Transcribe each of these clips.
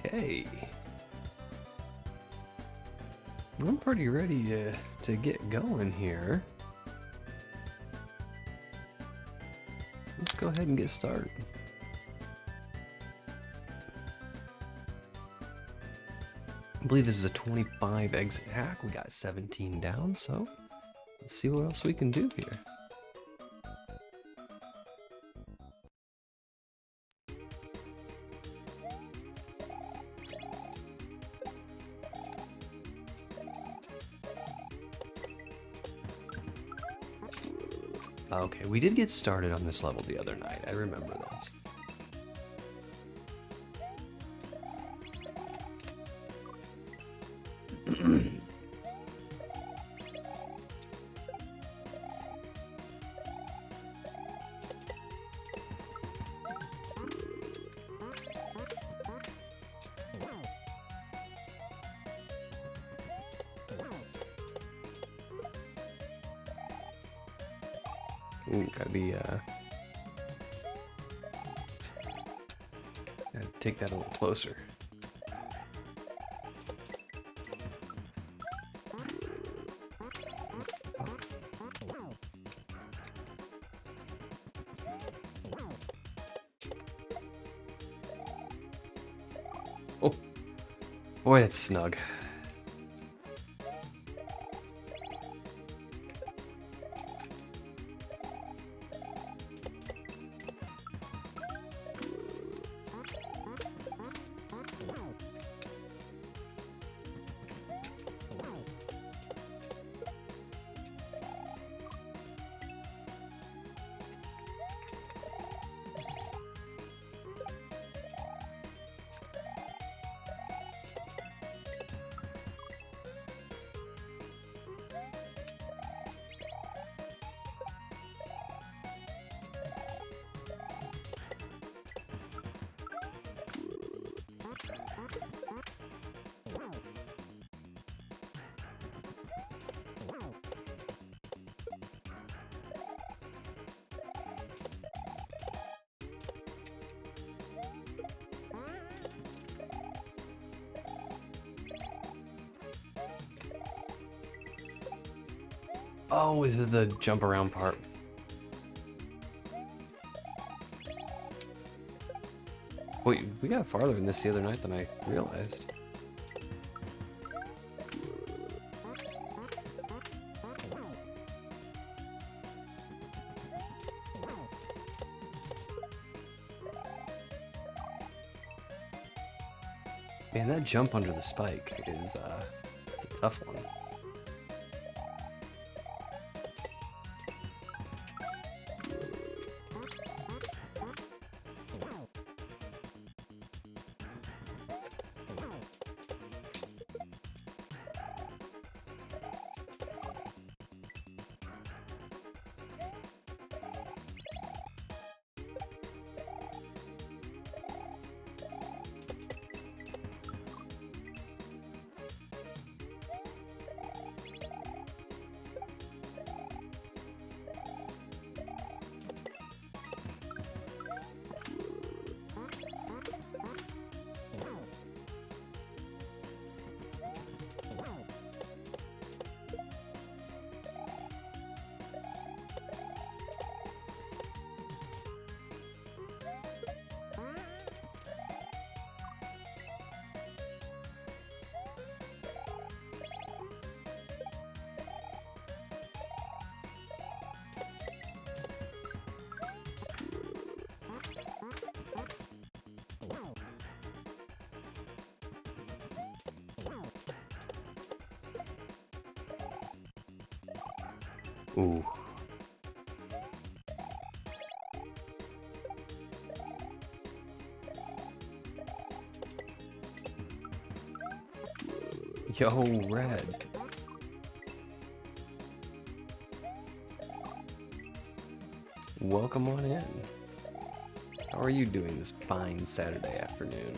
Okay. I'm pretty ready to get going here. Let's go ahead and get started. I believe this is a 25 exit hack. We got 17 down, so let's see what else we can do here. Okay, we did get started on this level the other night. I remember this. Ooh, gotta take that a little closer. Oh, boy, that's snug. Oh, this is the jump around part. Wait, we got farther in this the other night than I realized. Man, that jump under the spike is it's a tough one. Ooh. Yo, Red. Welcome on in. How are you doing this fine Saturday afternoon?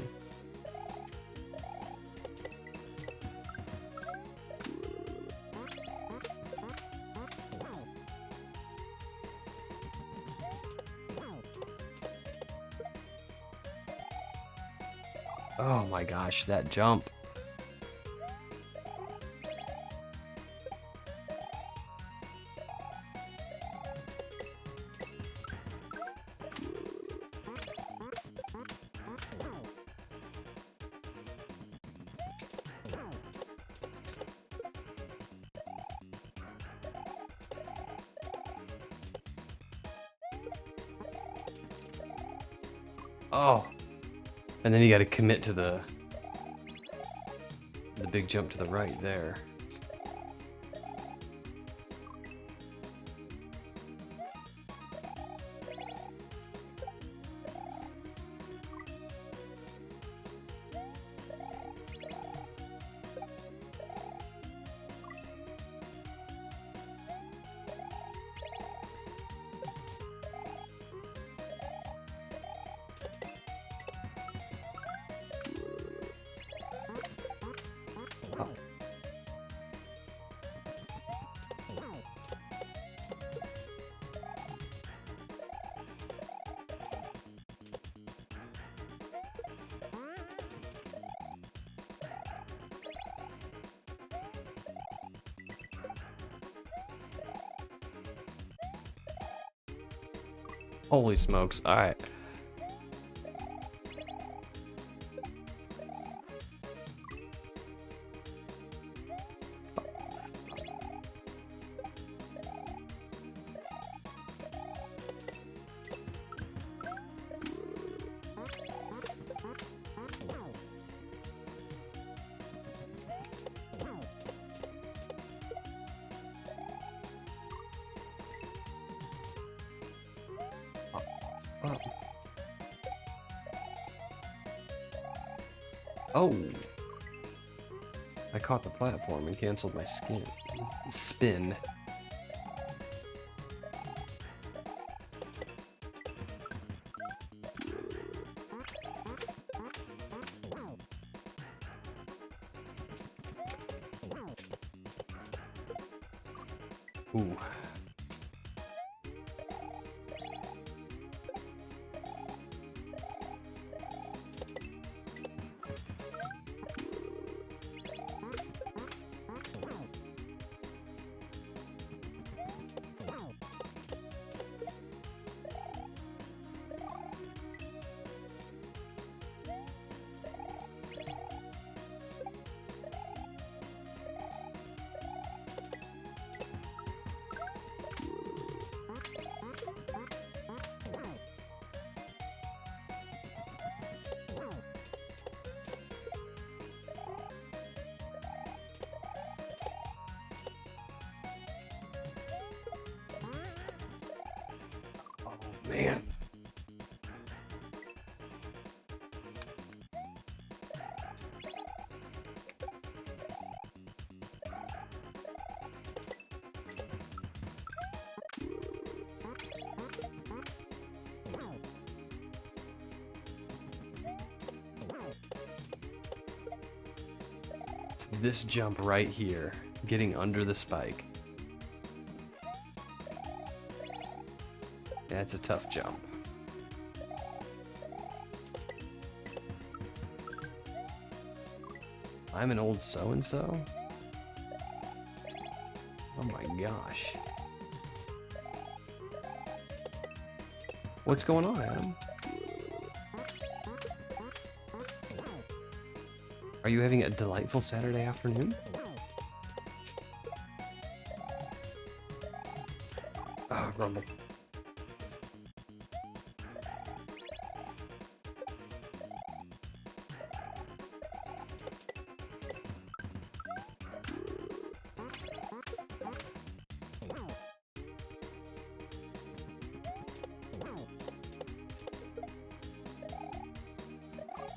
Oh my gosh, that jump. Oh, and then you got to commit to the big jump to the right there. Oh. Holy smokes. All right. Oh. I caught the platform and canceled my spin. Ooh. Man. It's this jump right here, getting under the spike. Yeah, it's a tough jump. I'm an old so-and-so? Oh my gosh. What's going on, Adam? Are you having a delightful Saturday afternoon? Ah, grumble.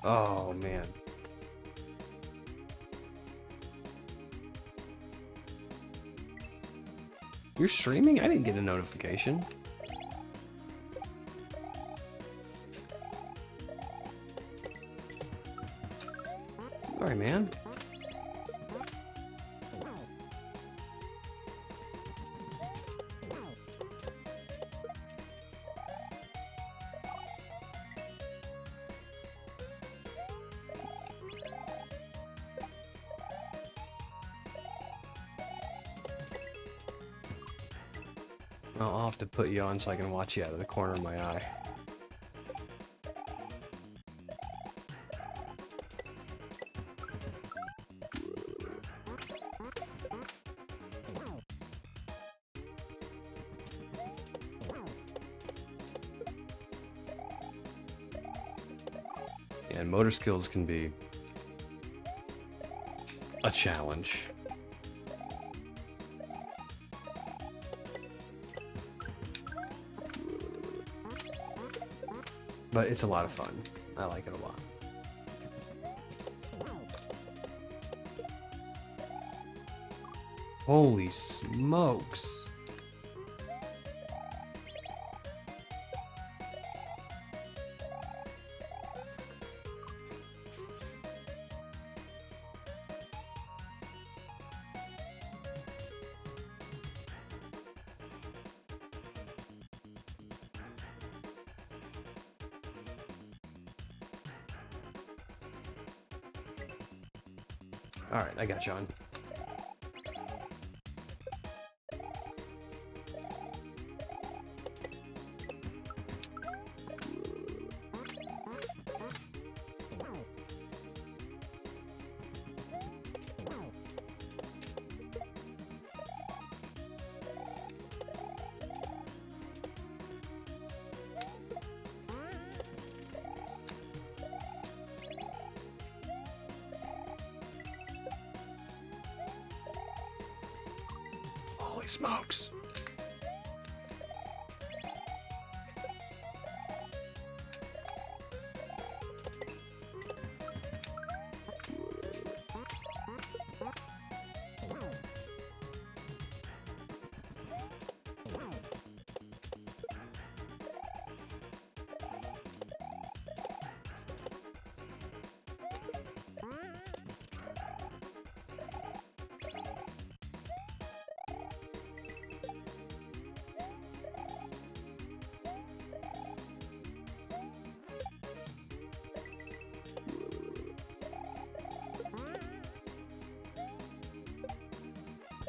Oh, man. You're streaming? I didn't get a notification. Sorry, man. I'll have to put you on so I can watch you out of the corner of my eye. And motor skills can be a challenge. But it's a lot of fun. I like it a lot. Holy smokes. Alright, I got you on. Holy smokes.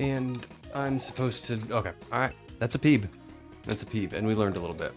And I'm supposed to... Okay, alright. That's a peeb. That's a peeb, and we learned a little bit.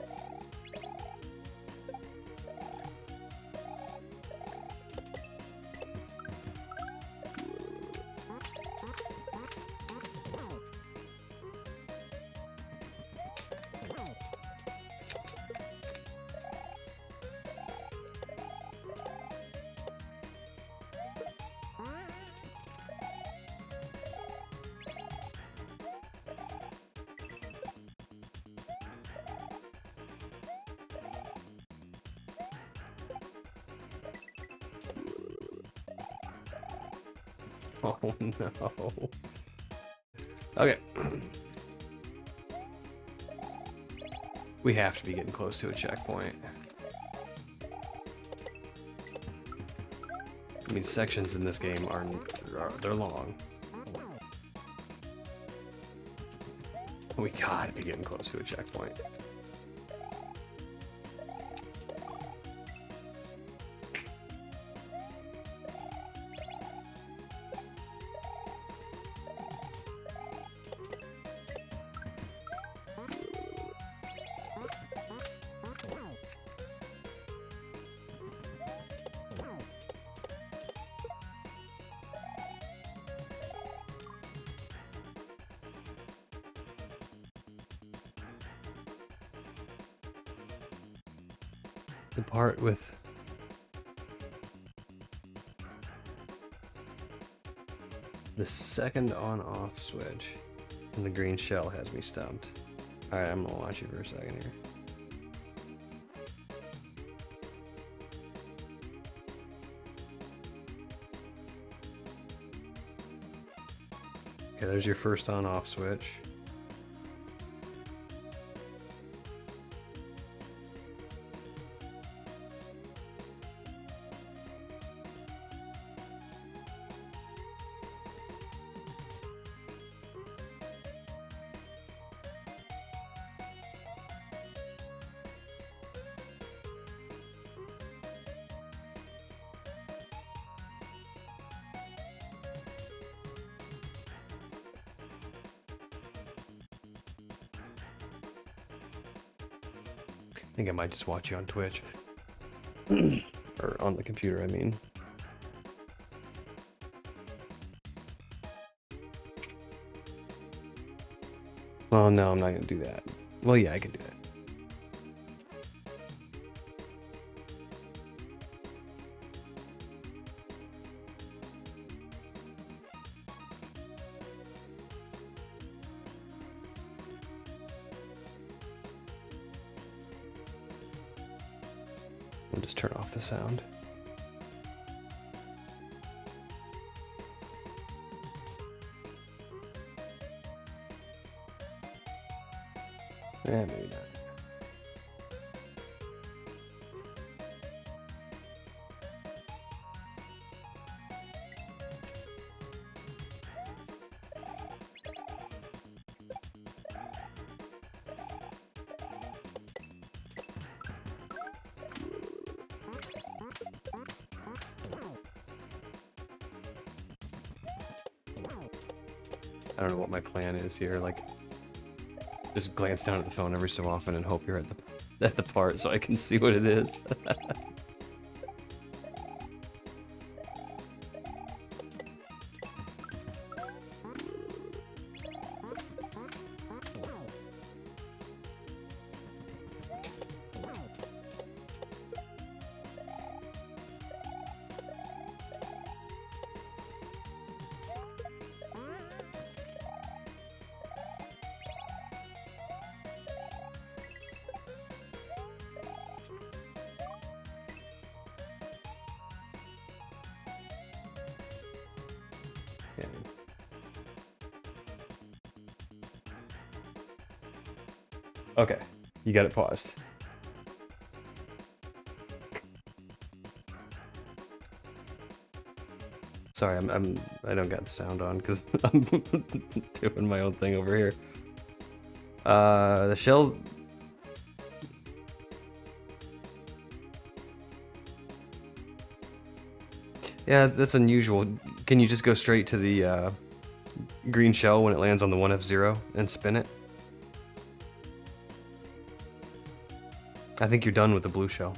Oh no. Okay. We have to be getting close to a checkpoint. I mean, sections in this game they're long. We gotta be getting close to a checkpoint. The part with the second on-off switch and the green shell has me stumped. Alright, I'm gonna watch you for a second here. Okay, there's your first on-off switch. think I might just watch you on Twitch. Or on the computer, I mean. Well, no, I'm not gonna do that. Well, yeah, I can do that. We'll just turn off the sound. Yeah, maybe not. I don't know what my plan is here, like, just glance down at the phone every so often and hope you're at the part so I can see what it is. Okay, you got it paused. Sorry, I don't got the sound on because I'm doing my own thing over here. The shells. Yeah, that's unusual. Can you just go straight to the green shell when it lands on the 1F0 and spin it? I think you're done with the blue shell.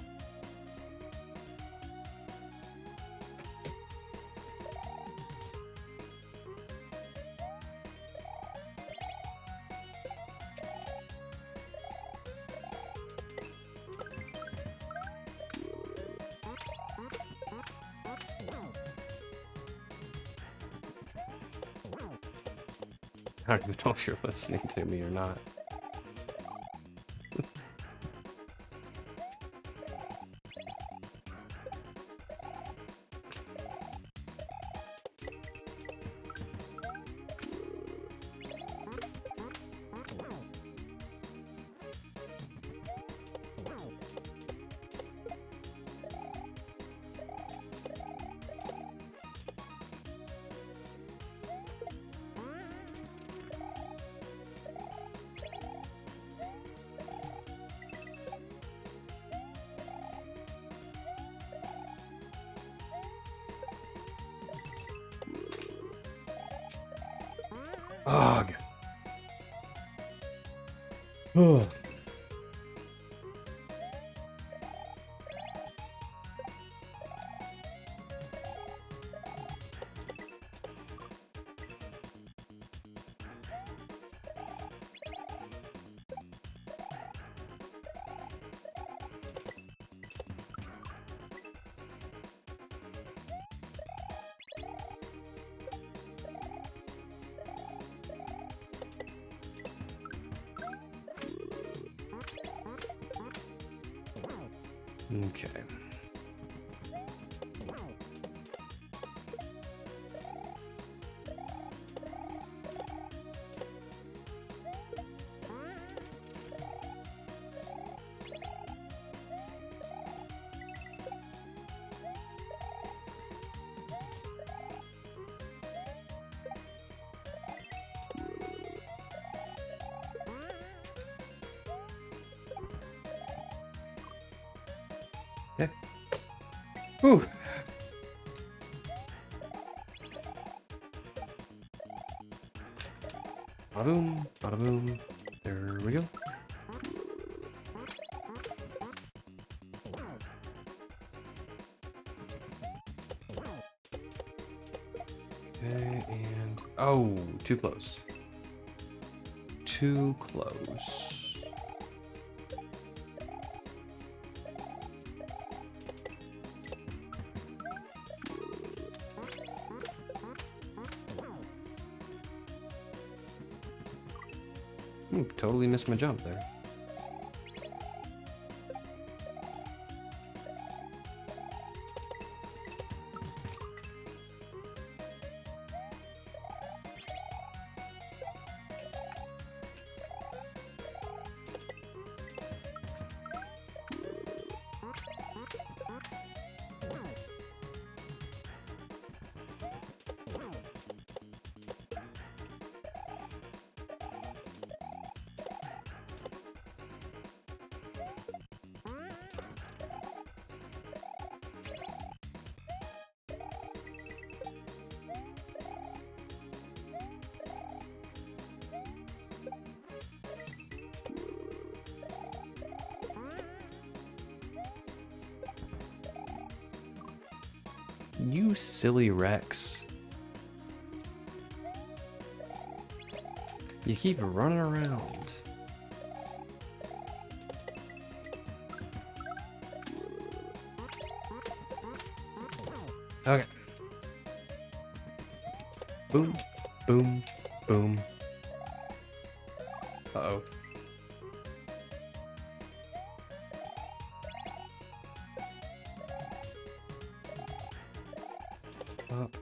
I don't even know if you're listening to me or not. Ugh. Ugh. Okay. Okay. Whew. Bada boom, bada boom. There we go. Okay, and... Oh, too close. Too close. Totally missed my jump there. You silly Rex. You keep running around. Okay. Boom, boom, boom. Uh-oh. Up.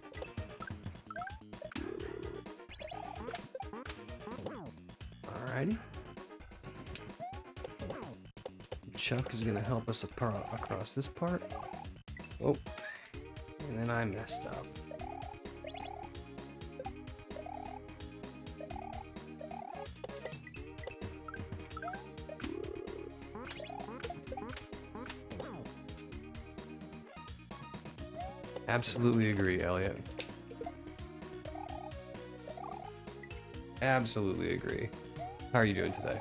Alrighty. Chuck is gonna help us across this part. Oh, and then I messed up. Absolutely agree, Elliot. Absolutely agree. How are you doing today?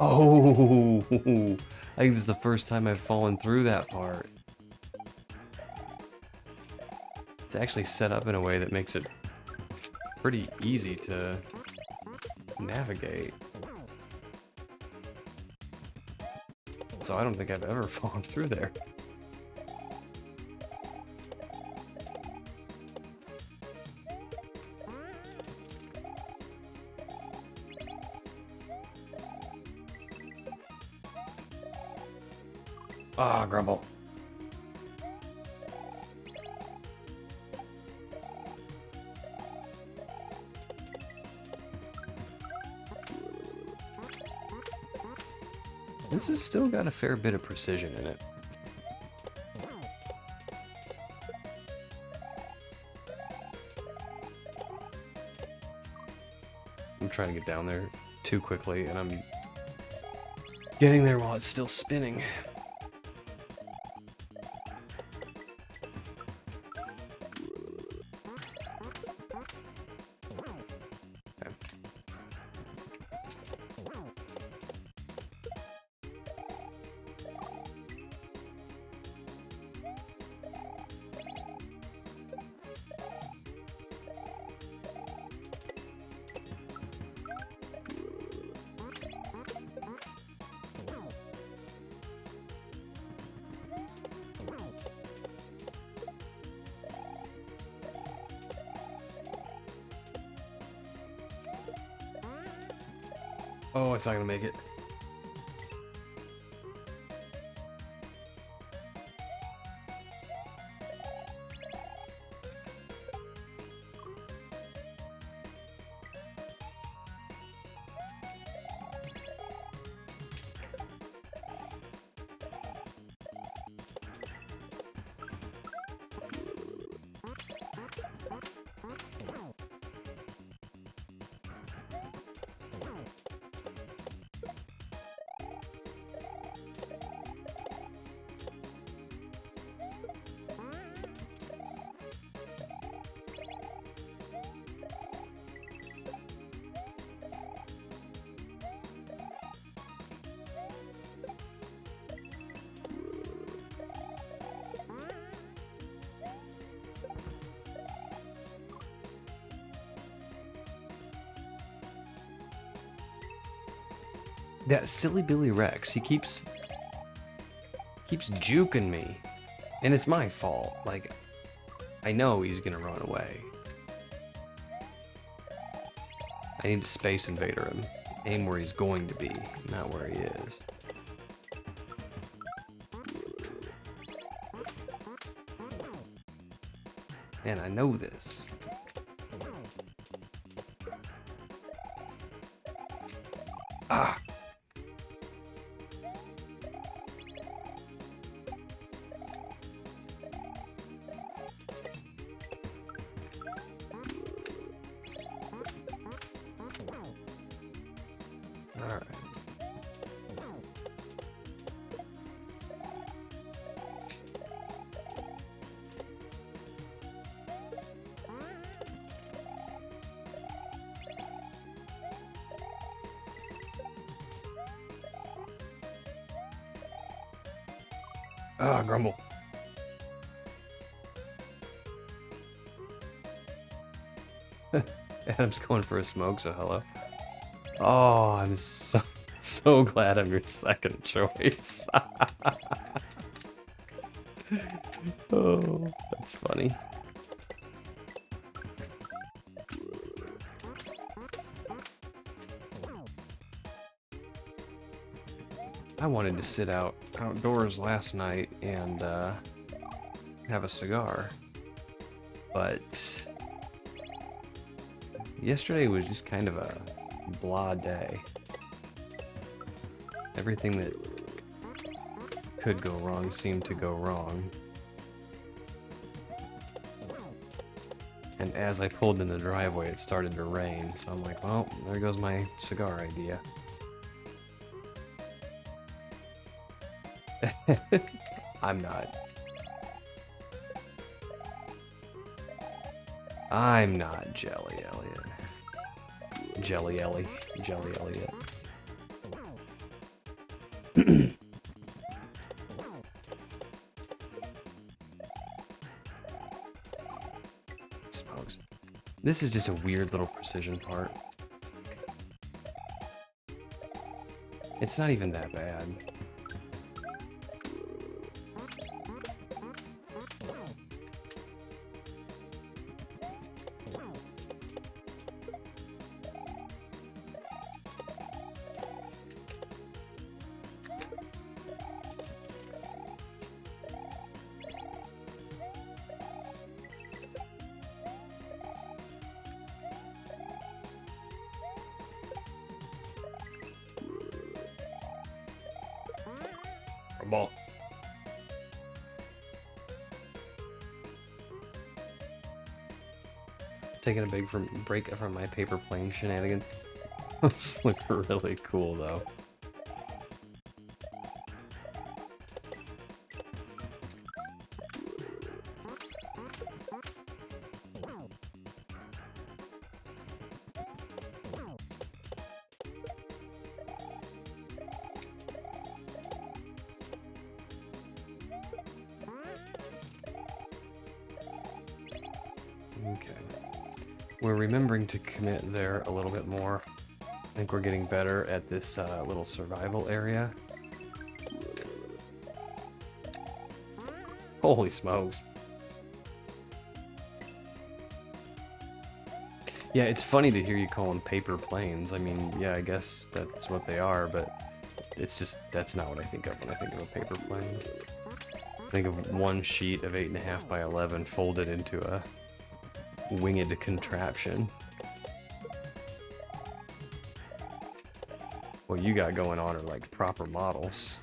Oh, I think this is the first time I've fallen through that part. It's actually set up in a way that makes it pretty easy to navigate. So I don't think I've ever fallen through there. Ah, grumble. This has still got a fair bit of precision in it. I'm trying to get down there too quickly, and I'm getting there while it's still spinning. Oh, it's not gonna make it. That silly Billy Rex, he keeps juking me. And it's my fault. Like, I know he's gonna run away. I need to Space Invader him. Aim where he's going to be, not where he is. And I know this. Ah! Alright. Ah, grumble. Adam's going for a smoke, so hello. Oh, I'm so glad I'm your second choice. Oh, that's funny. I wanted to sit outdoors last night and have a cigar, but yesterday was just kind of a blah day. Everything that could go wrong seemed to go wrong. And as I pulled in the driveway, it started to rain, so I'm like, well, there goes my cigar idea. I'm not. I'm not Jelly Elliot. Jelly Ellie. Jelly Elliot. Smokes. This is just a weird little precision part. It's not even that bad. Ball. Taking a big break from my paper plane shenanigans. Those look really cool though. Okay. We're remembering to commit there a little bit more. I think we're getting better at this little survival area. Holy smokes. Yeah, it's funny to hear you call them paper planes. I mean, yeah, I guess that's what they are, but it's just, that's not what I think of when I think of a paper plane. I think of one sheet of 8.5 by 11 folded into a winged contraption. What you got going on are like proper models,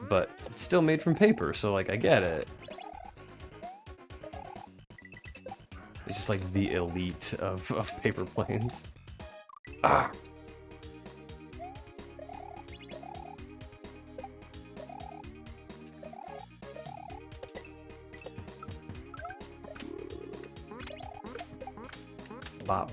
but it's still made from paper, so like I get it. It's just like the elite of paper planes. Ah! Bop.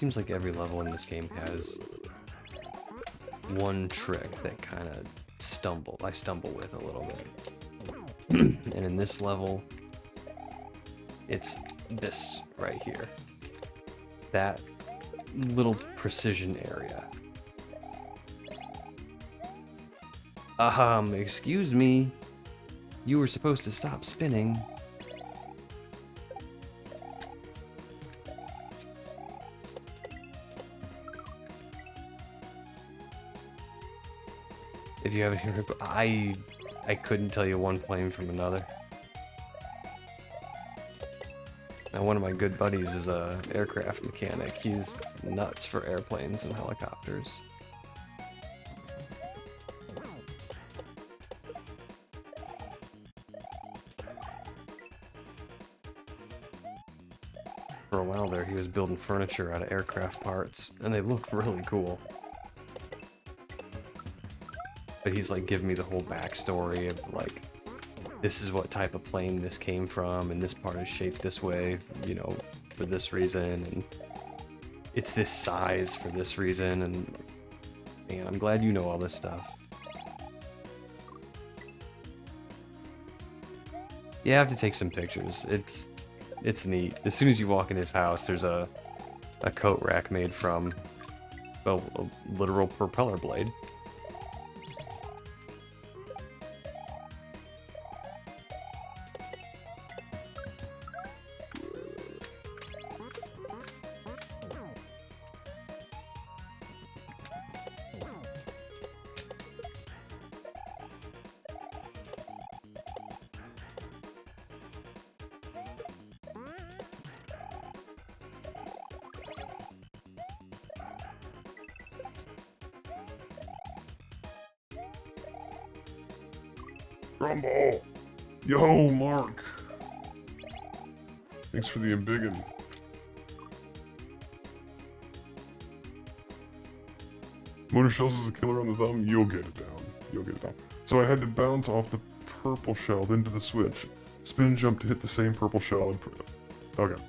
seems like every level in this game has one trick that kind of I stumble with a little bit. And in this level, it's this right here. That little precision area. Excuse me. You were supposed to stop spinning. If you haven't heard, I couldn't tell you one plane from another. Now, one of my good buddies is a aircraft mechanic. He's nuts for airplanes and helicopters. For a while there, he was building furniture out of aircraft parts, and they look really cool. But he's like giving me the whole backstory of like, this is what type of plane this came from, and this part is shaped this way, you know, for this reason, and it's this size for this reason, and man, I'm glad you know all this stuff. You have to take some pictures. It's neat. As soon as you walk in his house, there's a coat rack made from, well, a literal propeller blade. Rumble! Yo, Mark! Thanks for the embiggen. Motor shells is a killer on the thumb. You'll get it down. You'll get it down. So I had to bounce off the purple shell into the switch. Spin jump to hit the same purple shell. And okay.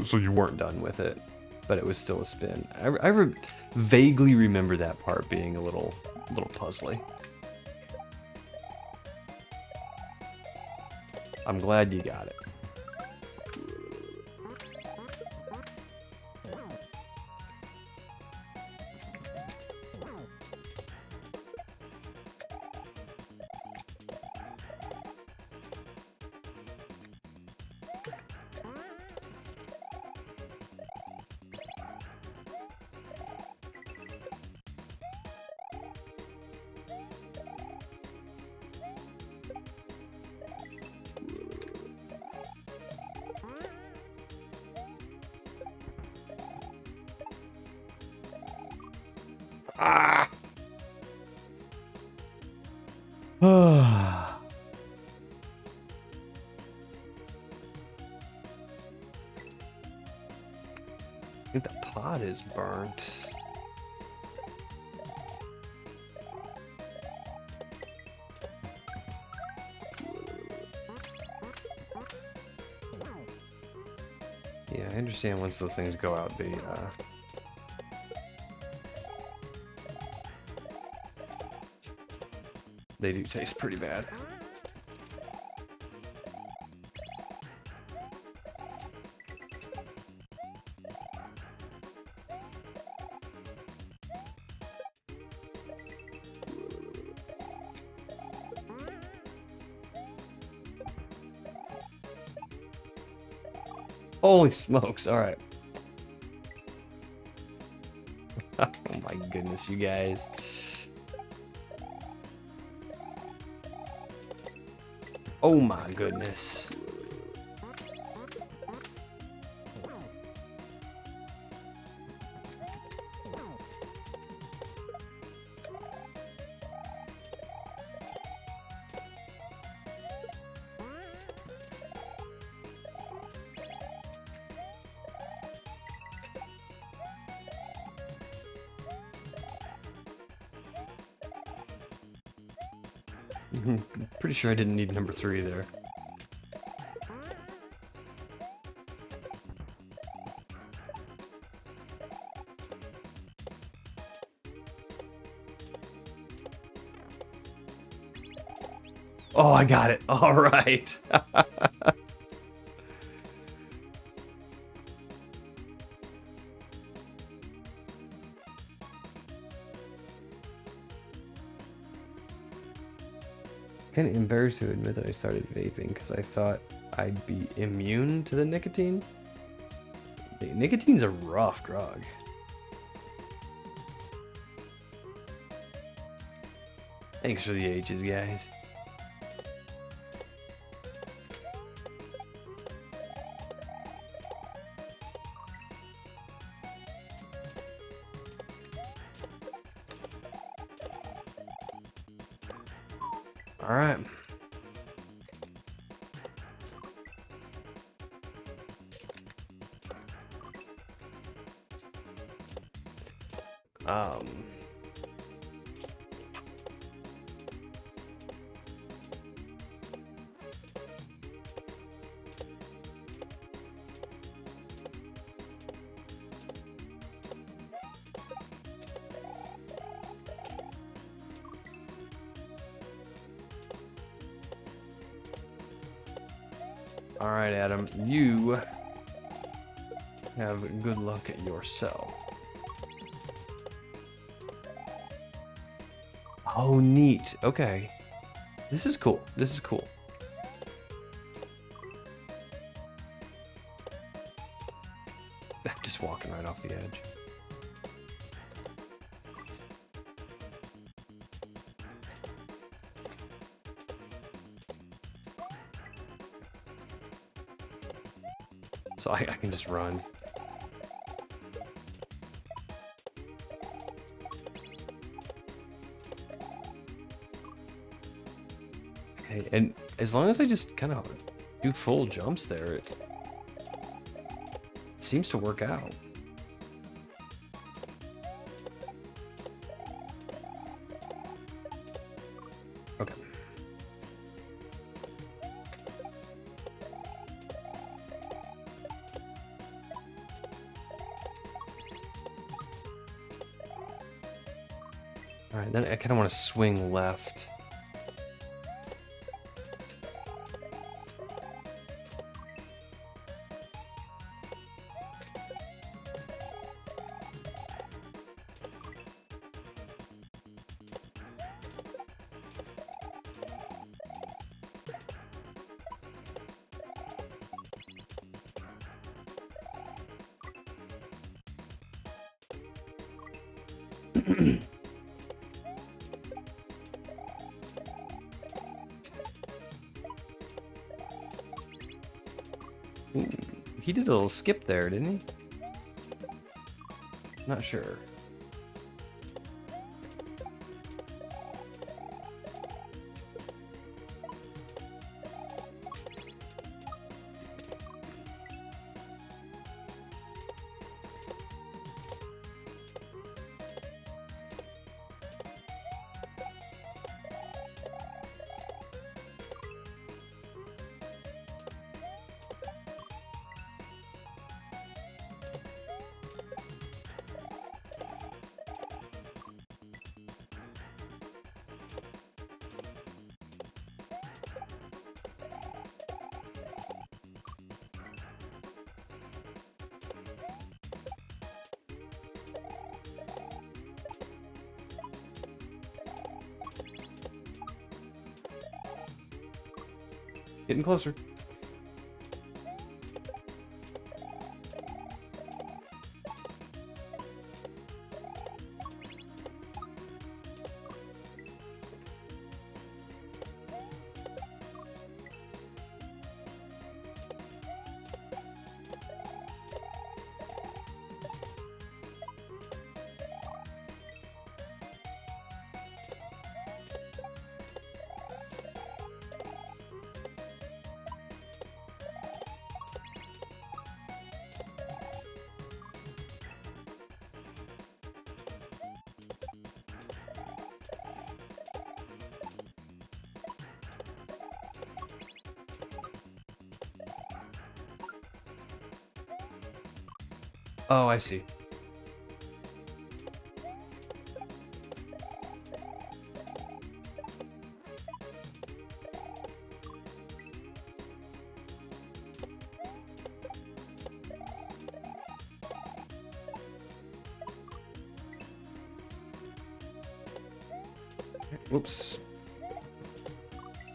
So you weren't done with it, but it was still a spin. I vaguely remember that part being a little puzzly. I'm glad you got it. Ah! I think the pot is burnt. Yeah, I understand once those things go out, they do taste pretty bad. Holy smokes, alright. Oh my goodness, you guys. Oh my goodness. Pretty sure I didn't need number 3 there. Oh, I got it. All right. Kind of embarrassed to admit that I started vaping because I thought I'd be immune to the nicotine. Nicotine's a rough drug. Thanks for the H's, guys. All right. All right, Adam, you have good luck at your cell. Oh, neat. Okay. This is cool. This is cool. I'm just walking right off the edge. So I can just run. Okay, and as long as I just kind of do full jumps there, it seems to work out. Okay. All right, then I kind of want to swing left. Ooh, he did a little skip there, didn't he? Not sure. Getting closer. Oh, I see. Whoops.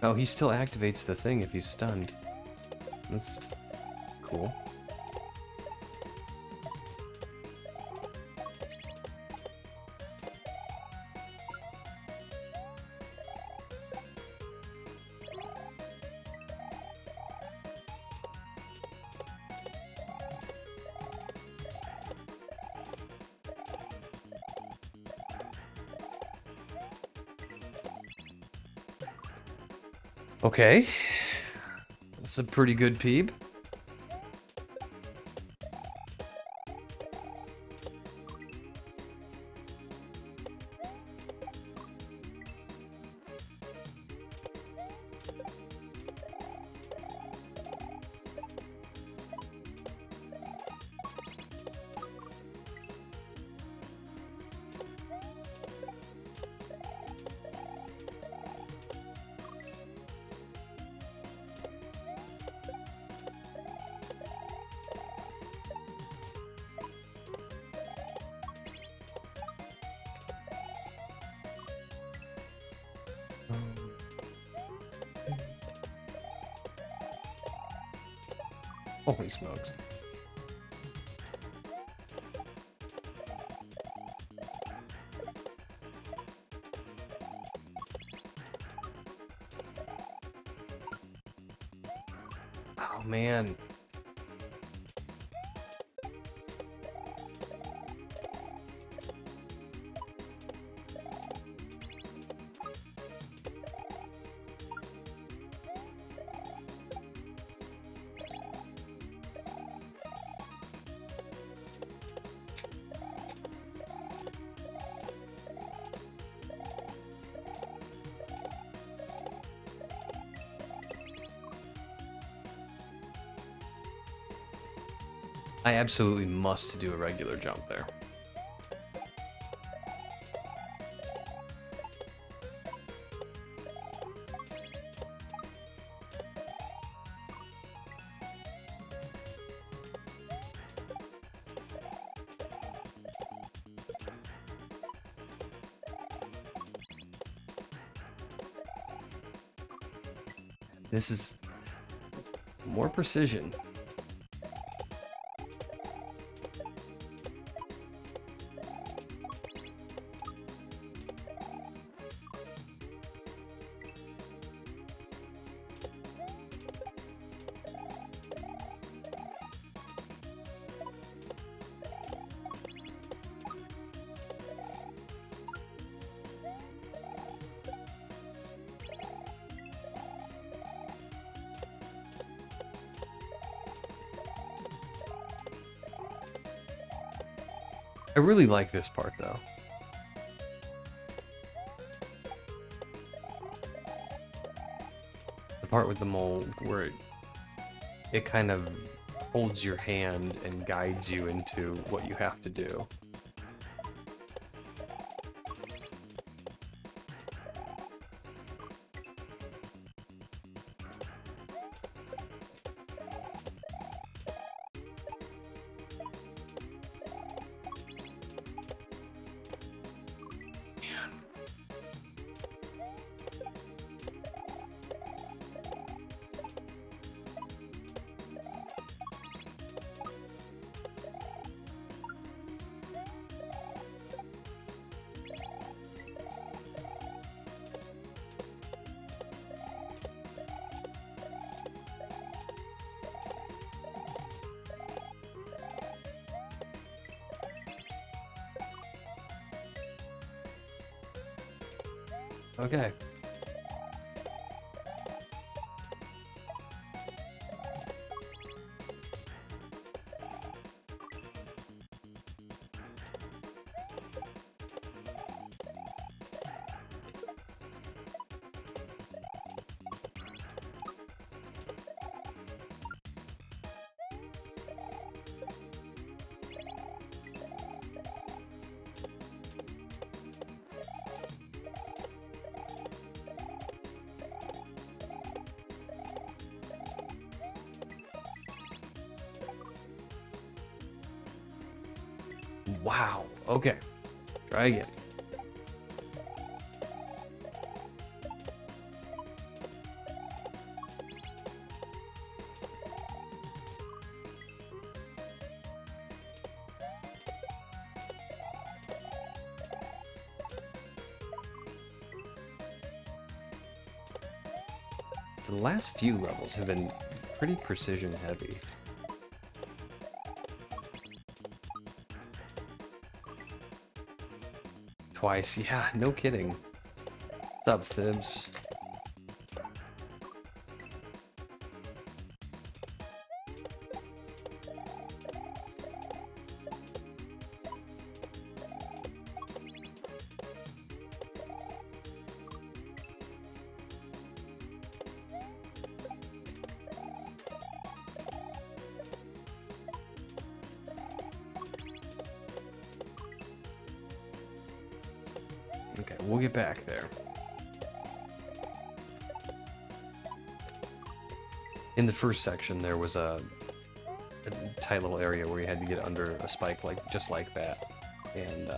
Oh, he still activates the thing if he's stunned. That's cool. Okay. That's a pretty good peeb. Holy smokes. Oh man. I absolutely must do a regular jump there. This is more precision. I really like this part though. The part with the mole where it kind of holds your hand and guides you into what you have to do. Okay. Wow. Okay. Try again. So the last few levels have been pretty precision heavy. Twice, yeah, no kidding. What's up, Thibs? Okay, we'll get back there. In the first section, there was a tight little area where you had to get under a spike, just like that, and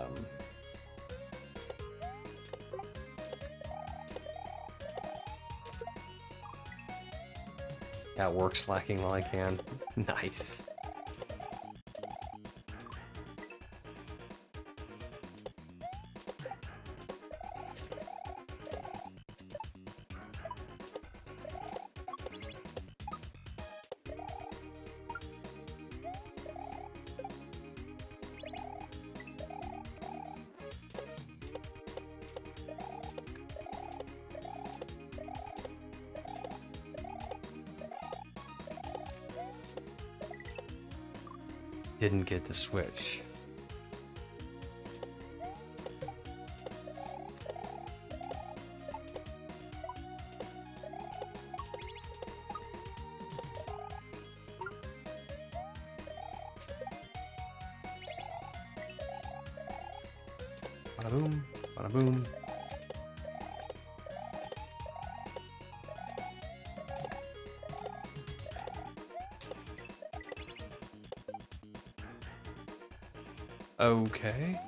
yeah, work slacking while I can. Nice. Didn't get the switch. Bada boom, bada boom. Okay.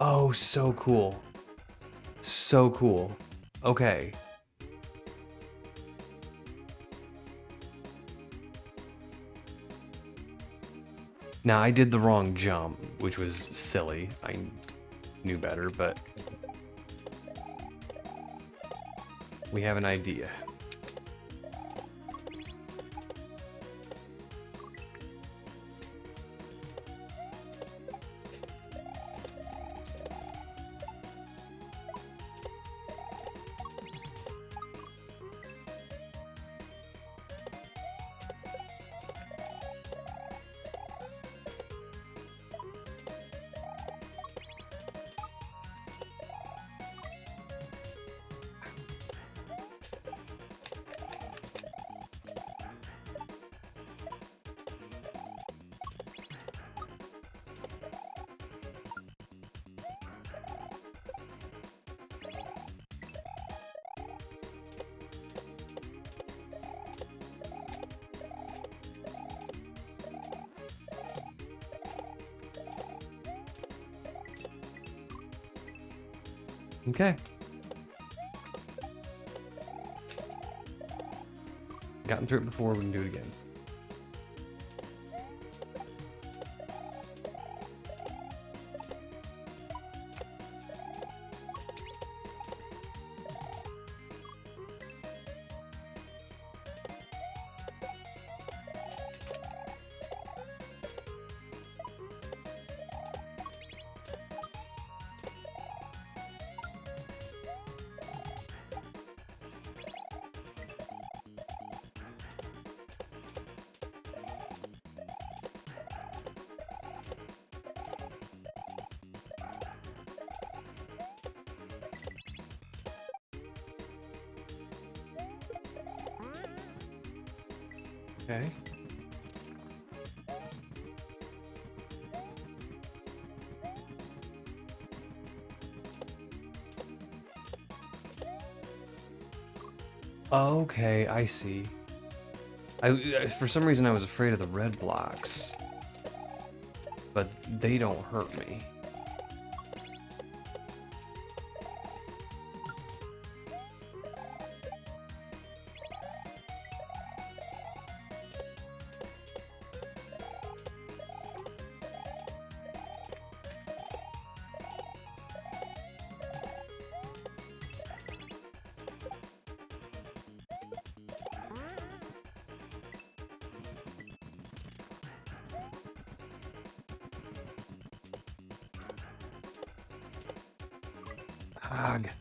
Oh, so cool. So cool. Okay. Now, I did the wrong jump, which was silly. I knew better, but we have an idea. Okay. Gotten through it before, we can do it again. Okay. Okay, I see. For some reason I was afraid of the red blocks, but they don't hurt me. frog.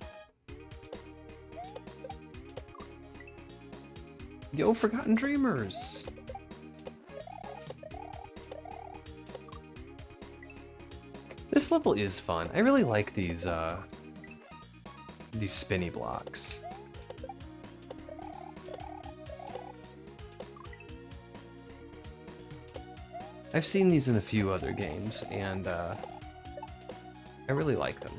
Yo, Forgotten Dreamers. This level is fun. I really like these spinny blocks. I've seen these in a few other games, and I really like them.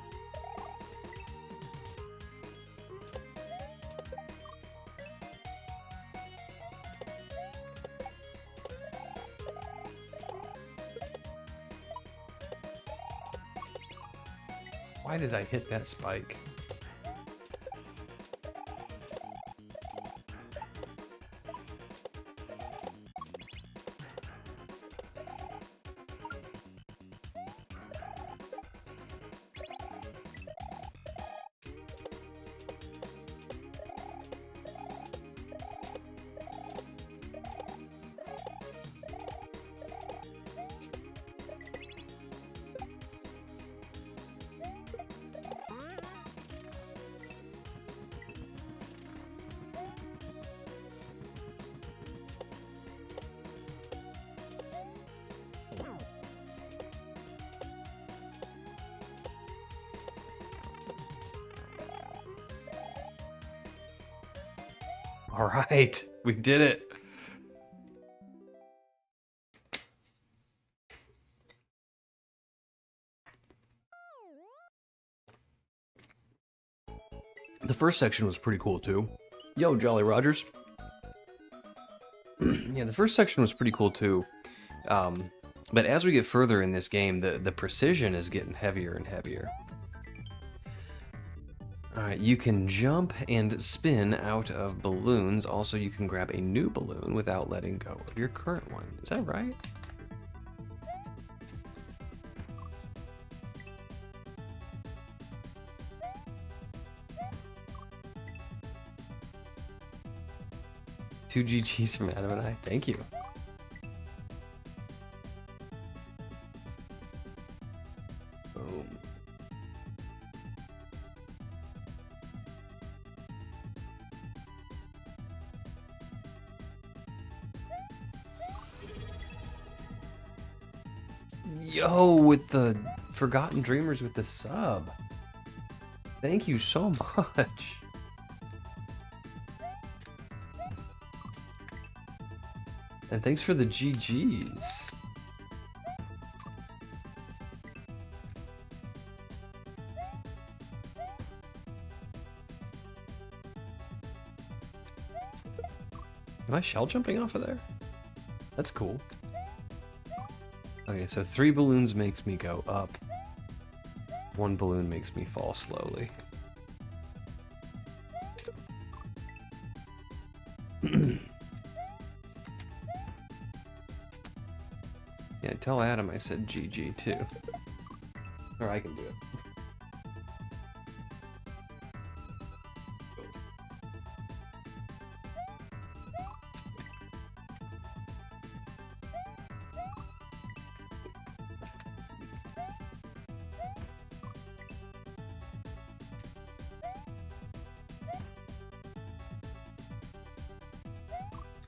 Why did I hit that spike? All right, we did it. The first section was pretty cool too. Yo, Jolly Rogers. Yeah, the first section was pretty cool too. But as we get further in this game, the precision is getting heavier and heavier. Alright, you can jump and spin out of balloons. Also, you can grab a new balloon without letting go of your current one. Is that right? Two GGs from Adam and I. Thank you. Boom. Yo, with the Forgotten Dreamers with the sub. Thank you so much. And thanks for the GGs. Am I shell jumping off of there? That's cool. Okay, so 3 balloons makes me go up. 1 balloon makes me fall slowly. Yeah, tell Adam I said GG too. Or I can do it.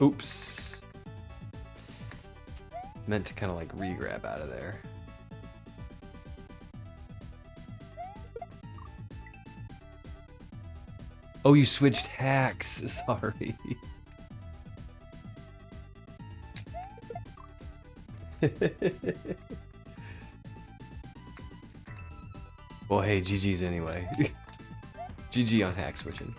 Oops. Meant to kind of like re-grab out of there. Oh, you switched hacks. Sorry. Well, hey, GG's anyway. GG on hack switching.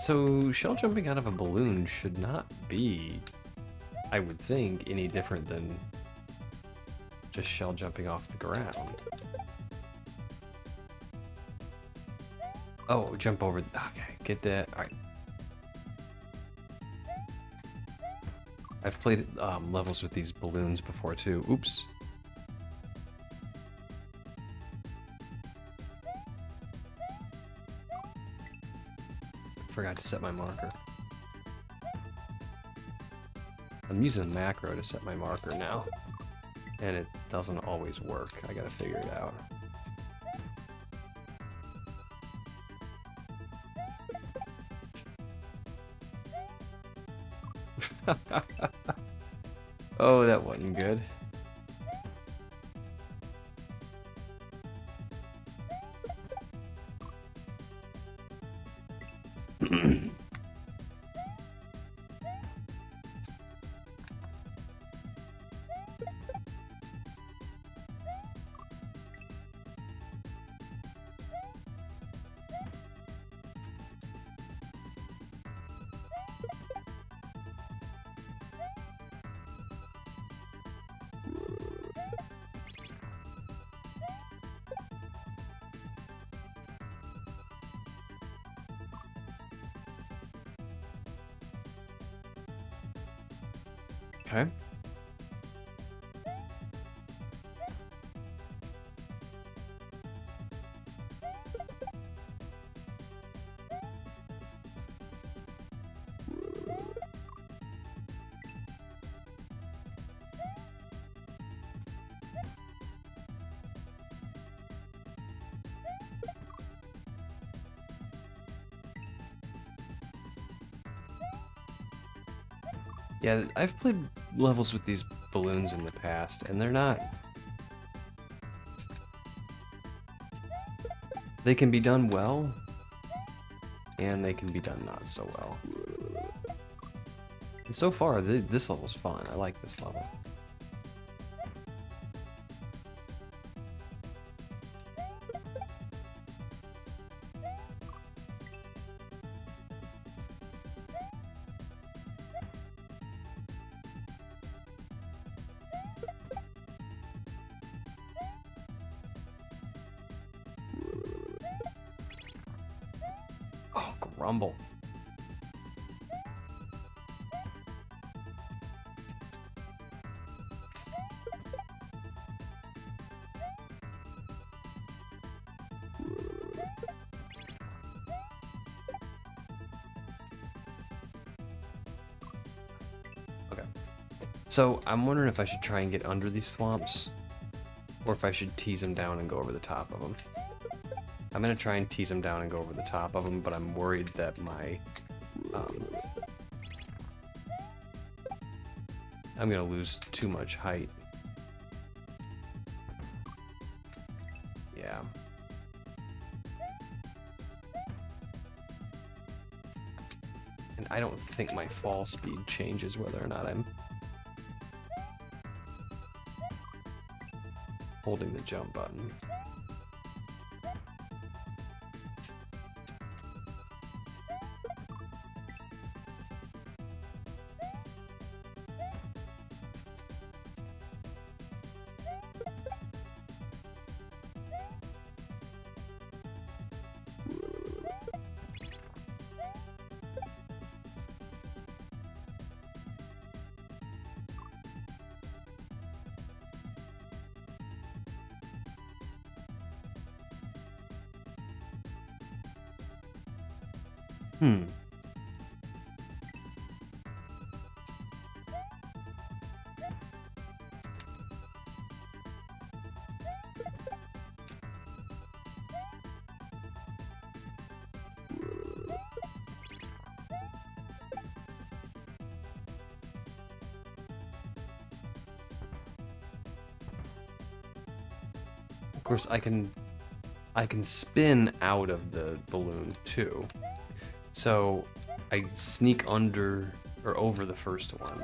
So, shell jumping out of a balloon should not be, I would think, any different than just shell jumping off the ground. Oh, jump over. Okay, get that. Alright. I've played levels with these balloons before too. Oops. Forgot to set my marker. I'm using a macro to set my marker now, and it doesn't always work. I gotta figure it out. Oh, that wasn't good. Okay. Yeah, I've played levels with these balloons in the past, and they're not... They can be done well, and they can be done not so well. And so far, this level's fun. I like this level. Oh, grumble. Okay. So, I'm wondering if I should try and get under these swamps, or if I should tease them down and go over the top of them. I'm gonna try and tease them down and go over the top of them, but I'm worried that my... I'm gonna lose too much height. Yeah. And I don't think my fall speed changes whether or not I'm holding the jump button. Of course, I can spin out of the balloon too. So I sneak under or over the first one.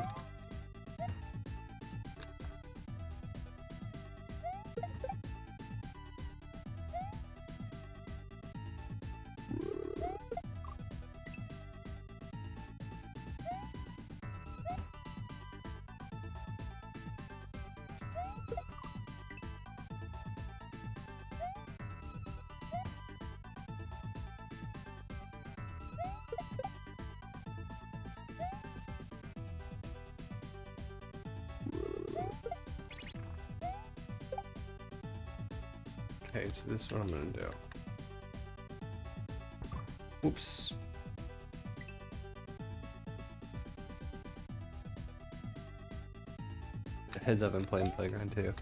Okay, so this is what I'm gonna do. Oops. Heads up, I'm playing Playground too.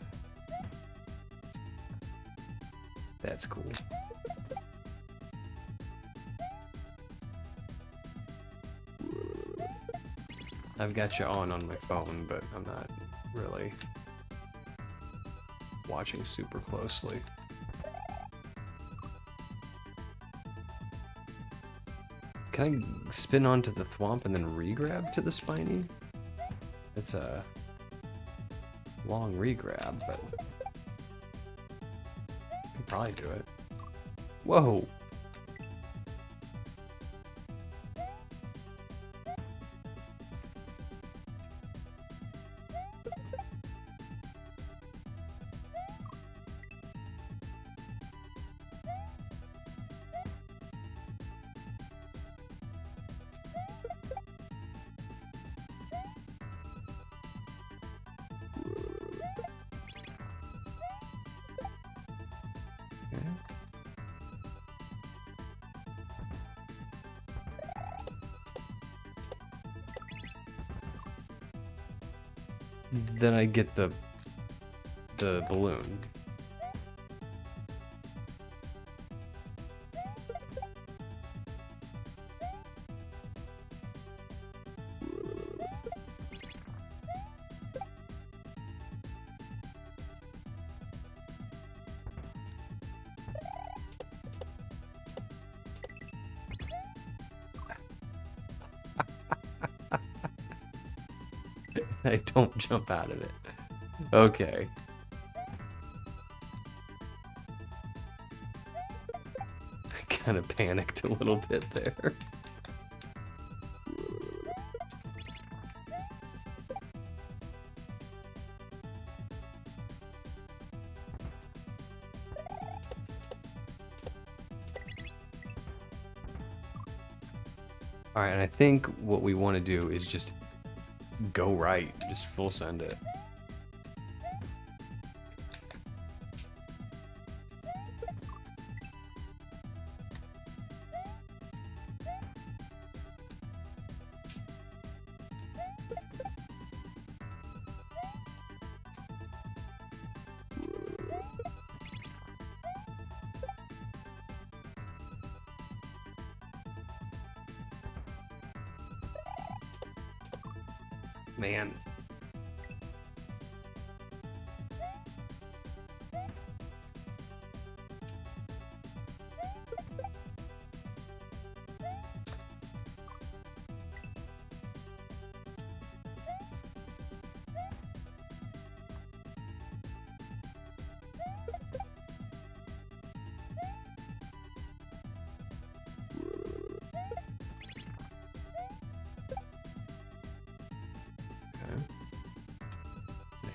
That's cool. I've got you on my phone, but I'm not really watching super closely. Can I spin onto the thwomp and then re-grab to the spiny? It's a long re-grab, but I can probably do it. Whoa! Then I get the balloon. I don't jump out of it. Okay. Kind of panicked a little bit there. Alright, and I think what we want to do is just go right. Just full send it. Man.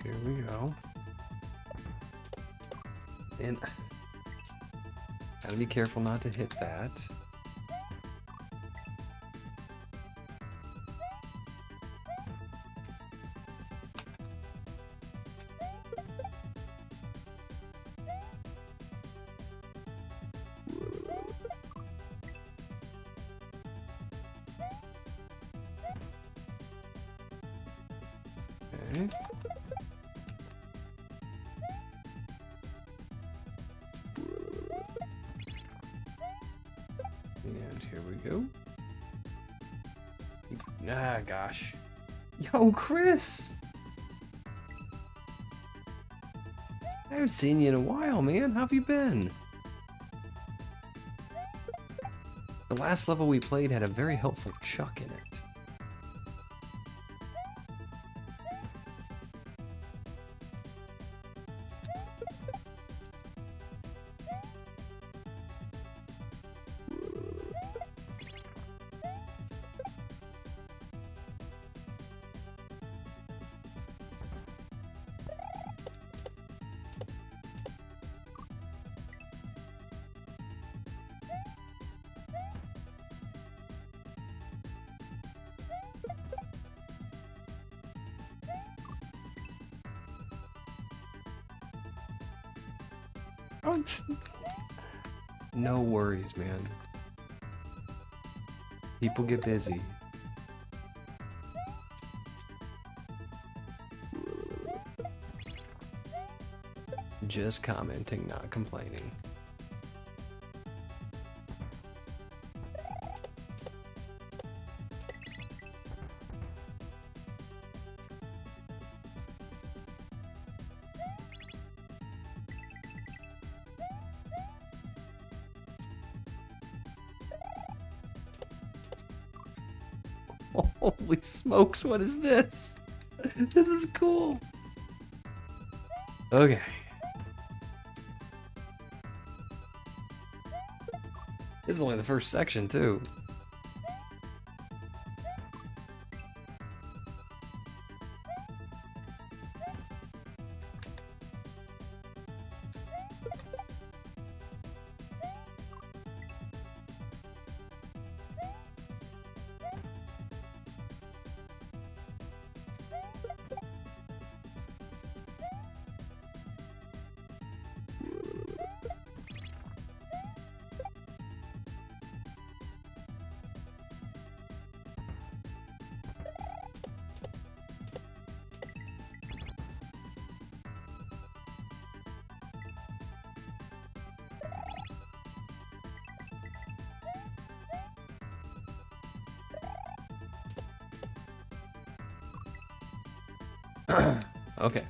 Here we go. And gotta be careful not to hit that. Okay. And here we go. Ah, gosh. Yo, Chris! I haven't seen you in a while, man. How have you been? The last level we played had a very helpful Chuck in it. Oh, no worries, man. People get busy. Just commenting, not complaining. Holy smokes, what is this? This is cool. Okay. This is only the first section, too. Okay.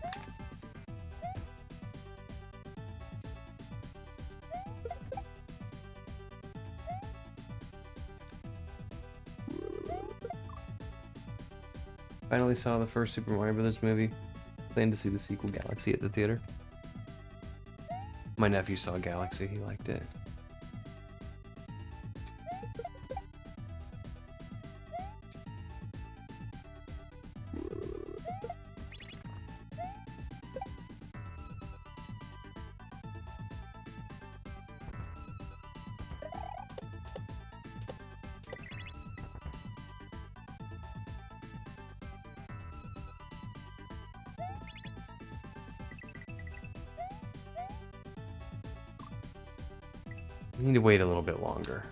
Finally saw the first Super Mario Brothers movie. Plan to see the sequel Galaxy at the theater. My nephew saw Galaxy, he liked it. I need to wait a little bit longer.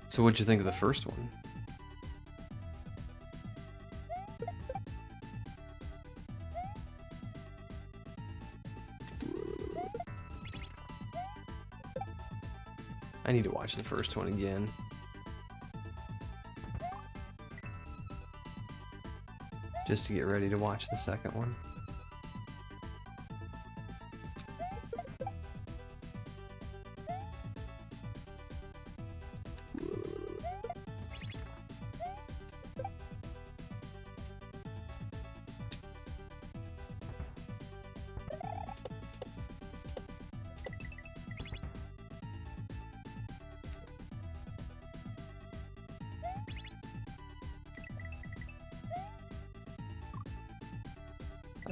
So what'd you think of the first one? I need to watch the first one again. Just to get ready to watch the second one.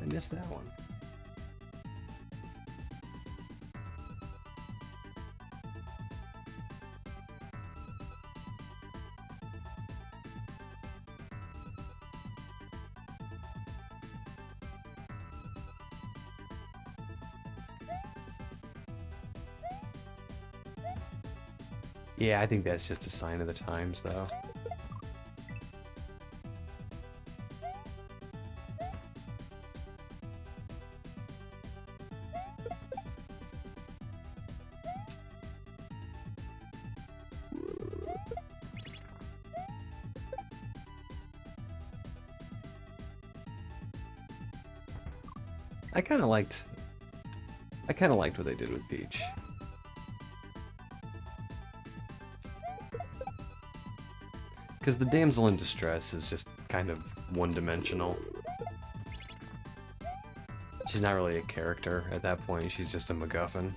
I missed that one. Yeah, I think that's just a sign of the times, though. I kind of liked what they did with Peach. Because the damsel in distress is just kind of one-dimensional. She's not really a character at that point, she's just a MacGuffin.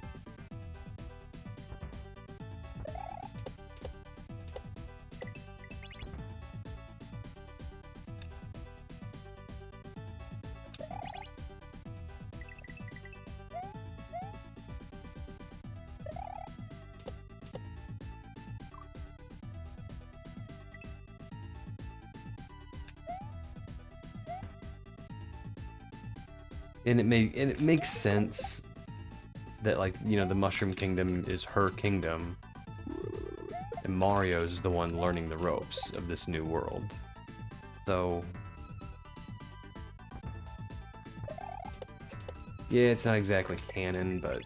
And it makes sense that, like, you know, the Mushroom Kingdom is her kingdom, and Mario's the one learning the ropes of this new world. So, yeah, it's not exactly canon, but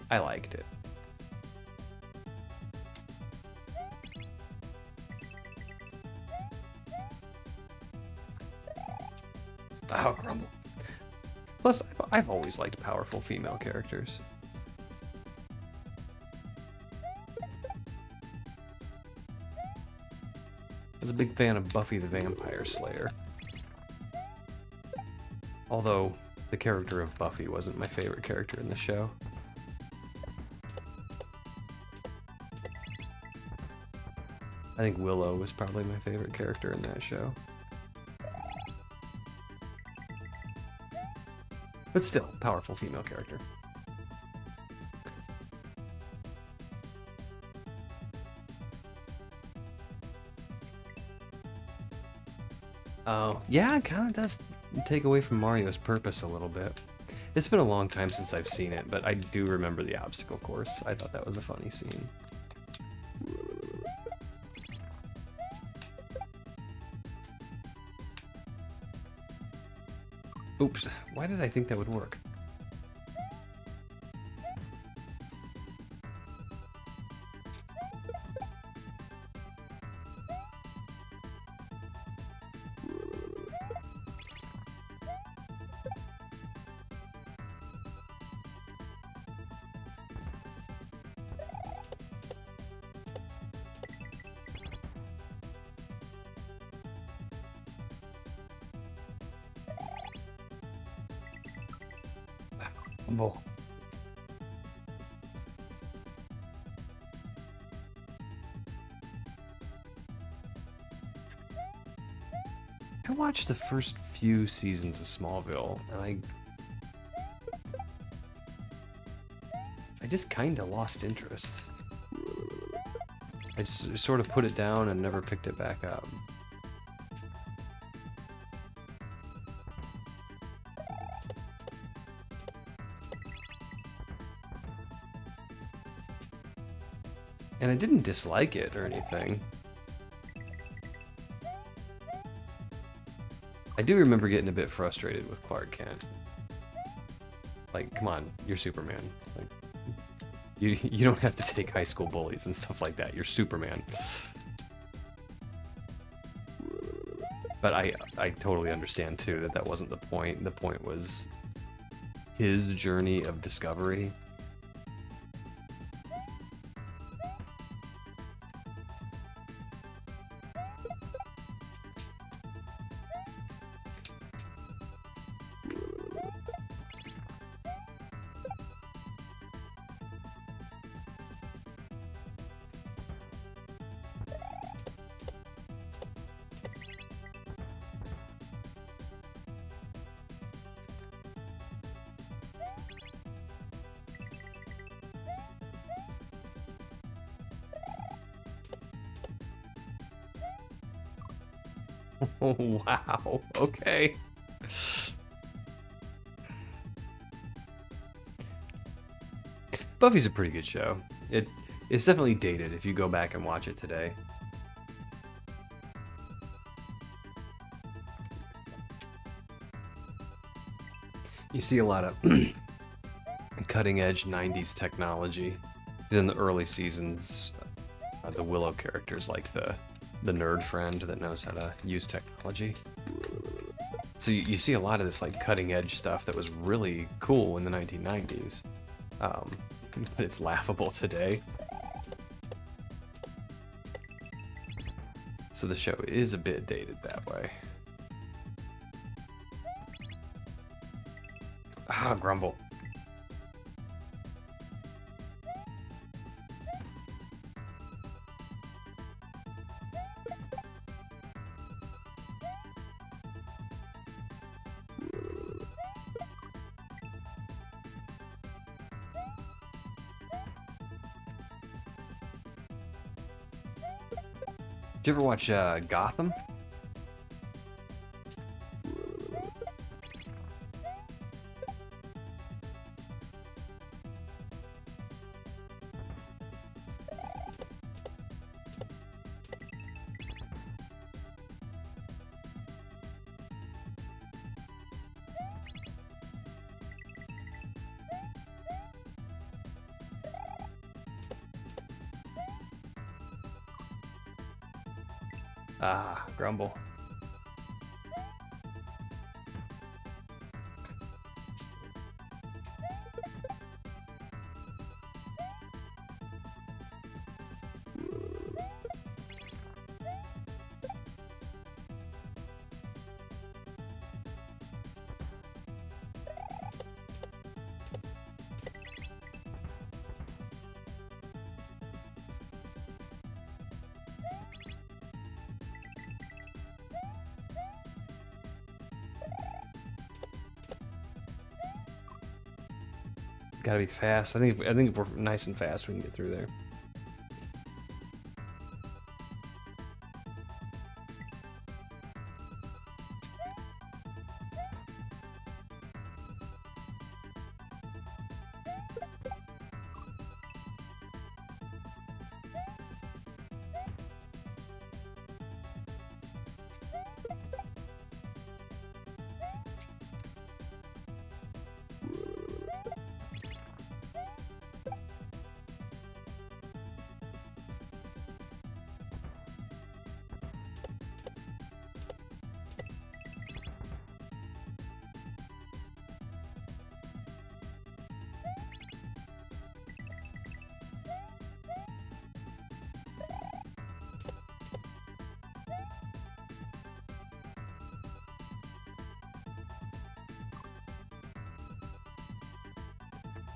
I liked it. Oh, Grumble. Plus, I've always liked powerful female characters. I was a big fan of Buffy the Vampire Slayer. Although, the character of Buffy wasn't my favorite character in the show. I think Willow was probably my favorite character in that show. But still, powerful female character. Oh, yeah, it kind of does take away from Mario's purpose a little bit. It's been a long time since I've seen it, but I do remember the obstacle course. I thought that was a funny scene. Oops, why did I think that would work? Whoa. I watched the first few seasons of Smallville, and I just kinda lost interest. I just sort of put it down and never picked it back up. And I didn't dislike it or anything. I do remember getting a bit frustrated with Clark Kent. Like, come on, you're Superman. Like, you don't have to take high school bullies and stuff like that. You're Superman. But I totally understand too that that wasn't the point. The point was his journey of discovery. Oh, wow. Okay. Buffy's a pretty good show. It's definitely dated if you go back and watch it today. You see a lot of cutting-edge 90s technology. In the early seasons, the Willow characters like the nerd friend that knows how to use technology. So you see a lot of this like cutting edge stuff that was really cool in the 1990s, but it's laughable today. So the show is a bit dated that way. Ah, Grumble. Did you ever watch Gotham? Ah, grumble. Gotta be fast. I think if we're nice and fast, we can get through there.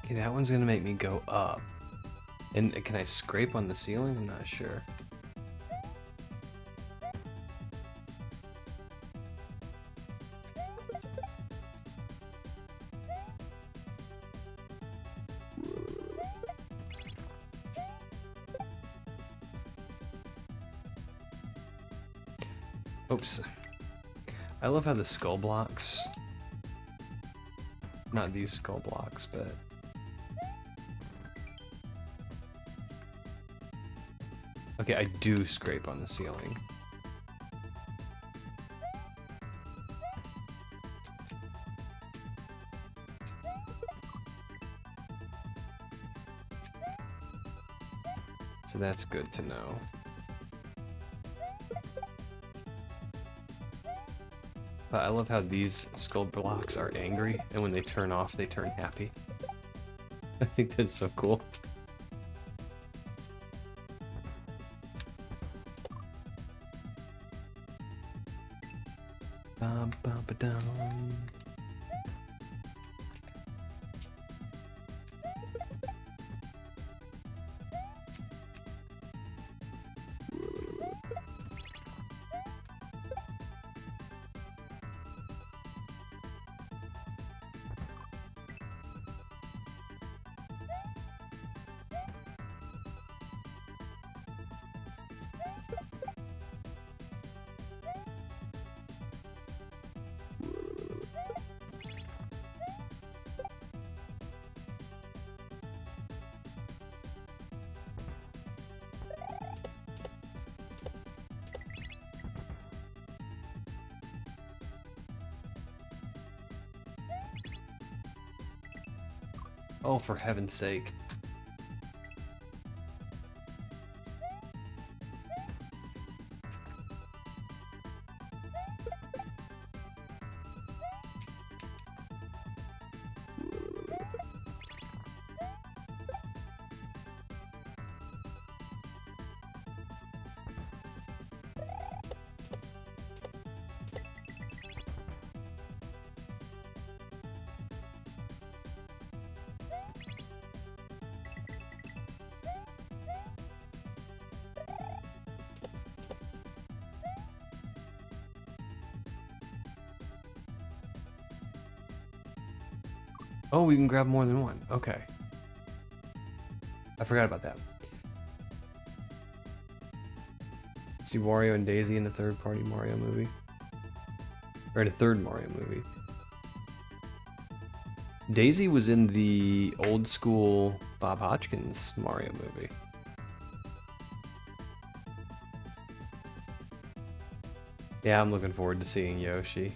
Okay, that one's gonna make me go up. And can I scrape on the ceiling? I'm not sure. Oops. I love how the skull blocks, not these skull blocks, but okay, I do scrape on the ceiling. So that's good to know. But I love how these skull blocks are angry, and when they turn off, they turn happy. I think that's so cool. Bum, bum, ba-dum. Oh, for heaven's sake. Oh, we can grab more than one. Okay. I forgot about that. See Wario and Daisy in the third-party Mario movie? Or in a third Mario movie. Daisy was in the old school Bob Hoskins Mario movie. Yeah, I'm looking forward to seeing Yoshi.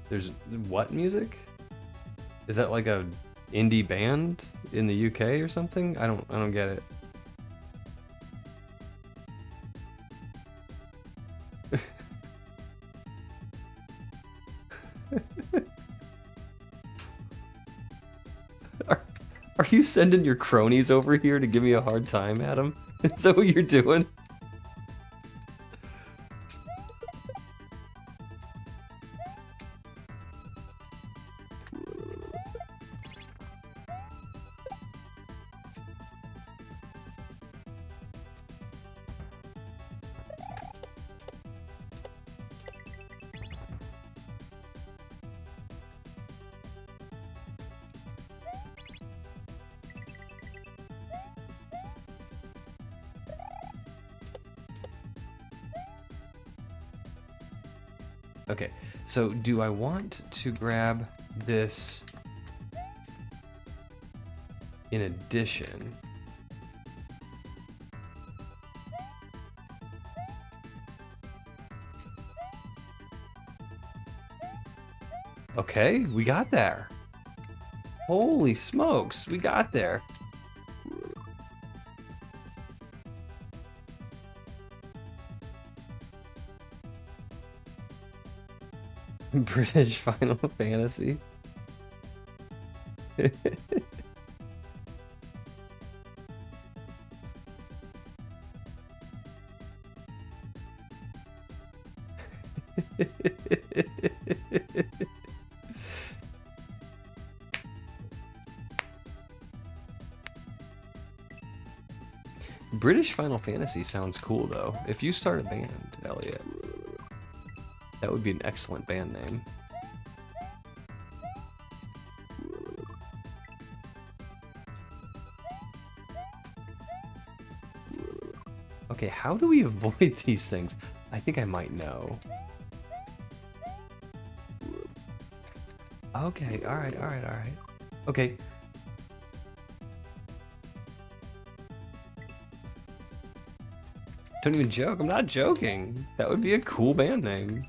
There's what music? Is that like a indie band in the UK or something? I don't get it. Are you sending your cronies over here to give me a hard time, Adam? Is that what you're doing? Okay, so do I want to grab this in addition? Okay, we got there. Holy smokes, we got there. British Final Fantasy. British Final Fantasy sounds cool though. If you start a band, Elliot, that would be an excellent band name. Okay, how do we avoid these things? I think I might know. Okay, alright. Okay. Don't even joke, I'm not joking. That would be a cool band name.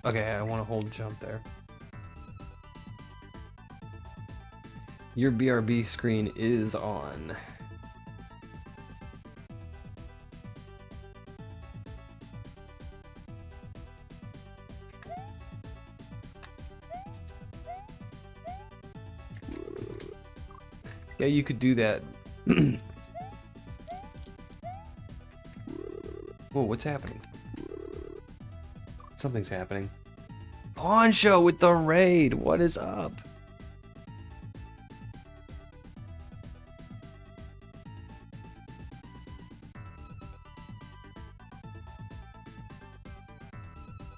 Okay, I want to hold jump there. Your BRB screen is on. Yeah, you could do that. Whoa, what's happening? Something's happening. Poncho with the raid, what is up?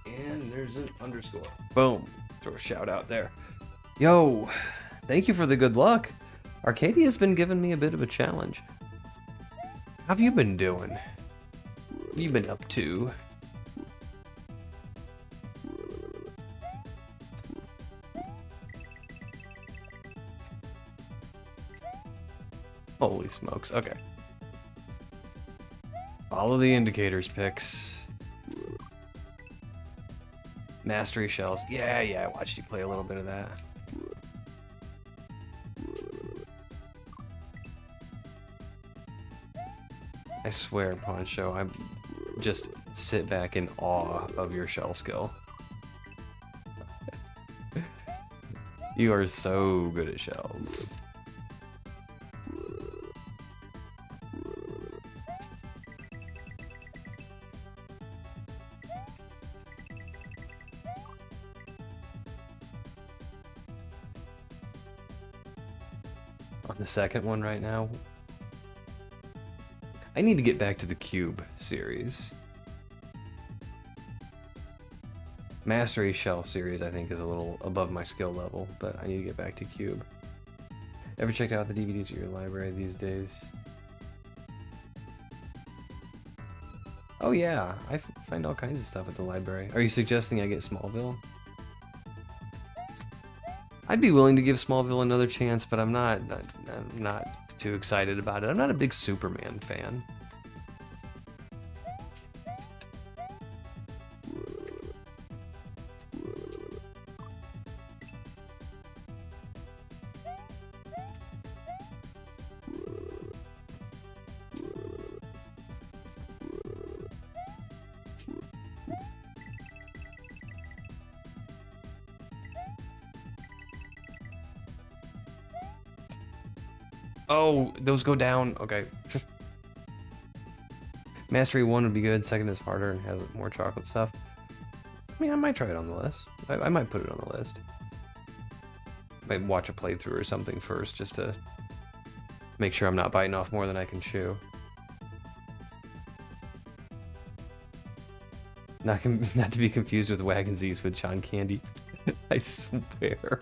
And there's an underscore. Boom. Throw a shout out there. Yo, thank you for the good luck. Arcadia's been giving me a bit of a challenge. How have you been doing? What have you been up to? Holy smokes, okay. Follow the indicators, Pix. Mastery shells. Yeah, I watched you play a little bit of that. I swear, Poncho, I just sit back in awe of your shell skill. You are so good at shells. On the second one right now, I need to get back to the Cube series. Mastery Shell series, I think, is a little above my skill level, but I need to get back to Cube. Ever checked out the DVDs at your library these days? Oh yeah, I find all kinds of stuff at the library. Are you suggesting I get Smallville? I'd be willing to give Smallville another chance, but I'm not too excited about it. I'm not a big Superman fan. Oh, those go down. Okay. Mastery 1 would be good. Second is harder and has more chocolate stuff. I mean, I might try it on the list. I might put it on the list. Might watch a playthrough or something first, just to make sure I'm not biting off more than I can chew. Not to be confused with Wagon Z's with John Candy. I swear.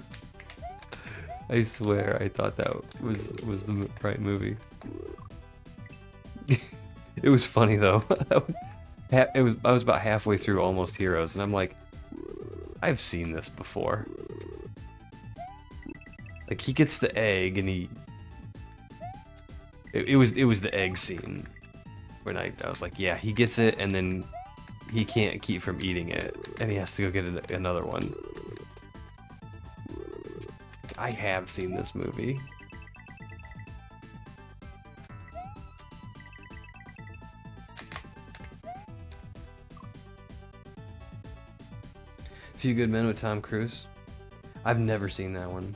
I swear I thought that was the right movie. It was funny though. I was about halfway through Almost Heroes, and I'm like, I've seen this before. Like, he gets the egg, and it was the egg scene when I was like, yeah, he gets it, and then he can't keep from eating it, and he has to go get another one. I have seen this movie. Few Good Men with Tom Cruise. I've never seen that one.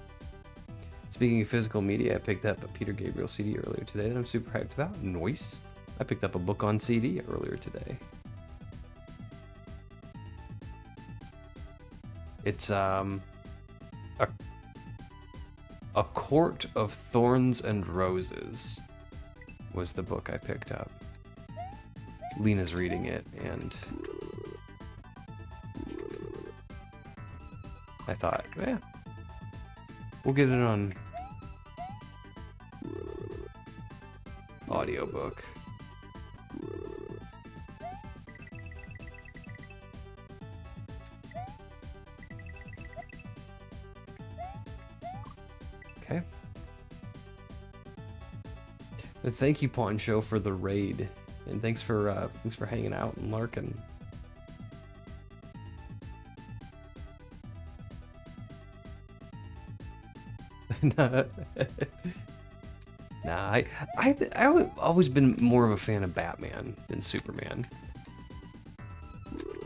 Speaking of physical media, I picked up a Peter Gabriel CD earlier today that I'm super hyped about. Nice. I picked up a book on CD earlier today. It's A Court of Thorns and Roses was the book I picked up. Lena's reading it, and I thought, yeah, we'll get it on audiobook. Okay. But thank you, Pawn Show, for the raid, and thanks for hanging out and lurking. Nah, I've always been more of a fan of Batman than Superman.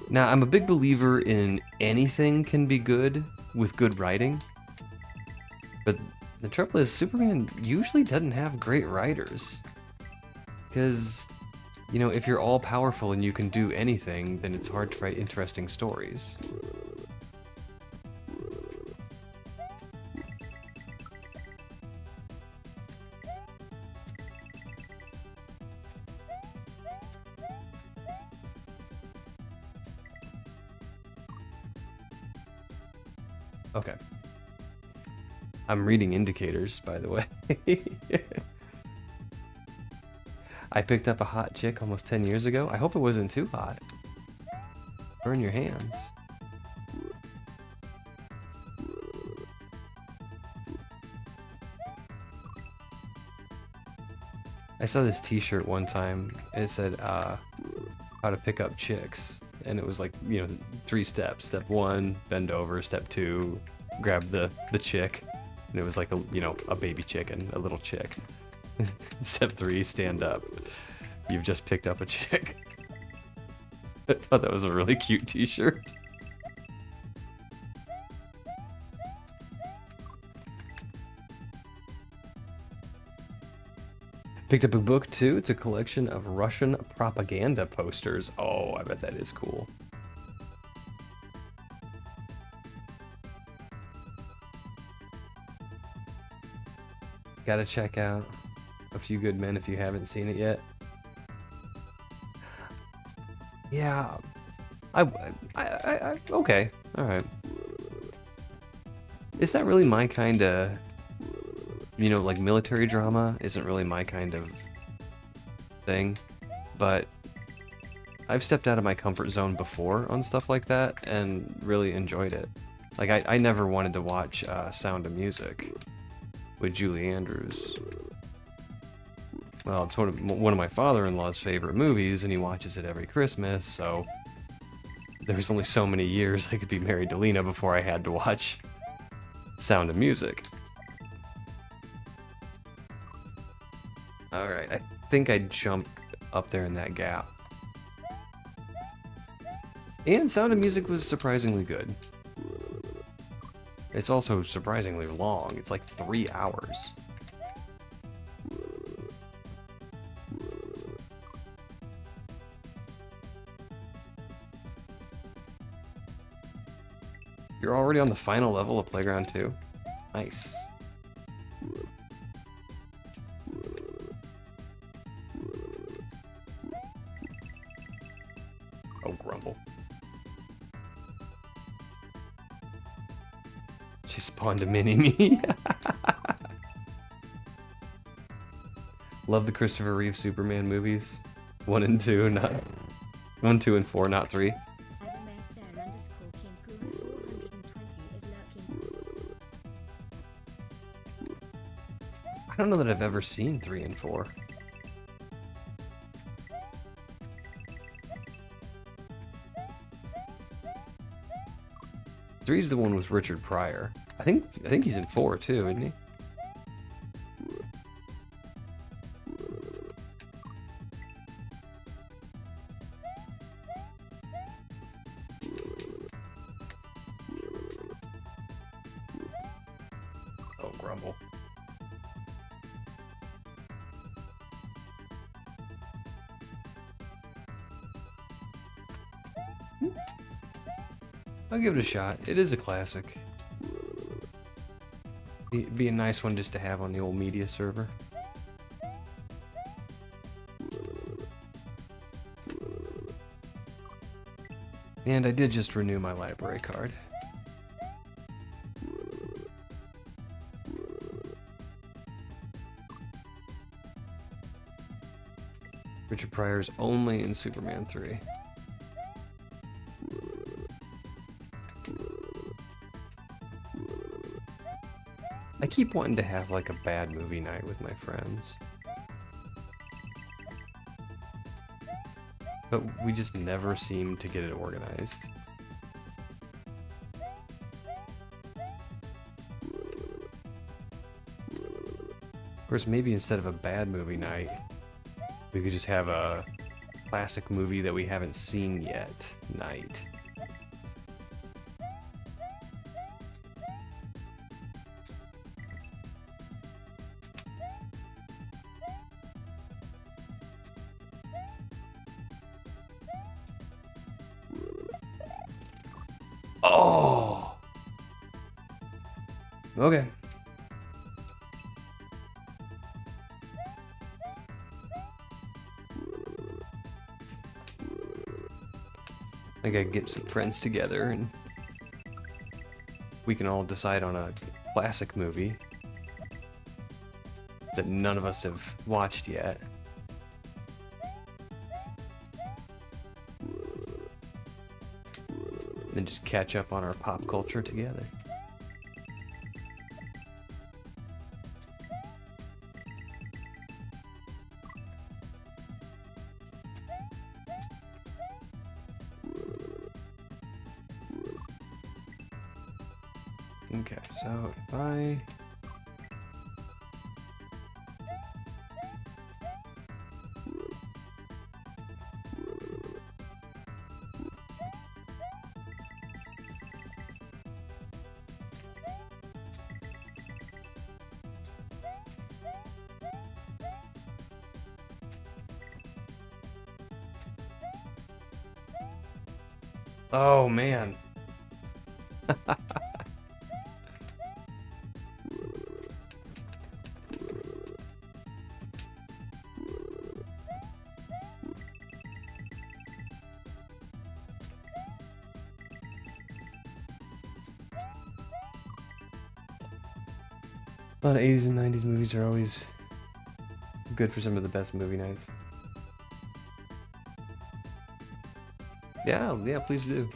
Now, I'm a big believer in anything can be good with good writing, but the trouble is Superman usually doesn't have great writers. Because, you know, if you're all powerful and you can do anything, then it's hard to write interesting stories. Okay. I'm reading indicators, by the way. I picked up a hot chick almost 10 years ago. I hope it wasn't too hot. Burn your hands. I saw this t-shirt one time, and it said, how to pick up chicks. And it was like, you know, 3 steps. Step 1, bend over. Step 2, grab the chick. And it was like a baby chicken, a little chick. Step 3, stand up. You've just picked up a chick. I thought that was a really cute t-shirt. Picked up a book too. It's a collection of Russian propaganda posters. Oh, I bet that is cool. Gotta check out A Few Good Men if you haven't seen it yet. Yeah, okay, all right. It's not really my kind of, you know, like military drama isn't really my kind of thing, but I've stepped out of my comfort zone before on stuff like that and really enjoyed it. Like, I never wanted to watch Sound of Music with Julie Andrews. Well, it's one of my father-in-law's favorite movies, and he watches it every Christmas, so there's only so many years I could be married to Lena before I had to watch Sound of Music. Alright, I think I jumped up there in that gap. And Sound of Music was surprisingly good. It's also surprisingly long. It's like 3 hours. You're already on the final level of Playground 2? Nice. Oh, Grumble. She spawned a mini-me. Love the Christopher Reeve Superman movies. 1 and 2, not 1, 2, and 4, not 3. I don't know that I've ever seen 3 and 4. Three's the one with Richard Pryor. I think he's in 4 too, isn't he? Oh, Grumble. I'll give it a shot. It is a classic. Be a nice one just to have on the old media server. And I did just renew my library card. Richard Pryor's only in Superman 3. I keep wanting to have like a bad movie night with my friends. But we just never seem to get it organized. Of course, maybe instead of a bad movie night, we could just have a classic movie that we haven't seen yet night. Oh! Okay. I gotta get some friends together and we can all decide on a classic movie that none of us have watched yet. And just catch up on our pop culture together. Okay, so if I... Oh, man. A lot of 80s and 90s movies are always good for some of the best movie nights. Yeah, please do.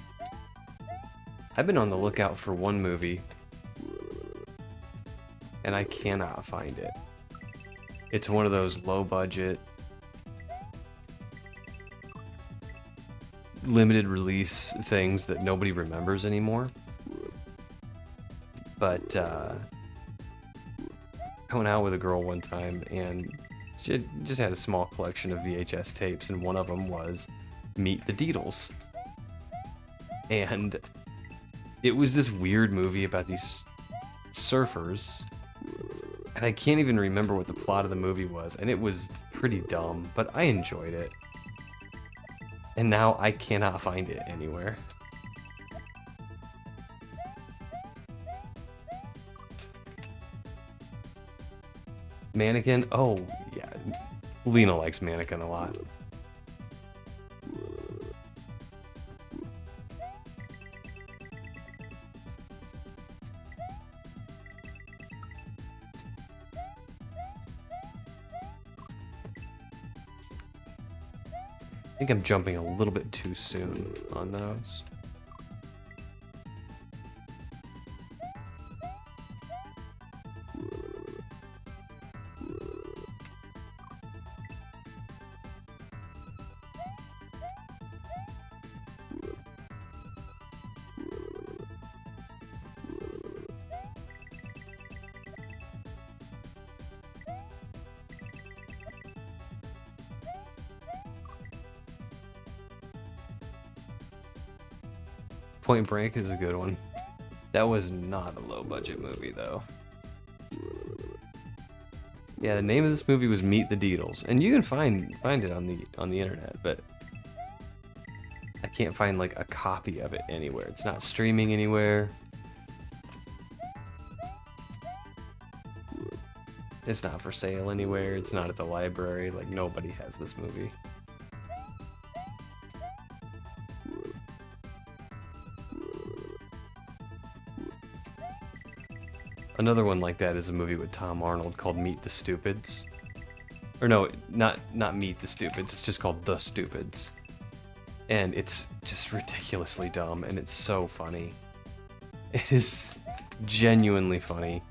I've been on the lookout for one movie, and I cannot find it. It's one of those low-budget, limited release things that nobody remembers anymore. But, I went out with a girl one time, and she just had a small collection of VHS tapes, and one of them was Meet the Deedles. And it was this weird movie about these surfers, and I can't even remember what the plot of the movie was, and it was pretty dumb, but I enjoyed it. And now I cannot find it anywhere. Mannequin? Oh, yeah. Lena likes Mannequin a lot. I think I'm jumping a little bit too soon on those. Point Break is a good one. That was not a low budget movie though. Yeah, the name of this movie was Meet the Deedles, and you can find it on the internet, but I can't find like a copy of it anywhere. It's not streaming anywhere. It's not for sale anywhere. It's not at the library. Like nobody has this movie. Another one like that is a movie with Tom Arnold called Meet the Stupids. Or no, not Meet the Stupids, it's just called The Stupids. And it's just ridiculously dumb, and it's so funny. It is genuinely funny.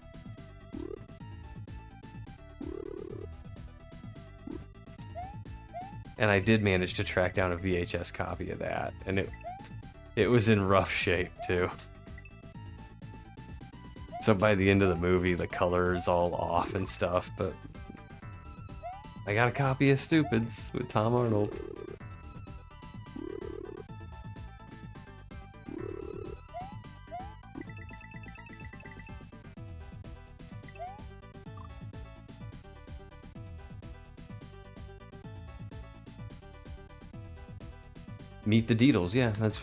And I did manage to track down a VHS copy of that, and it was in rough shape too. So by the end of the movie, the color is all off and stuff, but I got a copy of Stupids with Tom Arnold. Meet the Deedles, yeah, that's...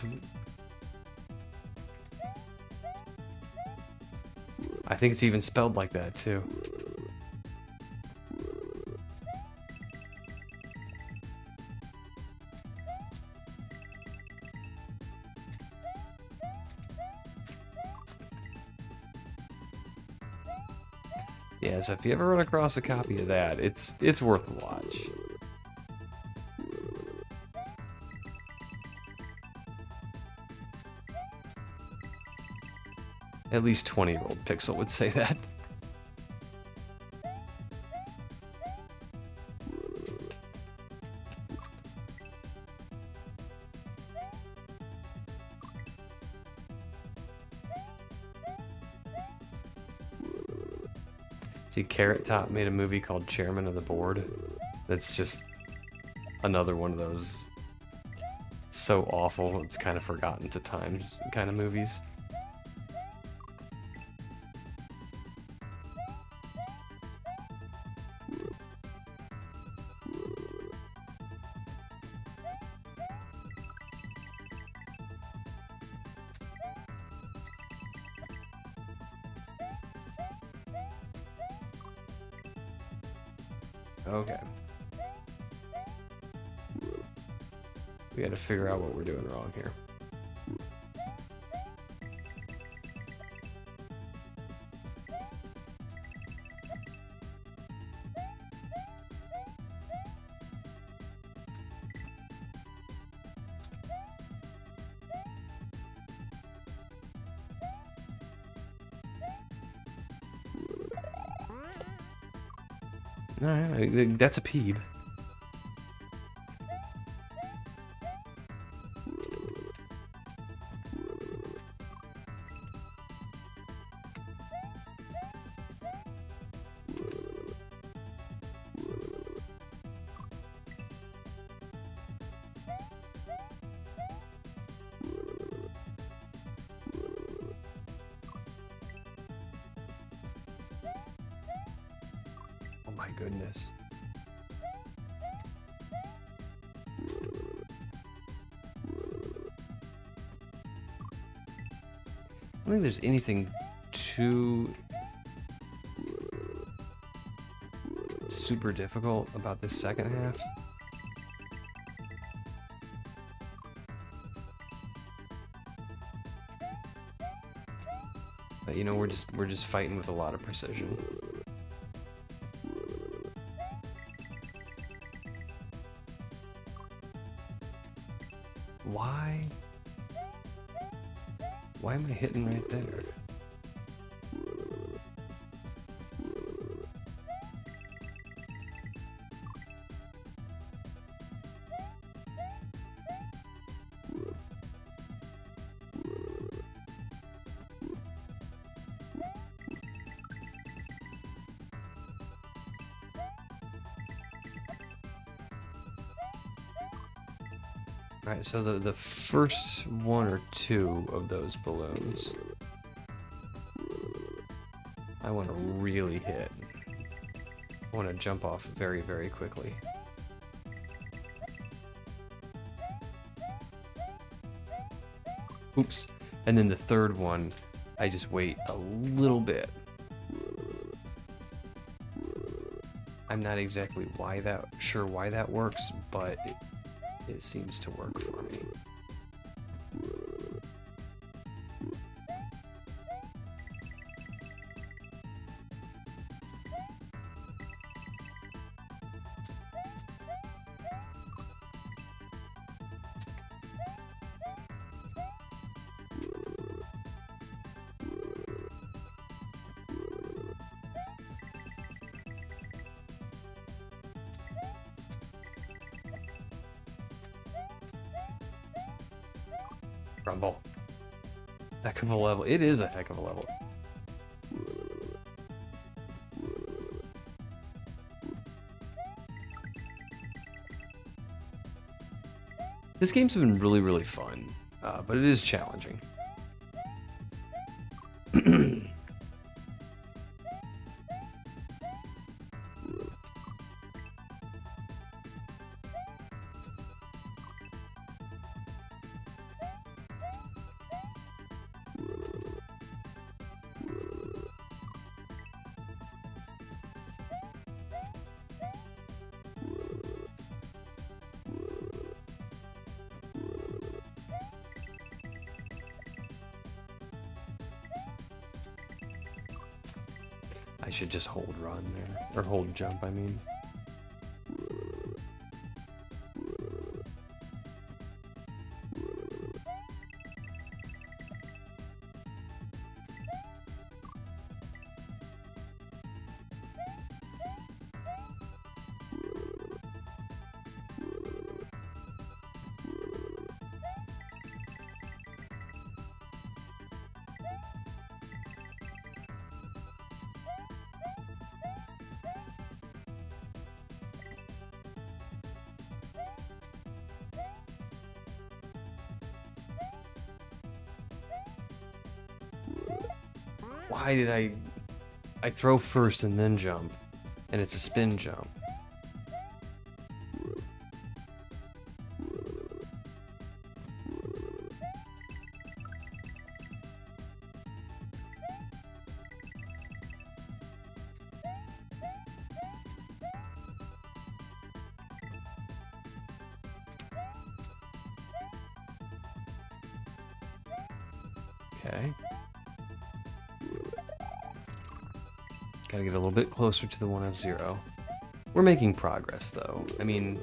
I think it's even spelled like that, too. Yeah, so if you ever run across a copy of that, it's worth a watch. At least 20-year-old Pixel would say that. See, Carrot Top made a movie called Chairman of the Board. That's just another one of those so awful it's kind of forgotten to times kind of movies. Okay. We gotta figure out what we're doing wrong here. Alright, that's a peeb. Oh my goodness. I don't think there's anything too... super difficult about this second half. But you know, we're just fighting with a lot of precision. Why? Why am I hitting right there? Alright, so the first one or two of those balloons I want to really hit. I want to jump off very, very quickly. Oops. And then the third one, I just wait a little bit. I'm not exactly sure why that works, but it seems to work for me. Rumble. Heck of a level. It is a heck of a level. This game's been really, really fun, but it is challenging. I should just hold run there, or hold jump, I mean. Why did I throw first and then jump, and it's a spin jump. Okay. Gotta get a little bit closer to the 1F0. We're making progress, though. I mean,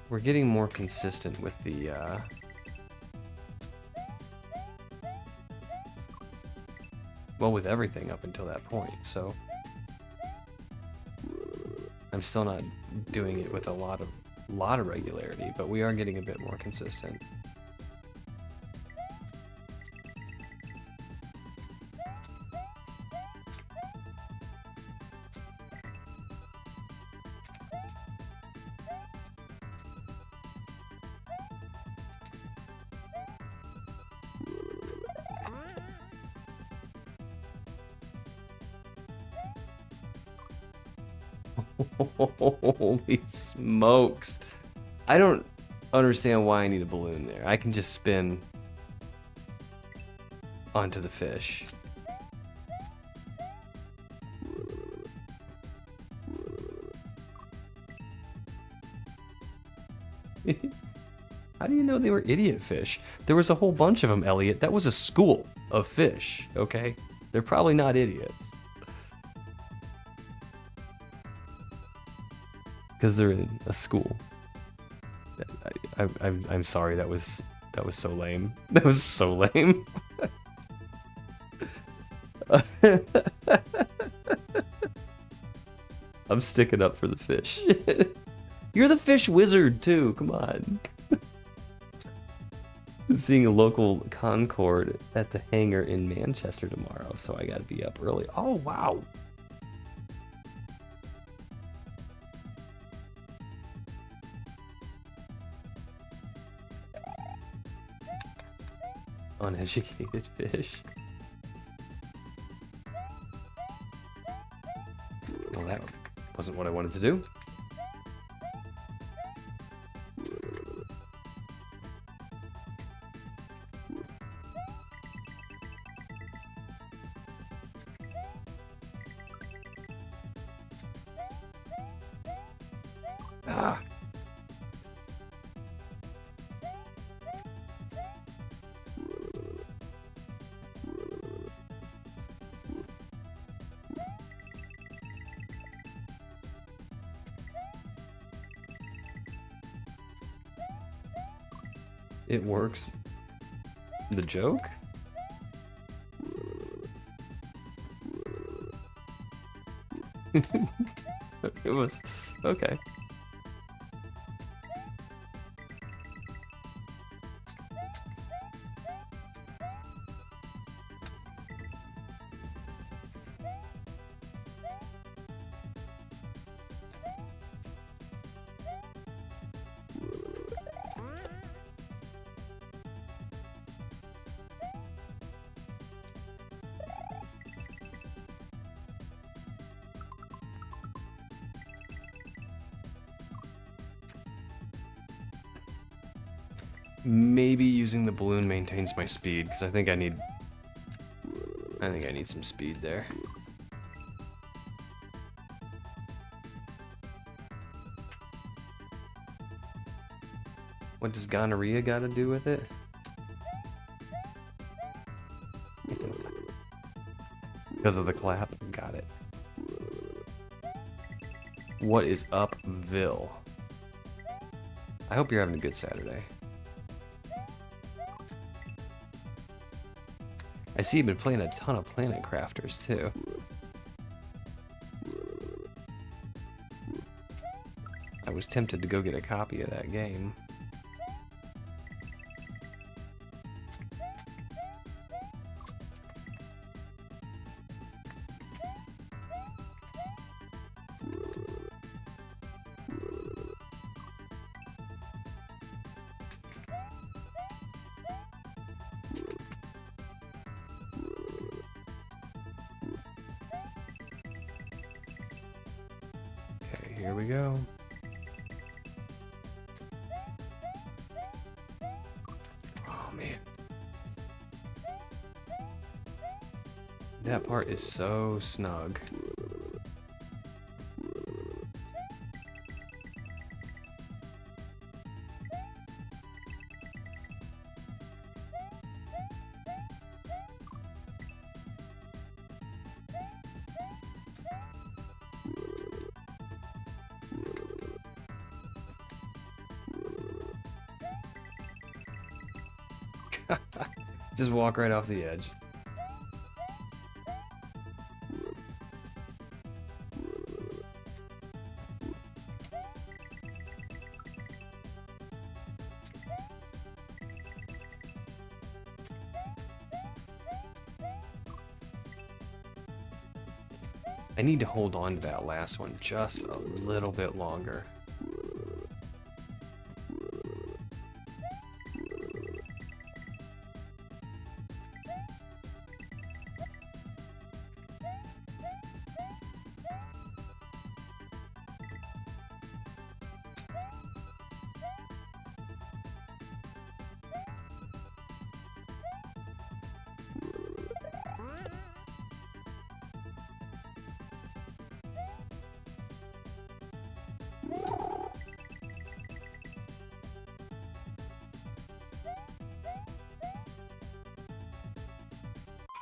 we're getting more consistent with the, well, with everything up until that point, so I'm still not doing it with a lot of regularity, but we are getting a bit more consistent. Holy smokes. I don't understand why I need a balloon there. I can just spin. onto the fish. How do you know they were idiot fish? There was a whole bunch of them, Elliot. That was a school of fish, okay? They're probably not idiots. Because they're in a school. I'm sorry, that was so lame. That was so lame. I'm sticking up for the fish. You're the fish wizard too, come on. Seeing a local Concord at the hangar in Manchester tomorrow, so I gotta be up early. Oh, wow. Uneducated fish. Well, that wasn't what I wanted to do. Ah. It works. The joke? It was okay. Maybe using the balloon maintains my speed, because I think I need some speed there. What does gonorrhea got to do with it? Because of the clap? Got it. What is up, Vil? I hope you're having a good Saturday. I see you've been playing a ton of Planet Crafters, too. I was tempted to go get a copy of that game. Here we go. Oh man. That part is so snug. Just walk right off the edge. I need to hold on to that last one just a little bit longer.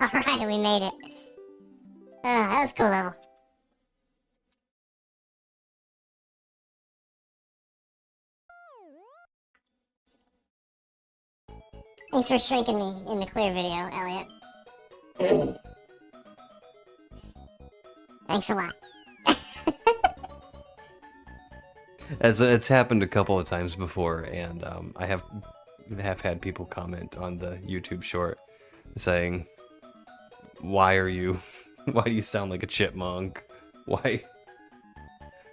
Alright, we made it. Oh, that was a cool level. Thanks for shrinking me in the clear video, Elliot. Thanks a lot. As it's happened a couple of times before, and I have had people comment on the YouTube short saying, "Why are you? Why do you sound like a chipmunk? Why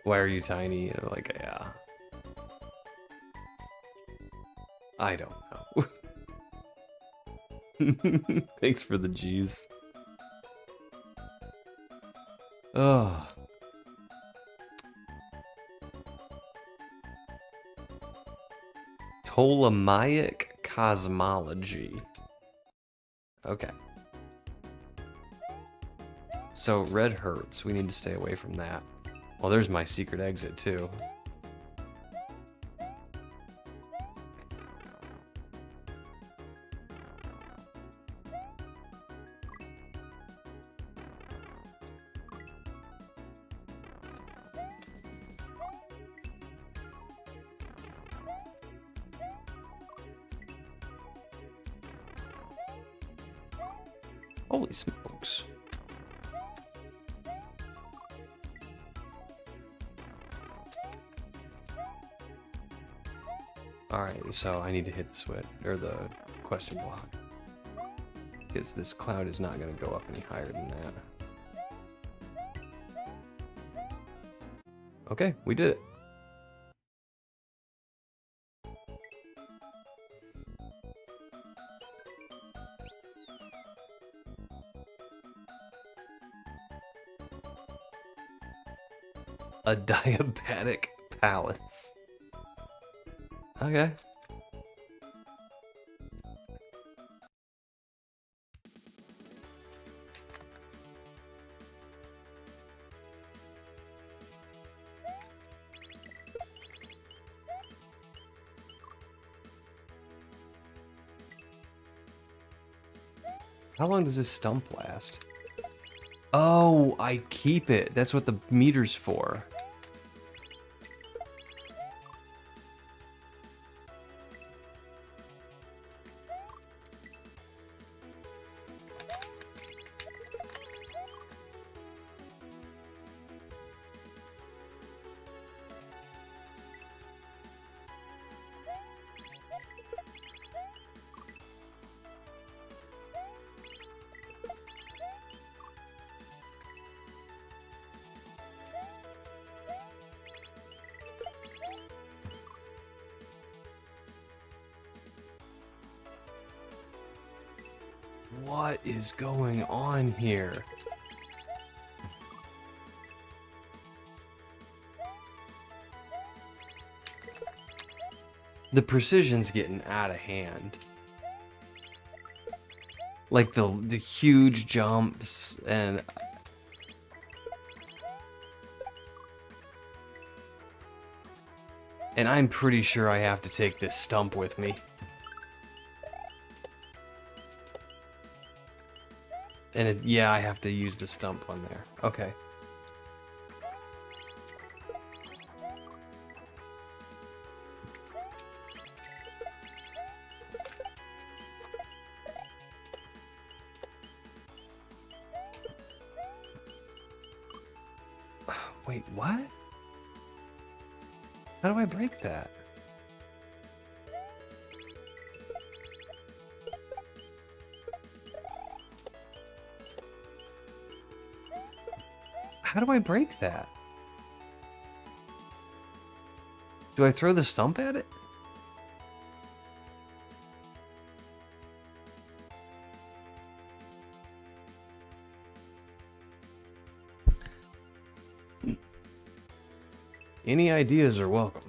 are you tiny?" And I'm like, yeah, I don't know. Thanks for the G's. Oh. Ptolemaic cosmology. Okay. So red hurts. We need to stay away from that. Well, there's my secret exit too. Holy smokes. Alright, so I need to hit the switch, or the question block. Because this cloud is not going to go up any higher than that. Okay, we did it. A diabetic palace. Okay. How long does this stump last? Oh, I keep it. That's what the meter's for. What is going on here? The precision's getting out of hand. Like the huge jumps and I'm pretty sure I have to take this stump with me. And yeah, I have to use the stump on there. Okay. Wait, what? How do I break that? How do I break that? Do I throw the stump at it? Any ideas are welcome.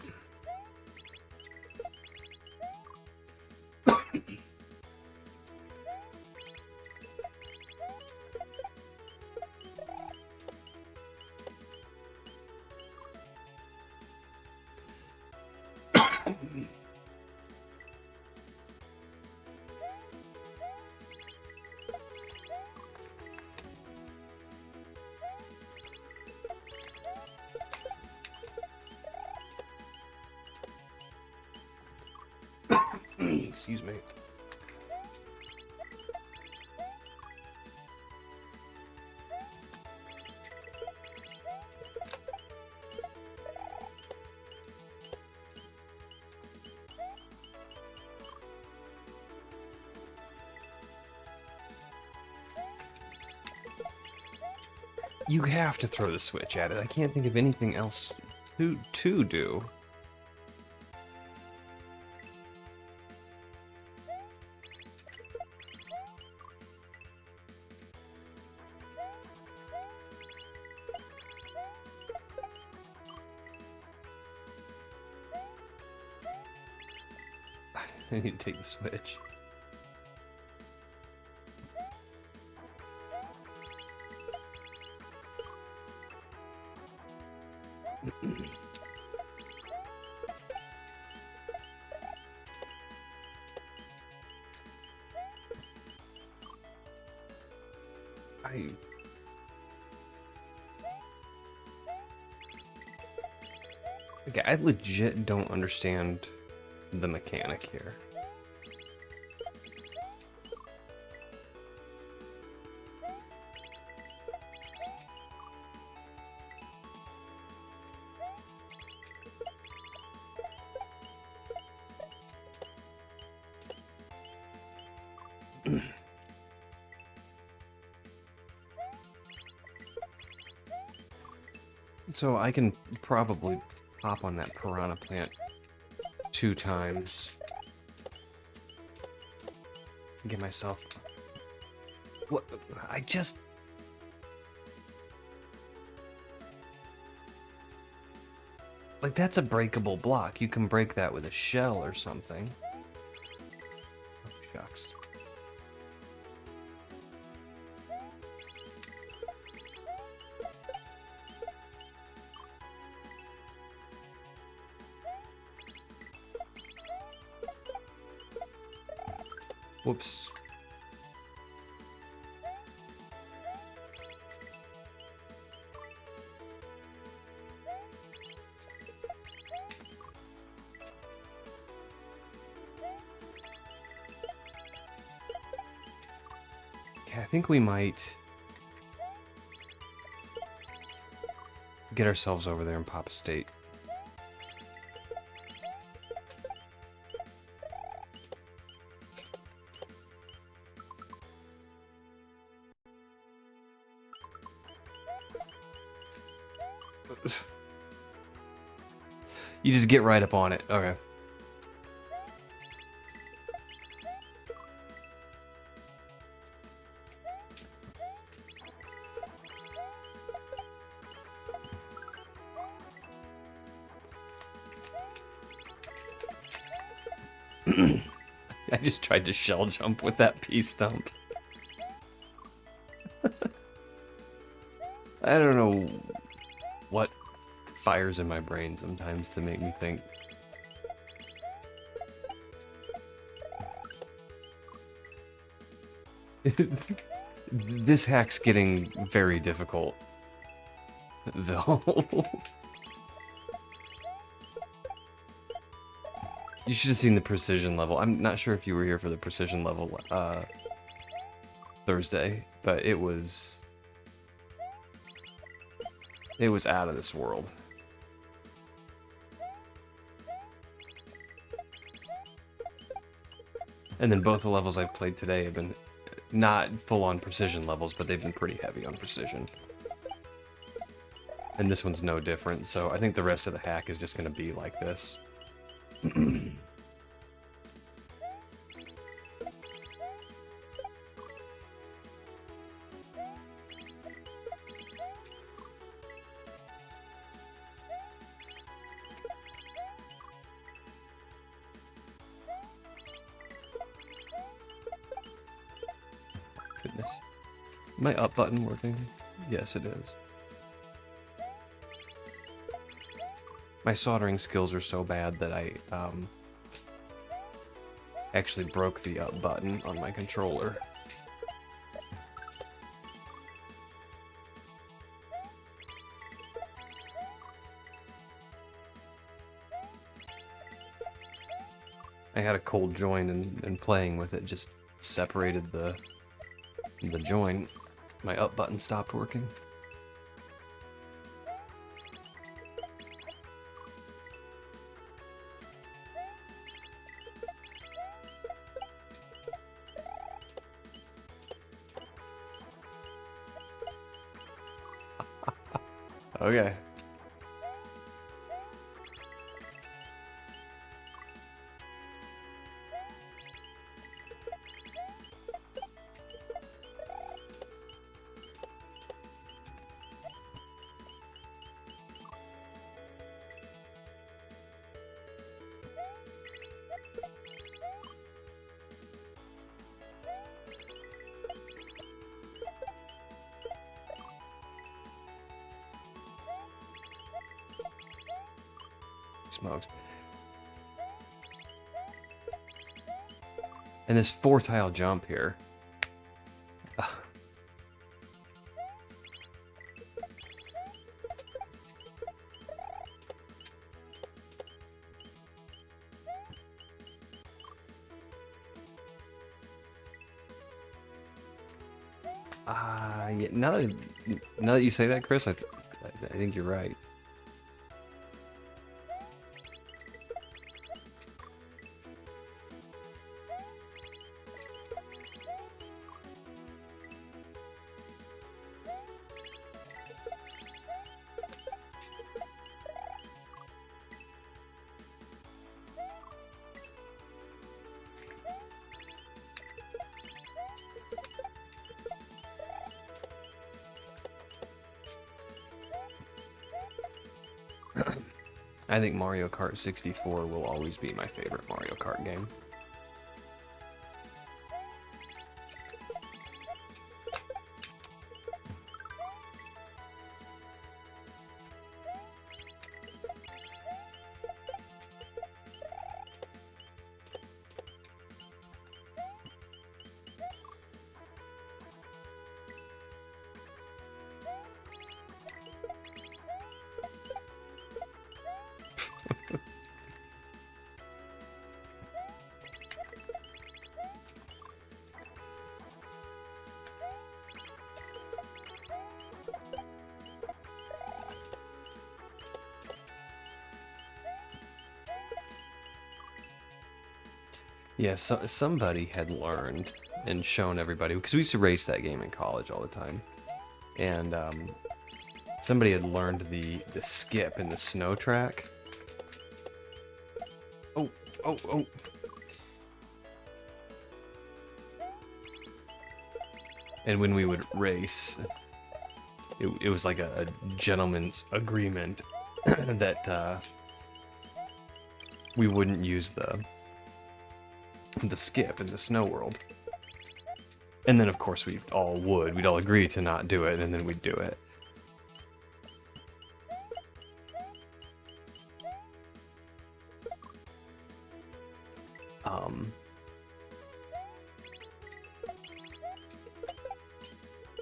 Excuse me. You have to throw the switch at it. I can't think of anything else to do. I need to take the switch. Okay, I legit don't understand the mechanic here. So I can probably hop on that piranha plant 2 times. Get myself... What? I just... Like, that's a breakable block. You can break that with a shell or something. Oh, shucks. Whoops. Okay, I think we might get ourselves over there and pop a state. You just get right up on it. Okay. I just tried to shell jump with that pea stump. I don't know what fires in my brain sometimes to make me think. This hack's getting very difficult, though. You should have seen the precision level. I'm not sure if you were here for the precision level Thursday, but it was out of this world. And then both the levels I've played today have been not full-on precision levels, but they've been pretty heavy on precision. And this one's no different, so I think the rest of the hack is just going to be like this. Goodness. My up button working? Yes, it is. My soldering skills are so bad that I actually broke the up button on my controller. I had a cold join and playing with it just separated the join. My up button stopped working. Okay. Smokes. And this 4-tile jump here. Yeah, now that you say that, Chris, I think you're right. I think Mario Kart 64 will always be my favorite Mario Kart game. Yeah, so somebody had learned and shown everybody, because we used to race that game in college all the time, and somebody had learned the skip in the snow track. Oh. And when we would race, it was like a gentleman's agreement that we wouldn't use the skip in the snow world. And then of course we'd all agree to not do it, and then we'd do it.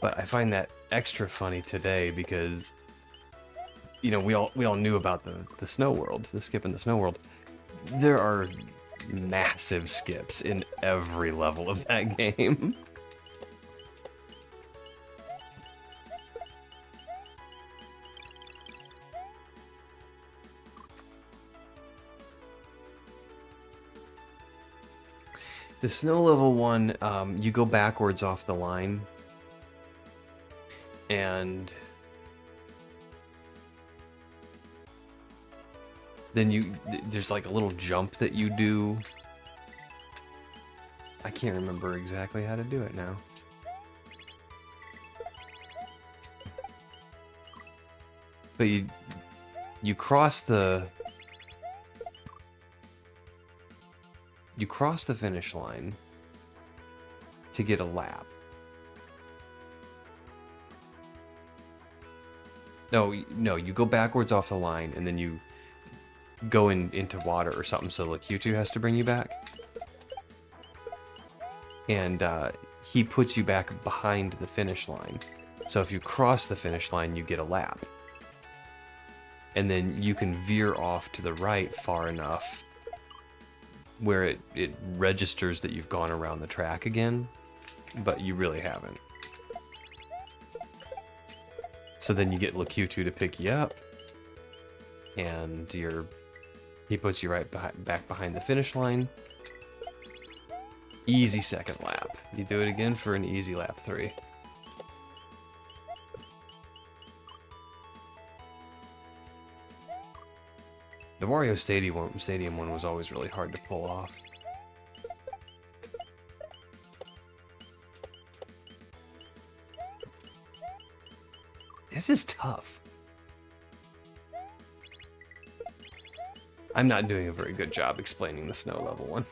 But I find that extra funny today because, you know, we all knew about the snow world, the skip in the snow world. There are massive skips in every level of that game. The snow level one, you go backwards off the line, and then there's like a little jump that you do. I can't remember exactly how to do it now. But you cross the finish line to get a lap. No, you go backwards off the line, and then you go into water or something, so like Q2 has to bring you back. And he puts you back behind the finish line. So if you cross the finish line, you get a lap. And then you can veer off to the right far enough where it registers that you've gone around the track again, but you really haven't. So then you get Lakutu to pick you up, and he puts you right back behind the finish line. Easy second lap. You do it again for an easy lap 3. The Wario Stadium one was always really hard to pull off. This is tough. I'm not doing a very good job explaining the snow level one.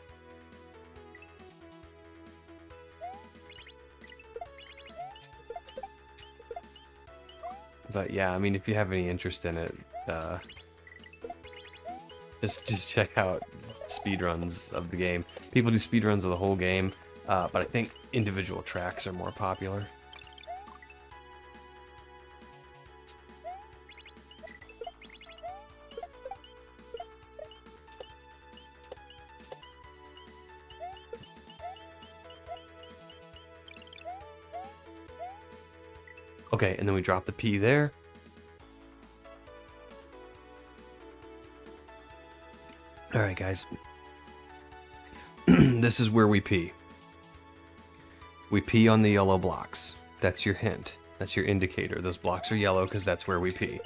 But yeah, I mean, if you have any interest in it, just check out speedruns of the game. People do speedruns of the whole game, but I think individual tracks are more popular. Okay, and then we drop the P there. Alright, guys. This is where we pee. We pee on the yellow blocks. That's your hint. That's your indicator. Those blocks are yellow because that's where we pee.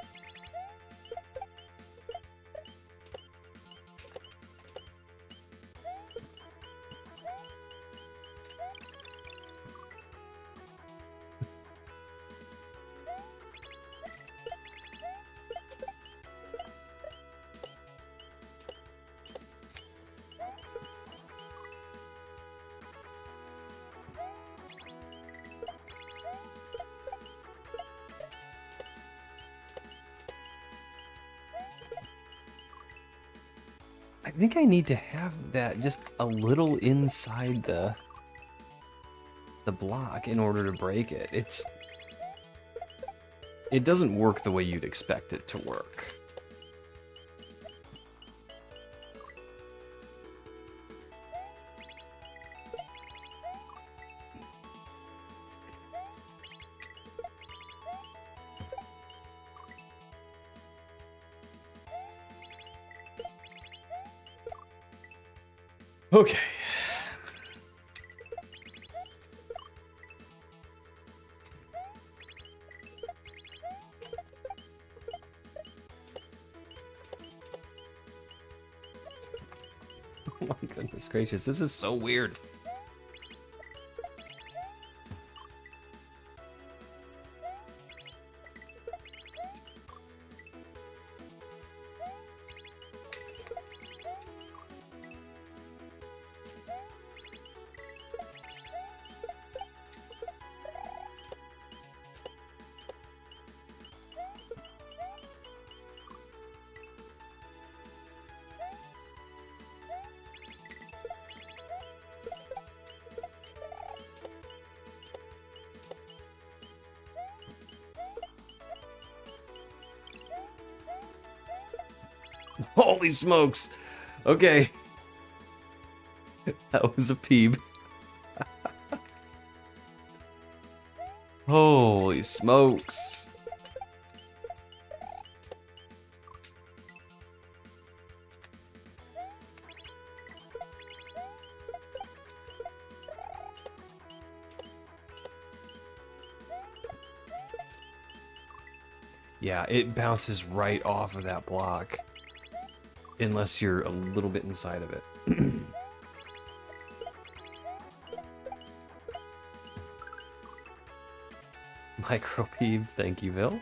I think I need to have that just a little inside the block in order to break it. It doesn't work the way you'd expect it to work. Okay. Oh my goodness gracious, this is so weird. Holy smokes. Okay. That was a peeb. Holy smokes. Yeah, it bounces right off of that block. Unless you're a little bit inside of it. Micro peeve, thank you, Bill.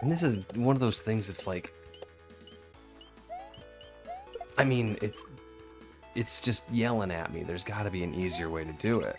And this is one of those things that's like, I mean, it's just yelling at me. There's got to be an easier way to do it.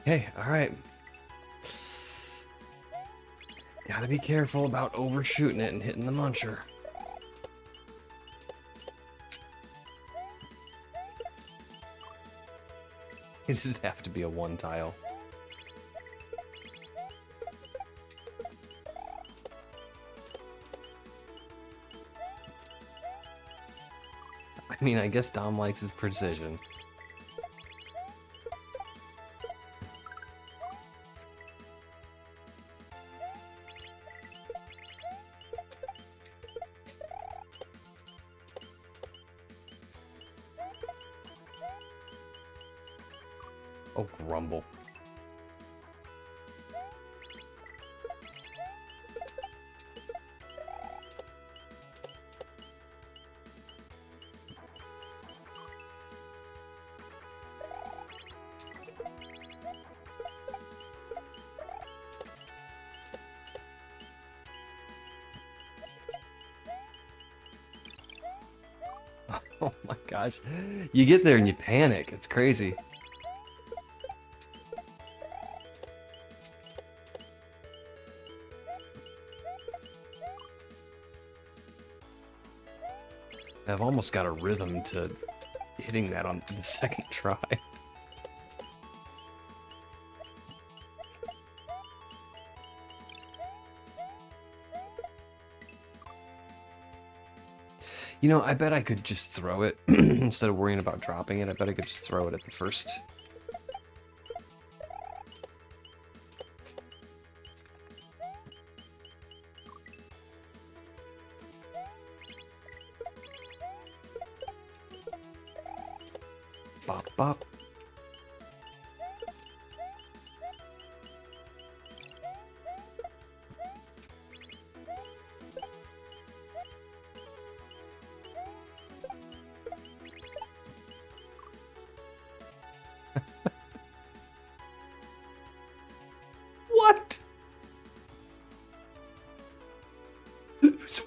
Okay, alright. Gotta be careful about overshooting it and hitting the muncher. It just have to be a one tile. I mean, I guess Dom likes his precision. Oh, grumble. Oh my gosh. You get there and you panic. It's crazy. I've almost got a rhythm to hitting that on the second try. You know, I bet I could just throw it instead of worrying about dropping it. I bet I could just throw it at the first. Bop, bop. What?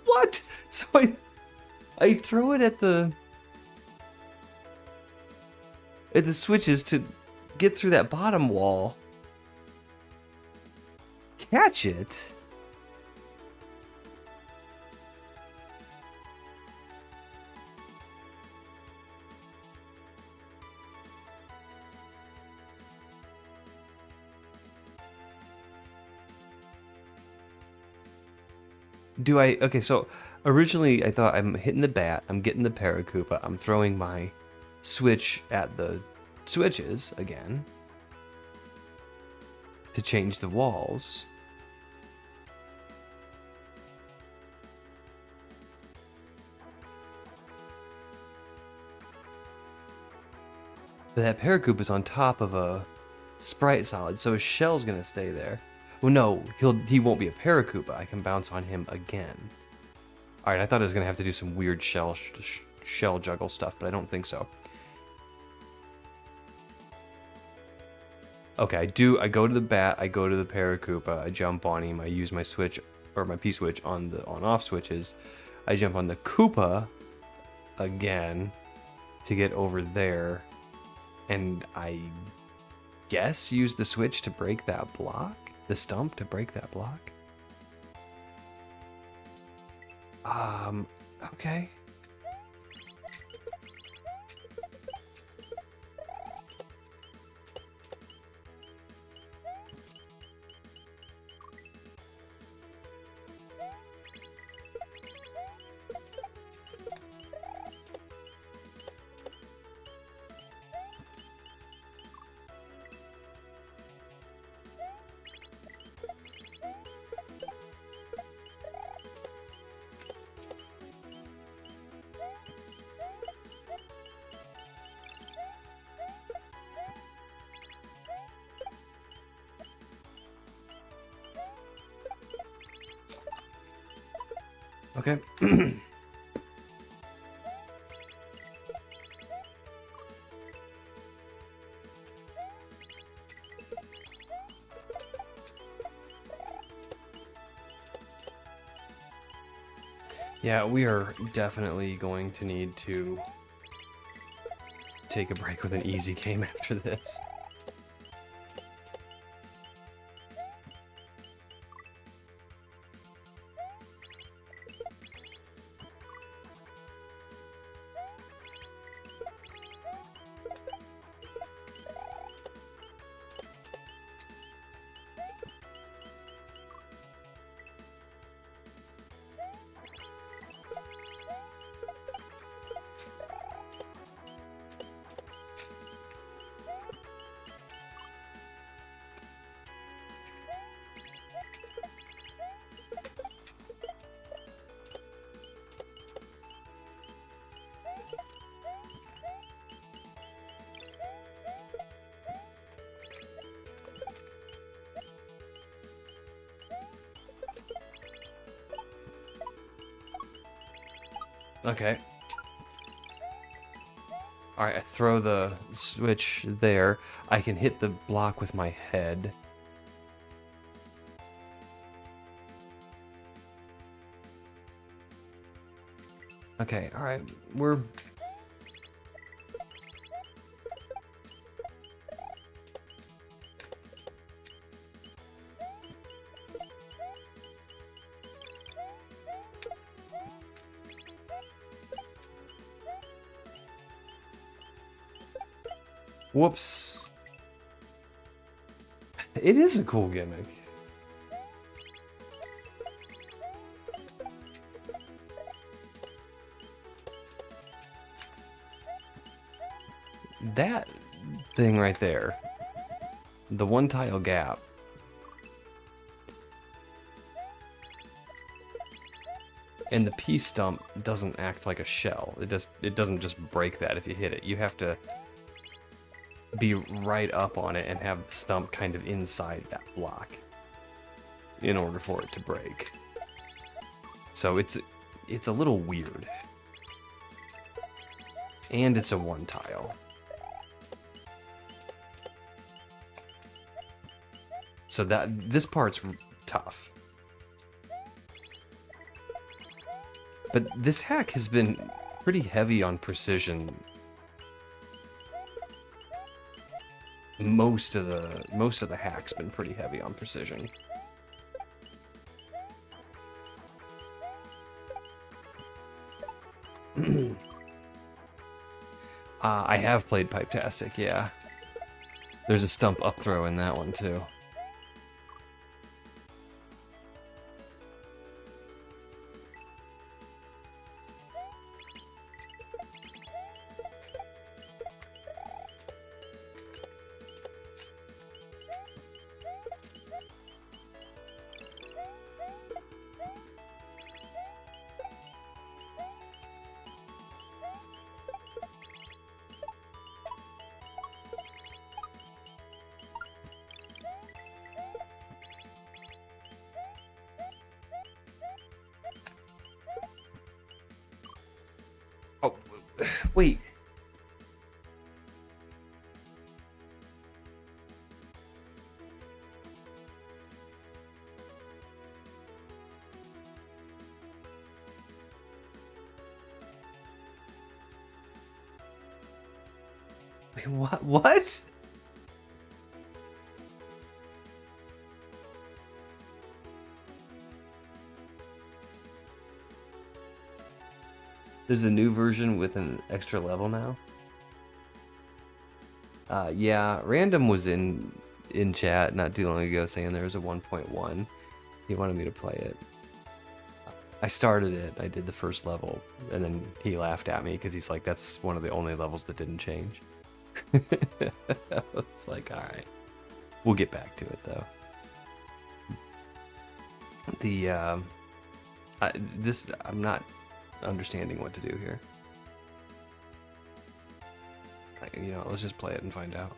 What? So I throw it at the switches to get through that bottom wall. Catch it. Do I... Okay, so originally I thought I'm hitting the bat, I'm getting the Paracupa, I'm throwing my switch at the switches again to change the walls. But that Paracupa is on top of a Sprite Solid, so his shell's gonna stay there. Well, no, he won't be a Paracupa. I can bounce on him again. All right, I thought I was gonna have to do some weird shell juggle stuff, but I don't think so. Okay, I go to the bat, I go to the Paracupa, I jump on him, I use my switch or my P-switch on the on-off switches. I jump on the Koopa again to get over there, and I guess use the switch to break that block, the stump to break that block. Okay. Okay. Yeah, we are definitely going to need to take a break with an easy game after this. Okay. Alright, I throw the switch there. I can hit the block with my head. Okay, alright. We're... Whoops. It is a cool gimmick. That thing right there, the one tile gap, and the P stump doesn't act like a shell. It doesn't just break that if you hit it. You have to be right up on it and have the stump kind of inside that block in order for it to break. So it's a little weird. And it's a one tile. So this part's tough. But this hack has been pretty heavy on precision. Most of the hack's been pretty heavy on precision. I have played Pipe-tastic, yeah. There's a stump up throw in that one too. Oh, wait. Wait, what? What? There's a new version with an extra level now? Yeah, Random was in chat not too long ago saying there was a 1.1. He wanted me to play it. I started it, I did the first level, and then he laughed at me because he's like, that's one of the only levels that didn't change. I was like, alright. We'll get back to it though. I'm not understanding what to do here. Let's just play it and find out.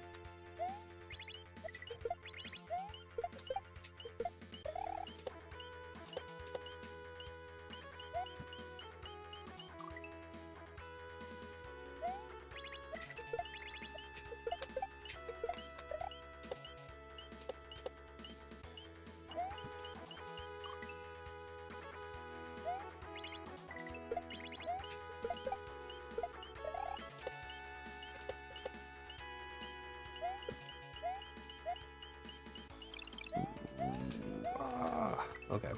Okay.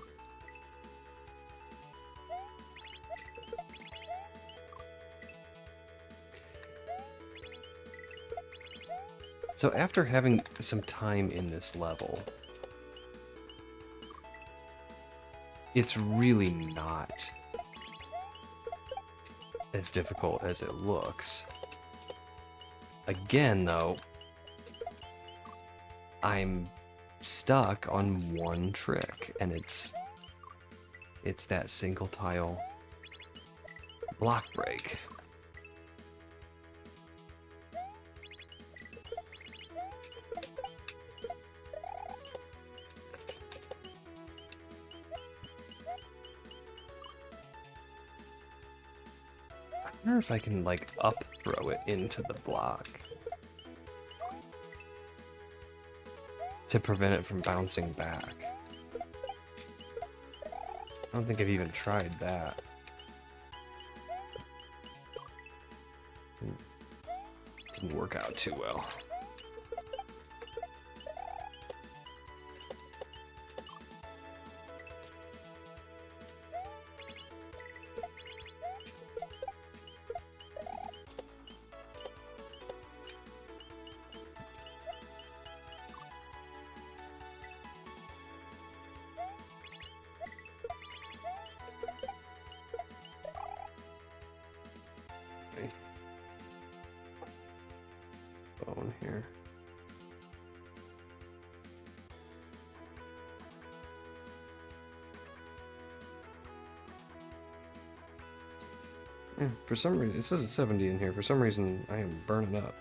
So after having some time in this level, it's really not as difficult as it looks. Again, though, I'm stuck on one trick, and it's that single tile block break. wonder if I can, like, up throw it into the block to prevent it from bouncing back. I don't think I've even tried that. Didn't work out too well. Bone here. Yeah, for some reason, it says it's 70 in here. For some reason, I am burning up.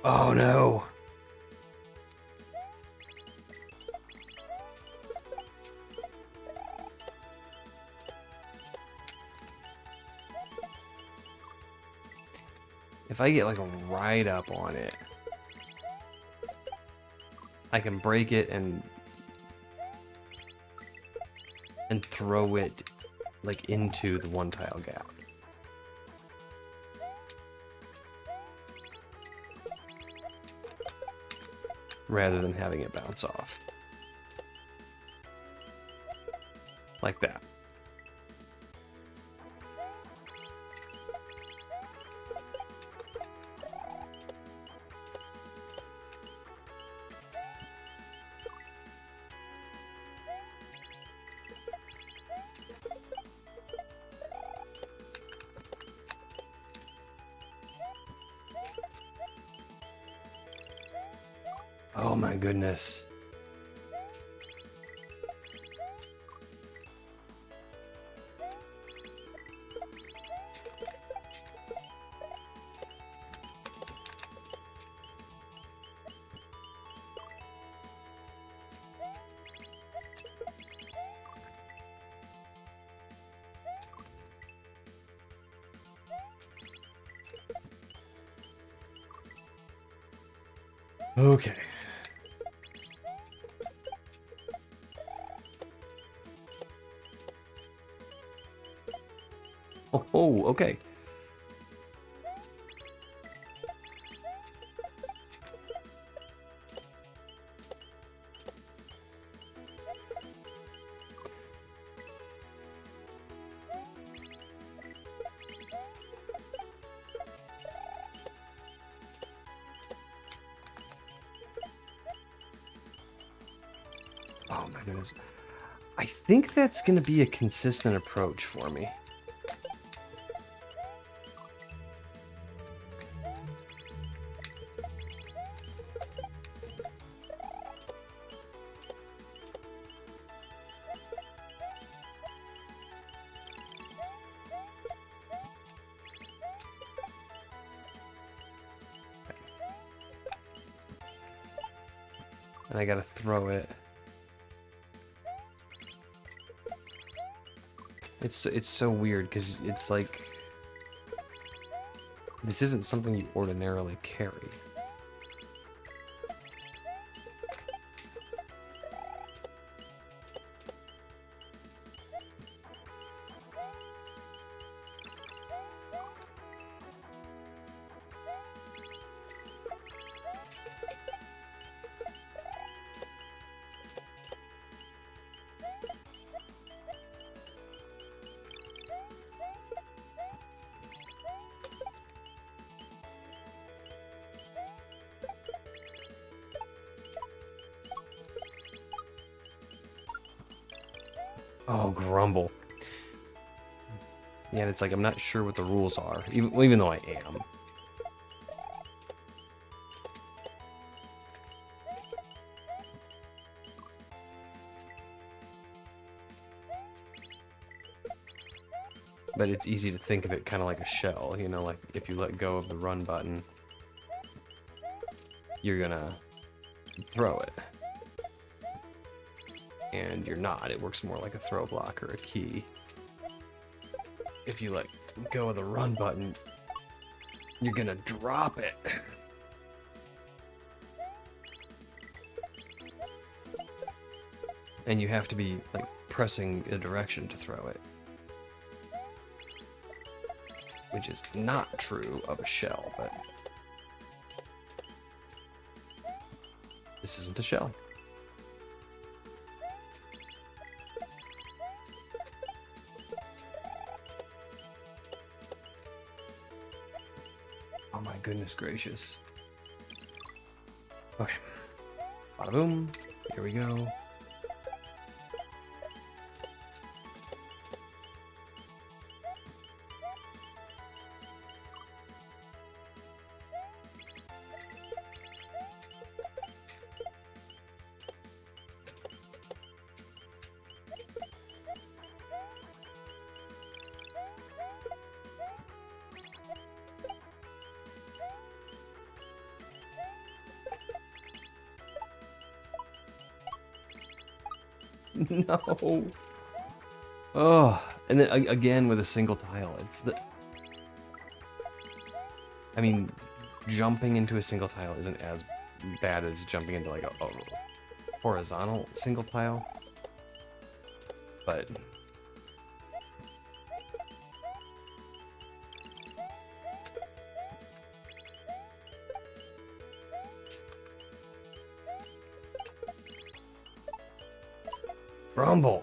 Oh no! If I get like right up on it, I can break it and throw it like into the one tile gap. Rather than having it bounce off. Like that. Oh my goodness. Okay. Oh, okay. Oh my goodness. I think that's going to be a consistent approach for me. And I gotta throw it. It's so weird because it's like this isn't something you ordinarily carry. Oh, grumble. Yeah, it's like I'm not sure what the rules are, even though I am. But it's easy to think of it kind of like a shell, you know, like if you let go of the run button, you're gonna throw it. And you're not, it works more like a throw block or a key. If you let go of the run button, you're gonna drop it. And you have to be like pressing a direction to throw it. Which is not true of a shell, but this isn't a shell. Oh my goodness gracious. Okay. Bada boom. Here we go. No. Oh, and then again with a single tile. It's the. I mean, jumping into a single tile isn't as bad as jumping into like a horizontal single tile, but. Rumble.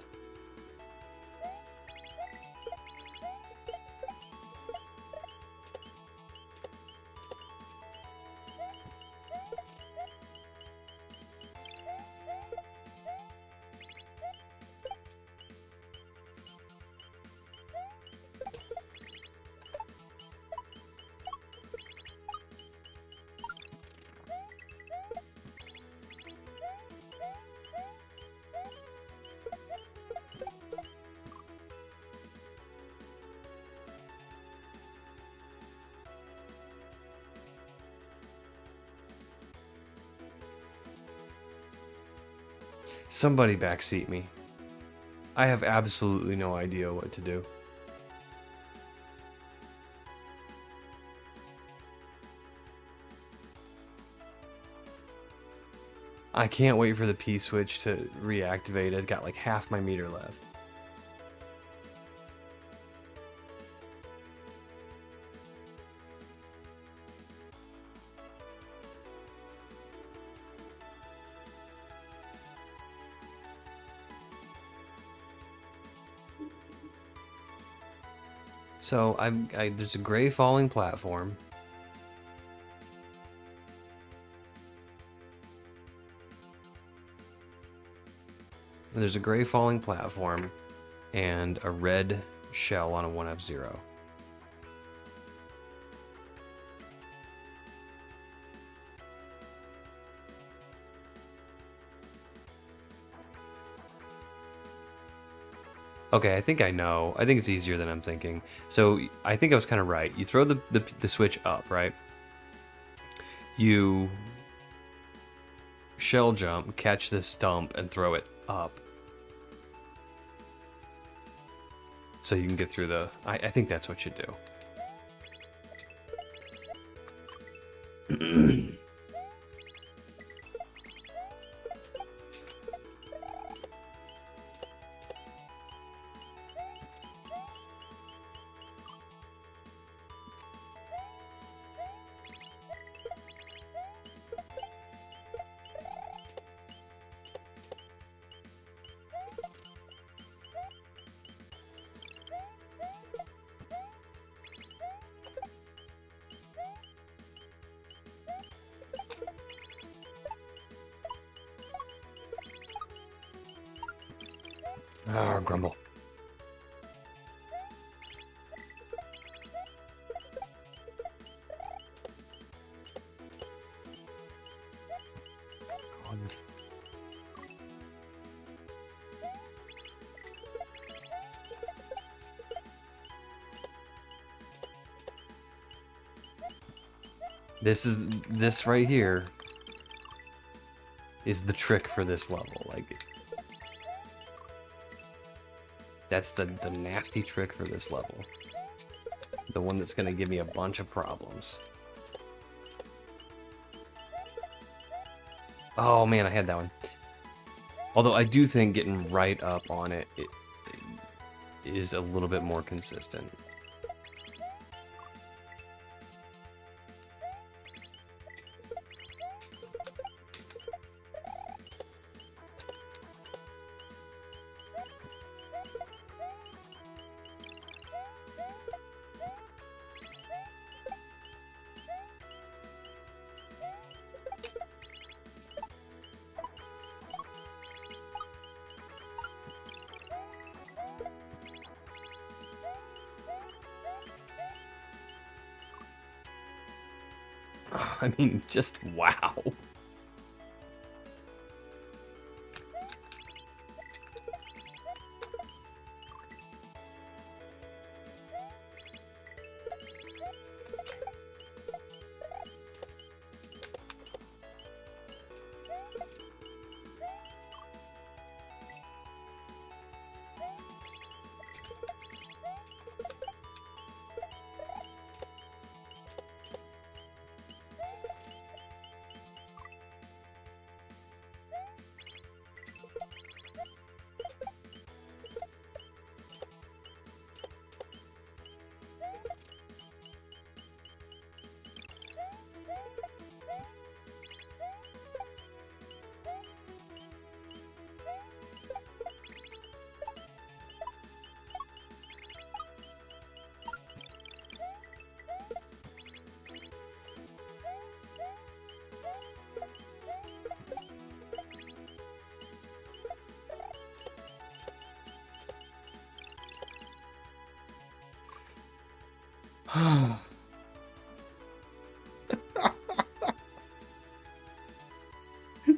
Somebody backseat me. I have absolutely no idea what to do. I can't wait for the P switch to reactivate. I've got like half my meter left. So there's a gray falling platform. There's a gray falling platform and a red shell on a 1F0. Okay, I think I know. I think it's easier than I'm thinking. So I think I was kind of right. You throw the switch up, right? You shell jump, catch this stump, and throw it up. So you can get through the... I think that's what you do. Ah, grumble. This right here is the trick for this level. Like, that's the nasty trick for this level. The one that's gonna give me a bunch of problems. Oh man, I had that one. Although I do think getting right up on it is a little bit more consistent. I mean, just wow.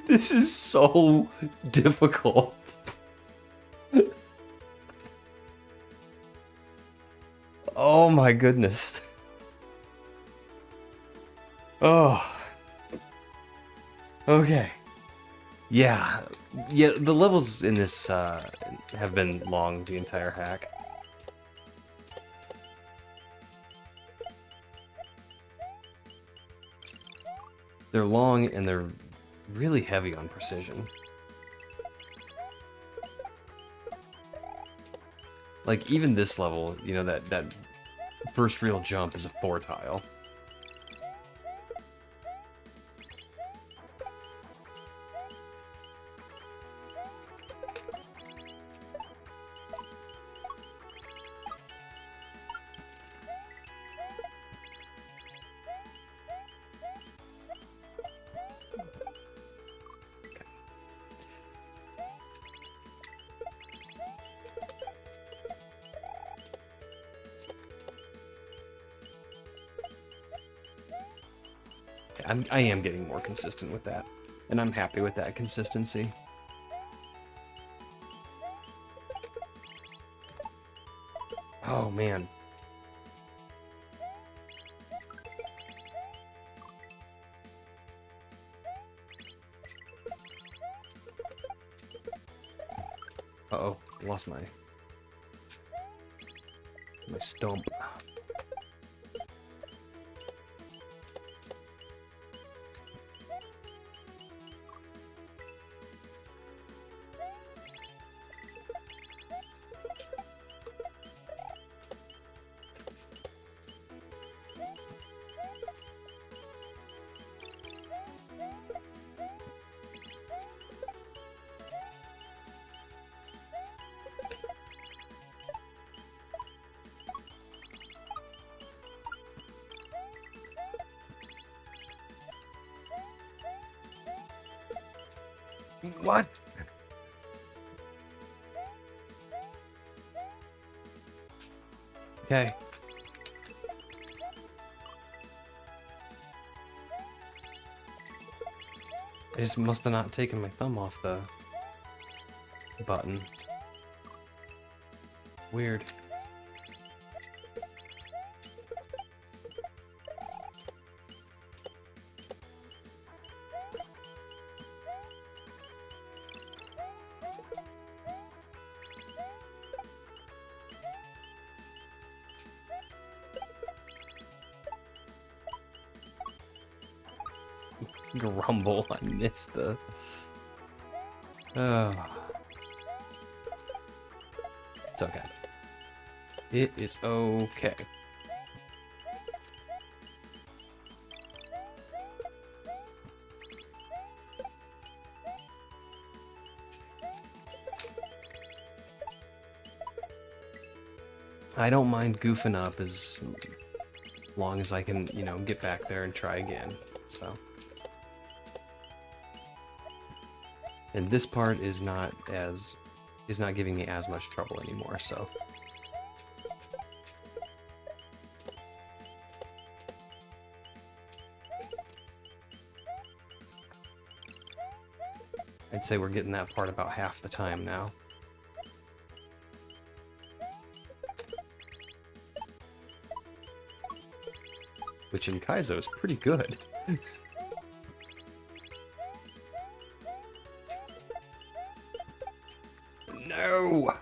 This is so difficult. Oh my goodness. Oh. Okay. Yeah. Yeah, the levels in this have been long the entire hack. They're long and they're really heavy on precision. Like, even this level, you know, that first real jump is a 4 tile. I am getting more consistent with that, and I'm happy with that consistency. Oh, man. lost my stump. What? Okay. I just must have not taken my thumb off the button. Weird. Grumble, I missed the... Oh. It's okay. It is okay. I don't mind goofing up as long as I can, you know, get back there and try again, so... And this part is not giving me as much trouble anymore, so. I'd say we're getting that part about half the time now. Which in Kaizo is pretty good. No!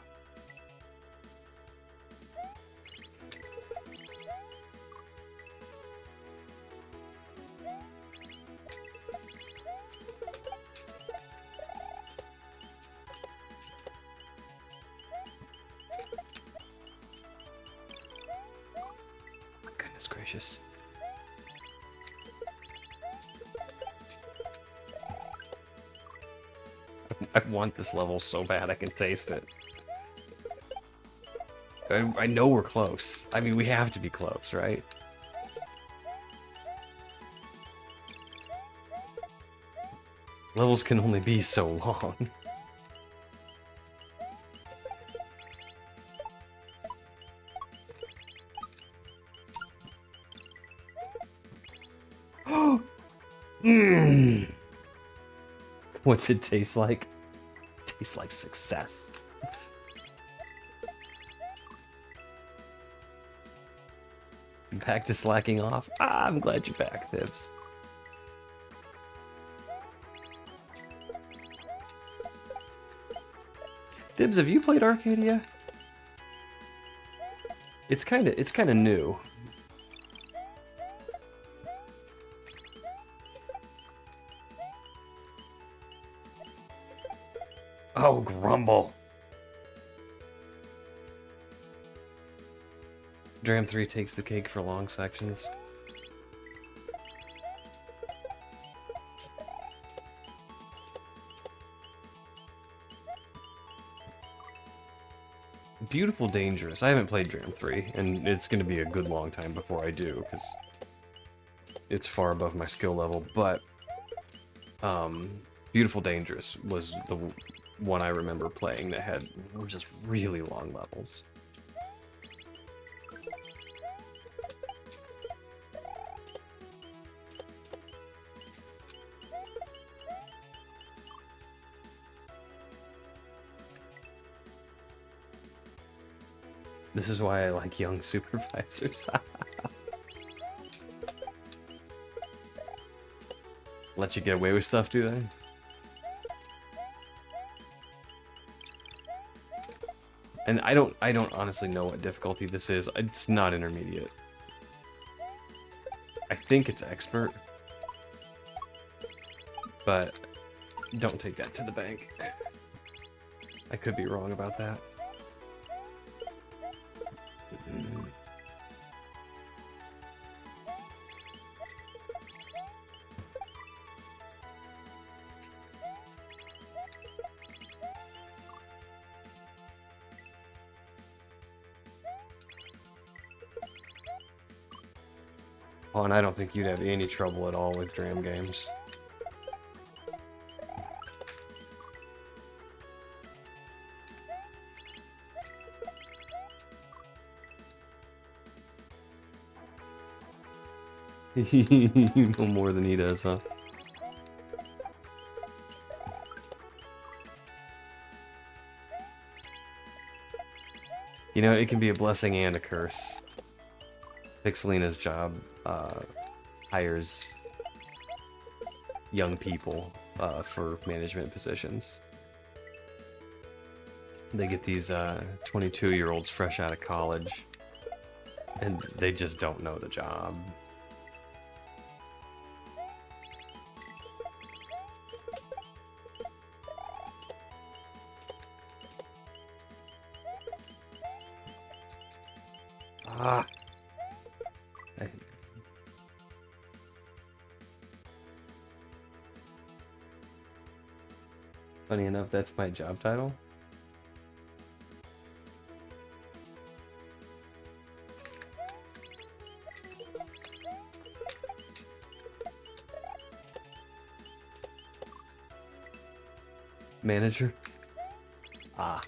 Goodness gracious. I want this level so bad I can taste it. I know we're close. I mean, we have to be close, right? Levels can only be so long. What's it taste like? Tastes like success. Back to slacking off? Ah, I'm glad you're back, Thibs. Thibs, have you played Arcadia? It's kinda new. Oh, grumble. Dram 3 takes the cake for long sections. Beautiful Dangerous. I haven't played Dram 3, and it's going to be a good long time before I do, because it's far above my skill level, but Beautiful Dangerous was the one I remember playing that had just really long levels. This is why I like young supervisors. Let you get away with stuff, do they? And I don't honestly know what difficulty this is. It's not intermediate. I think it's expert. But don't take that to the bank. I could be wrong about that. Oh, and I don't think you'd have any trouble at all with dram games. You know more than he does, huh? You know, it can be a blessing and a curse. Pixelina's job hires young people for management positions. They get these 22-year-olds fresh out of college, and they just don't know the job. Ah. Funny enough, that's my job title. Manager? Ah.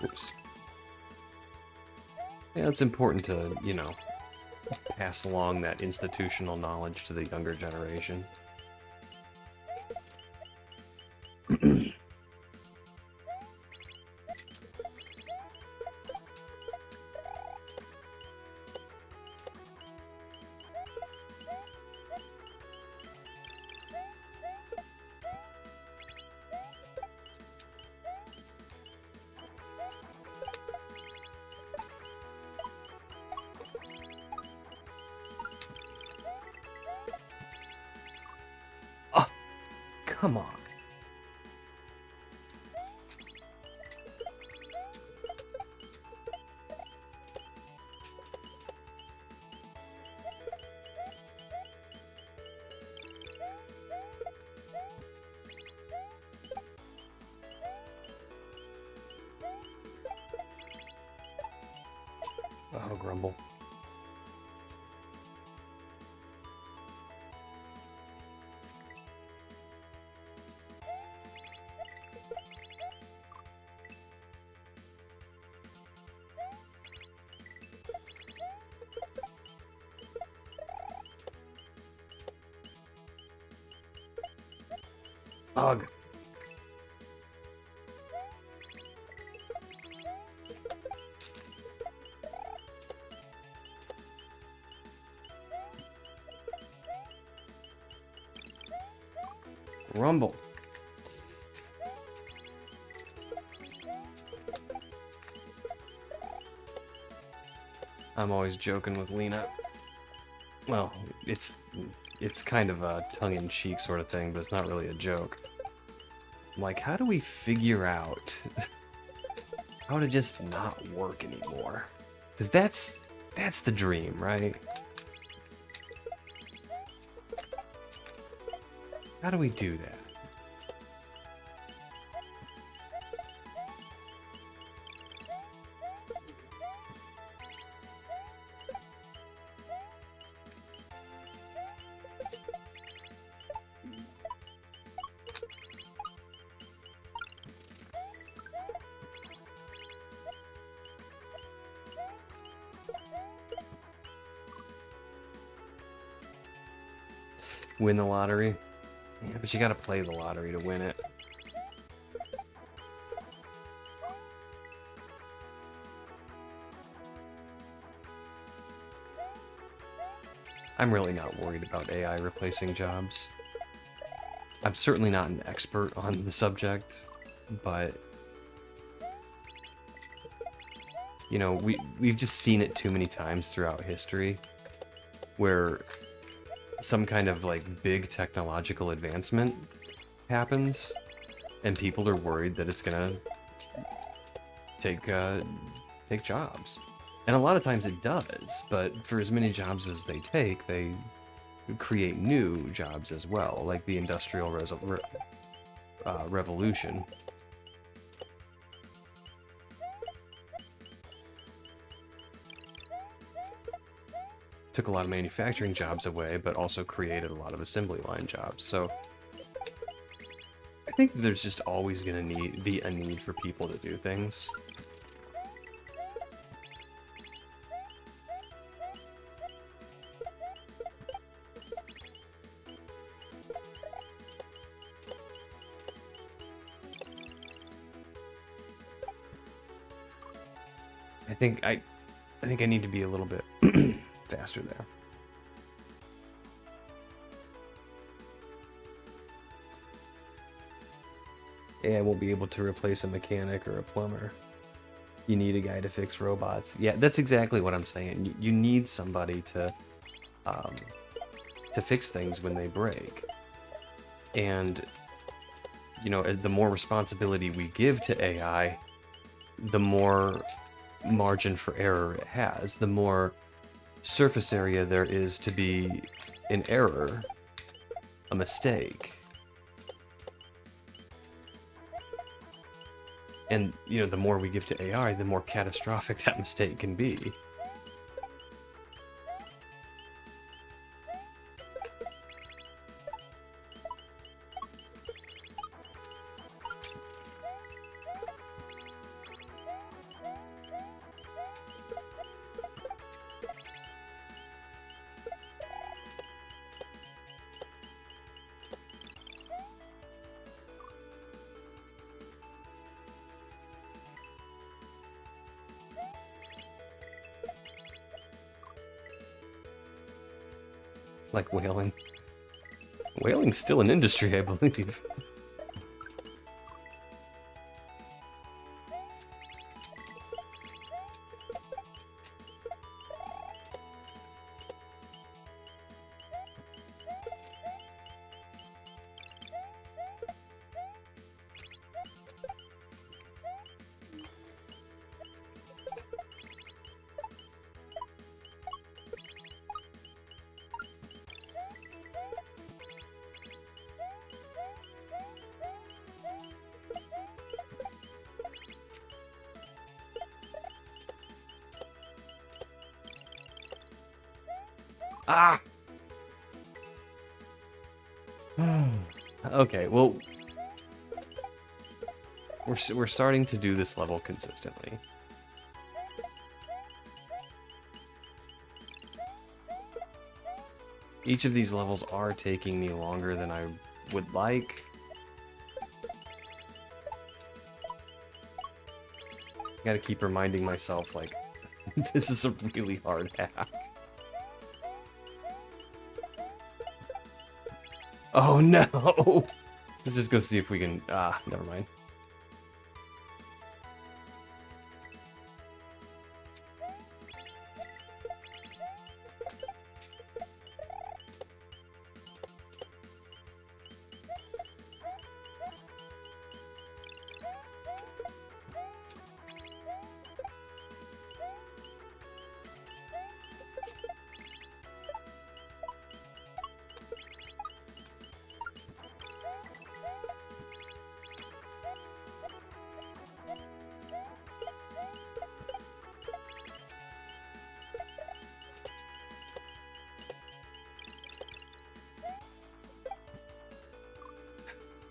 Oops. Yeah, it's important to, you know, pass along that institutional knowledge to the younger generation. Come on. Oh, grumble. Ugh. Rumble. I'm always joking with Lena. Well, it's kind of a tongue-in-cheek sort of thing, but it's not really a joke. Like, how do we figure out how to just not work anymore? Because that's the dream, right? How do we do that? Win the lottery. Yeah, but you gotta play the lottery to win it. I'm really not worried about AI replacing jobs. I'm certainly not an expert on the subject, but you know, we've just seen it too many times throughout history where some kind of like big technological advancement happens and people are worried that it's gonna take jobs. And a lot of times it does, but for as many jobs as they take, they create new jobs as well, like the Industrial Revolution. Took a lot of manufacturing jobs away, but also created a lot of assembly line jobs. So I think there's just always going to be a need for people to do things. I think I need to be a little bit faster there. Yeah, I won't be able to replace a mechanic or a plumber. You need a guy to fix robots. Yeah, that's exactly what I'm saying. You need somebody to fix things when they break. And, you know, the more responsibility we give to AI, the more margin for error it has, the more surface area there is to be an error, a mistake. And, you know, the more we give to AI, the more catastrophic that mistake can be. Like whaling. Whaling's still an industry, I believe. Ah! Okay, well, we're starting to do this level consistently. Each of these levels are taking me longer than I would like. I gotta keep reminding myself, like, this is a really hard hack. Oh no! Let's just go see if we can... never mind.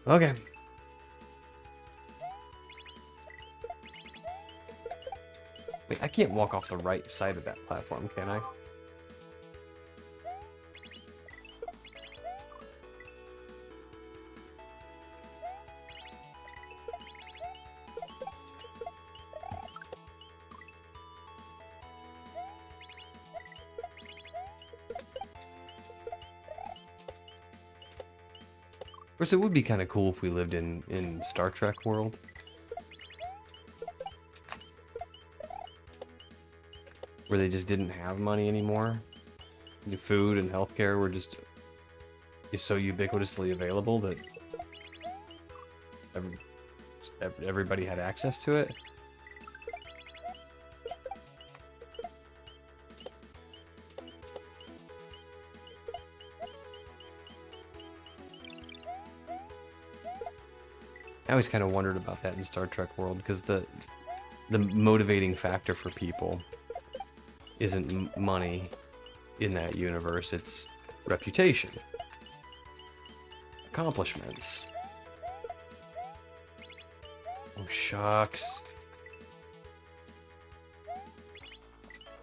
Okay. Wait, I can't walk off the right side of that platform, can I? course, it would be kind of cool if we lived in Star Trek world. Where they just didn't have money anymore. The food and healthcare were just is so ubiquitously available that everybody had access to it. I always kind of wondered about that in Star Trek world, because the motivating factor for people isn't money in that universe, it's reputation, accomplishments. Oh, shucks.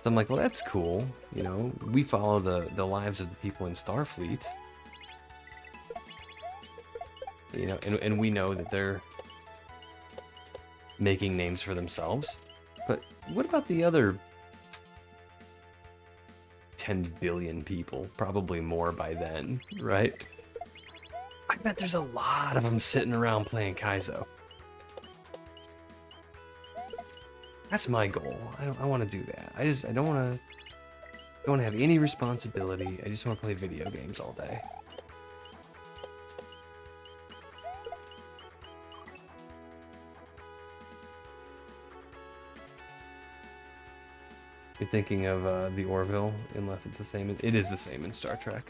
So I'm like, well, that's cool. You know, we follow the lives of the people in Starfleet. You know, and we know that they're making names for themselves. But what about the other 10 billion people? Probably more by then, right? I bet there's a lot of them sitting around playing Kaizo. That's my goal. I want to do that. I don't want to have any responsibility. I just want to play video games all day. You're thinking of the Orville, unless it's the same. It is the same in Star Trek.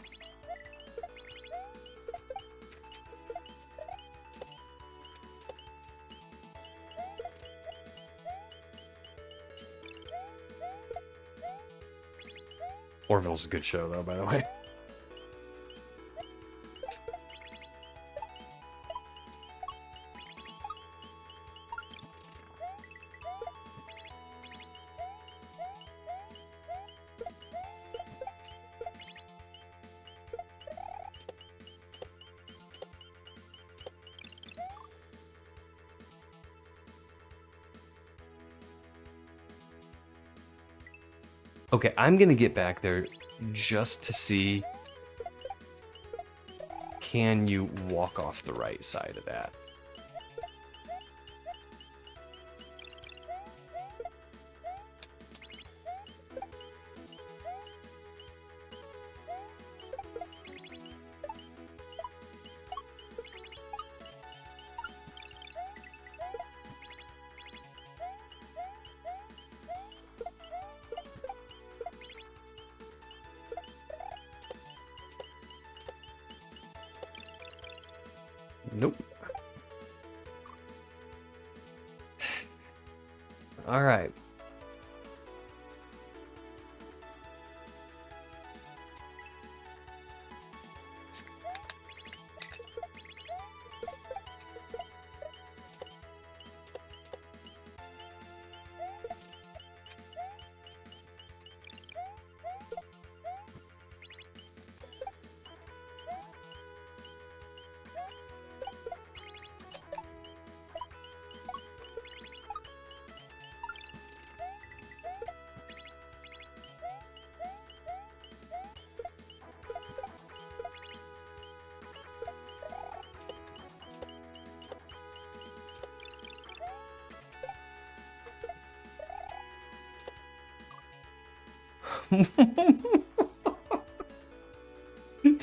Orville's a good show, though, by the way. Okay, I'm gonna get back there just to see, can you walk off the right side of that? Nope. All right.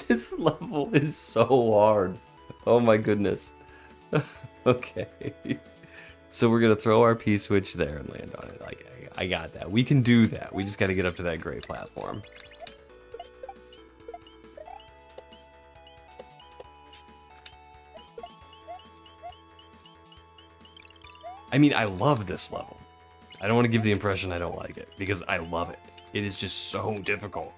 This level is so hard. Oh my goodness. Okay. So we're gonna throw our P-switch there and land on it. Like, I got that. We can do that. We just gotta get up to that gray platform. I mean, I love this level. I don't want to give the impression I don't like it, because I love it. It is just so difficult.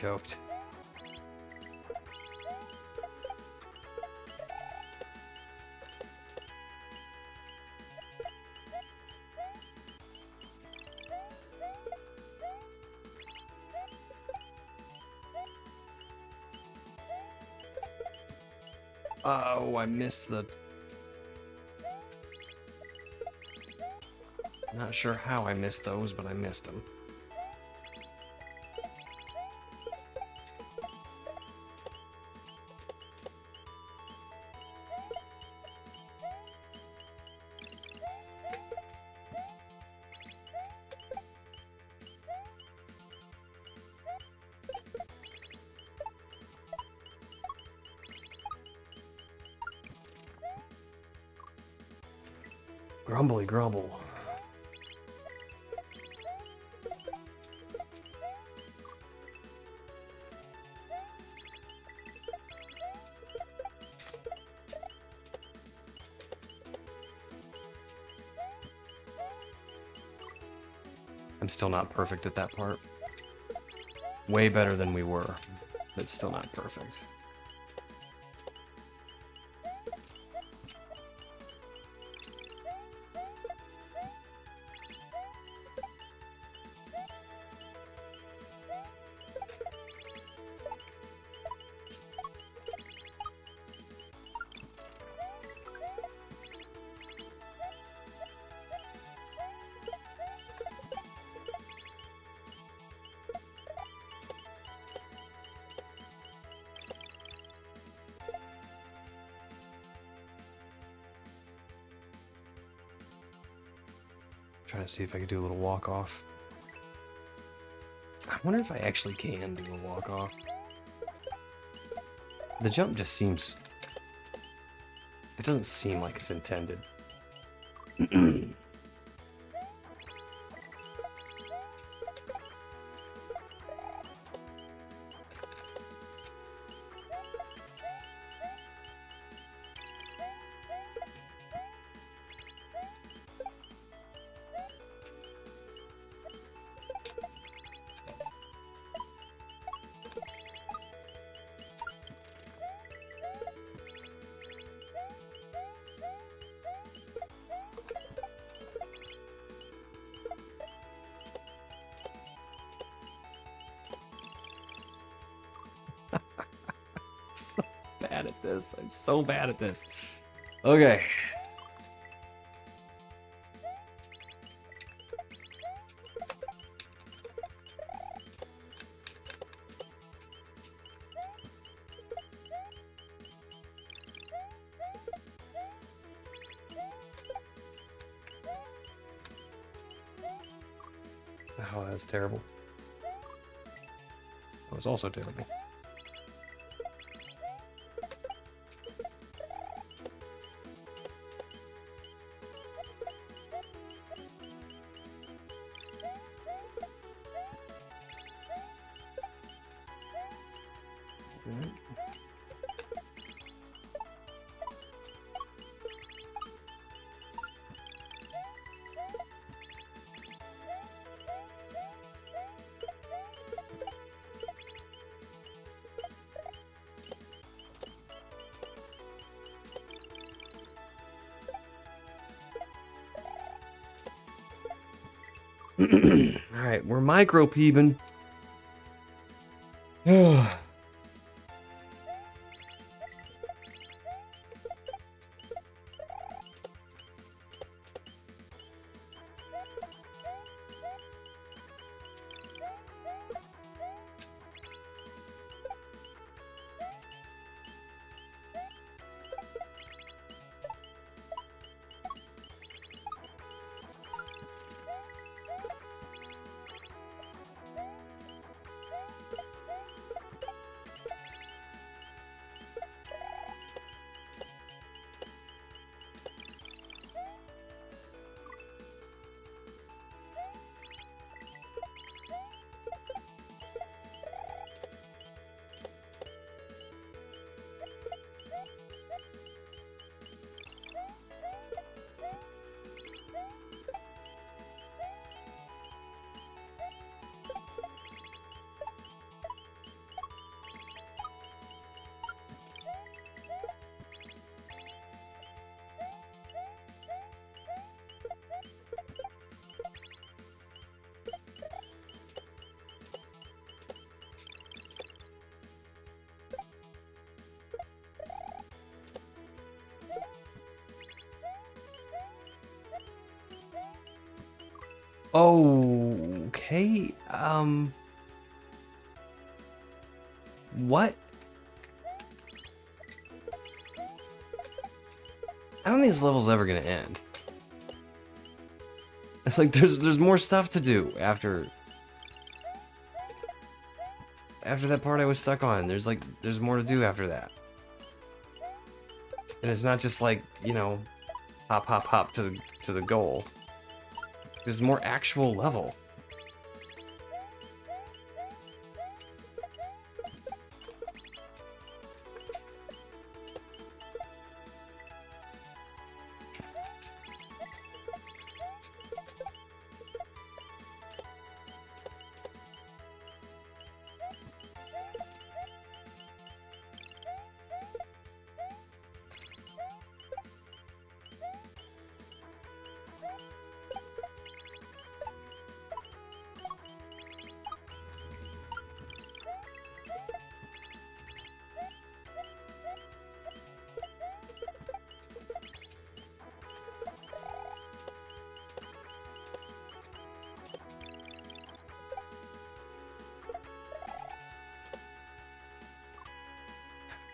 choked. Oh, I missed the... Not sure how I missed those, but I missed them. Grumbly grumble. I'm still not perfect at that part. Way better than we were, but still not perfect. Trying to see if I could do a little walk off. I wonder if I actually can do a walk off. The jump just seems... It doesn't seem like it's intended. Bad at this. I'm so bad at this. Okay. Oh, that's terrible. That was also terrible. Alright, we're micro peebing. Oh, okay. What? I don't think this level's ever gonna end. It's like there's more stuff to do after that part I was stuck on. There's more to do after that. And it's not just like, you know, hop hop hop to the goal. There's more actual level.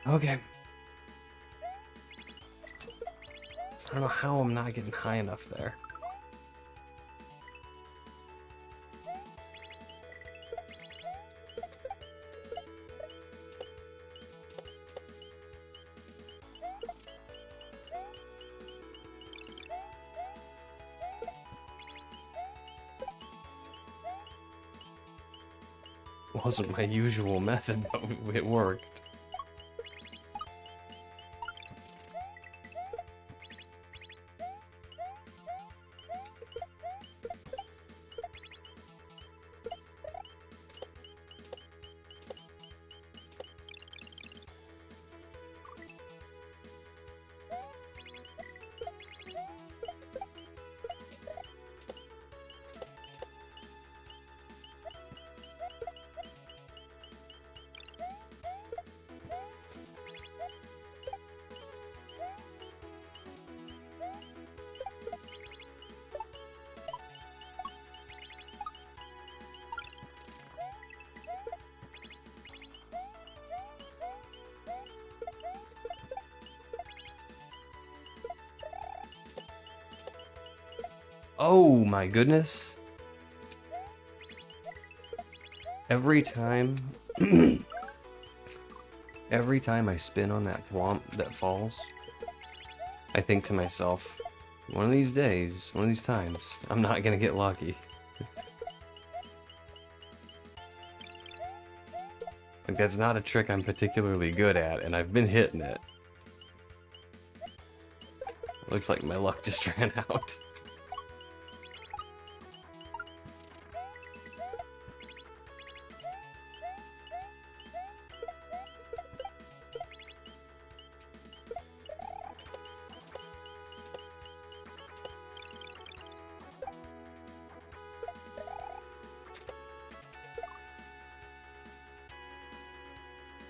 Okay. I don't know how I'm not getting high enough there. Wasn't my usual method, but it worked. Oh my goodness. Every time every time I spin on that thwomp that falls, I think to myself, one of these days, one of these times, I'm not gonna get lucky. Like, that's not a trick I'm particularly good at, and I've been hitting it. Looks like my luck just ran out.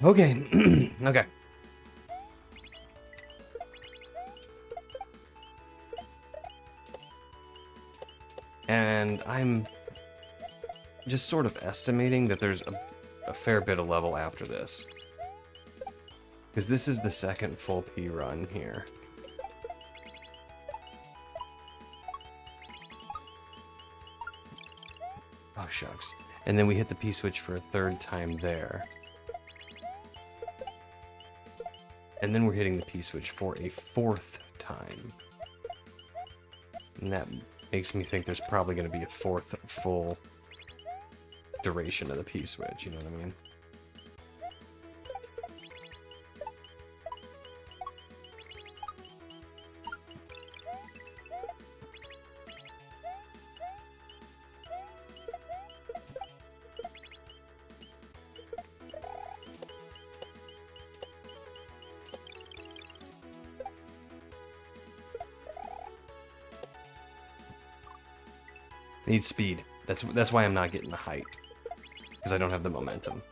Okay. Okay. And I'm just sort of estimating that there's a fair bit of level after this. Because this is the second full P run here. Oh, shucks. And then we hit the P switch for a third time there. And then we're hitting the P switch for a fourth time. And that makes me think there's probably going to be a fourth full duration of the P switch, you know what I mean? I need speed. That's why I'm not getting the height. Because I don't have the momentum.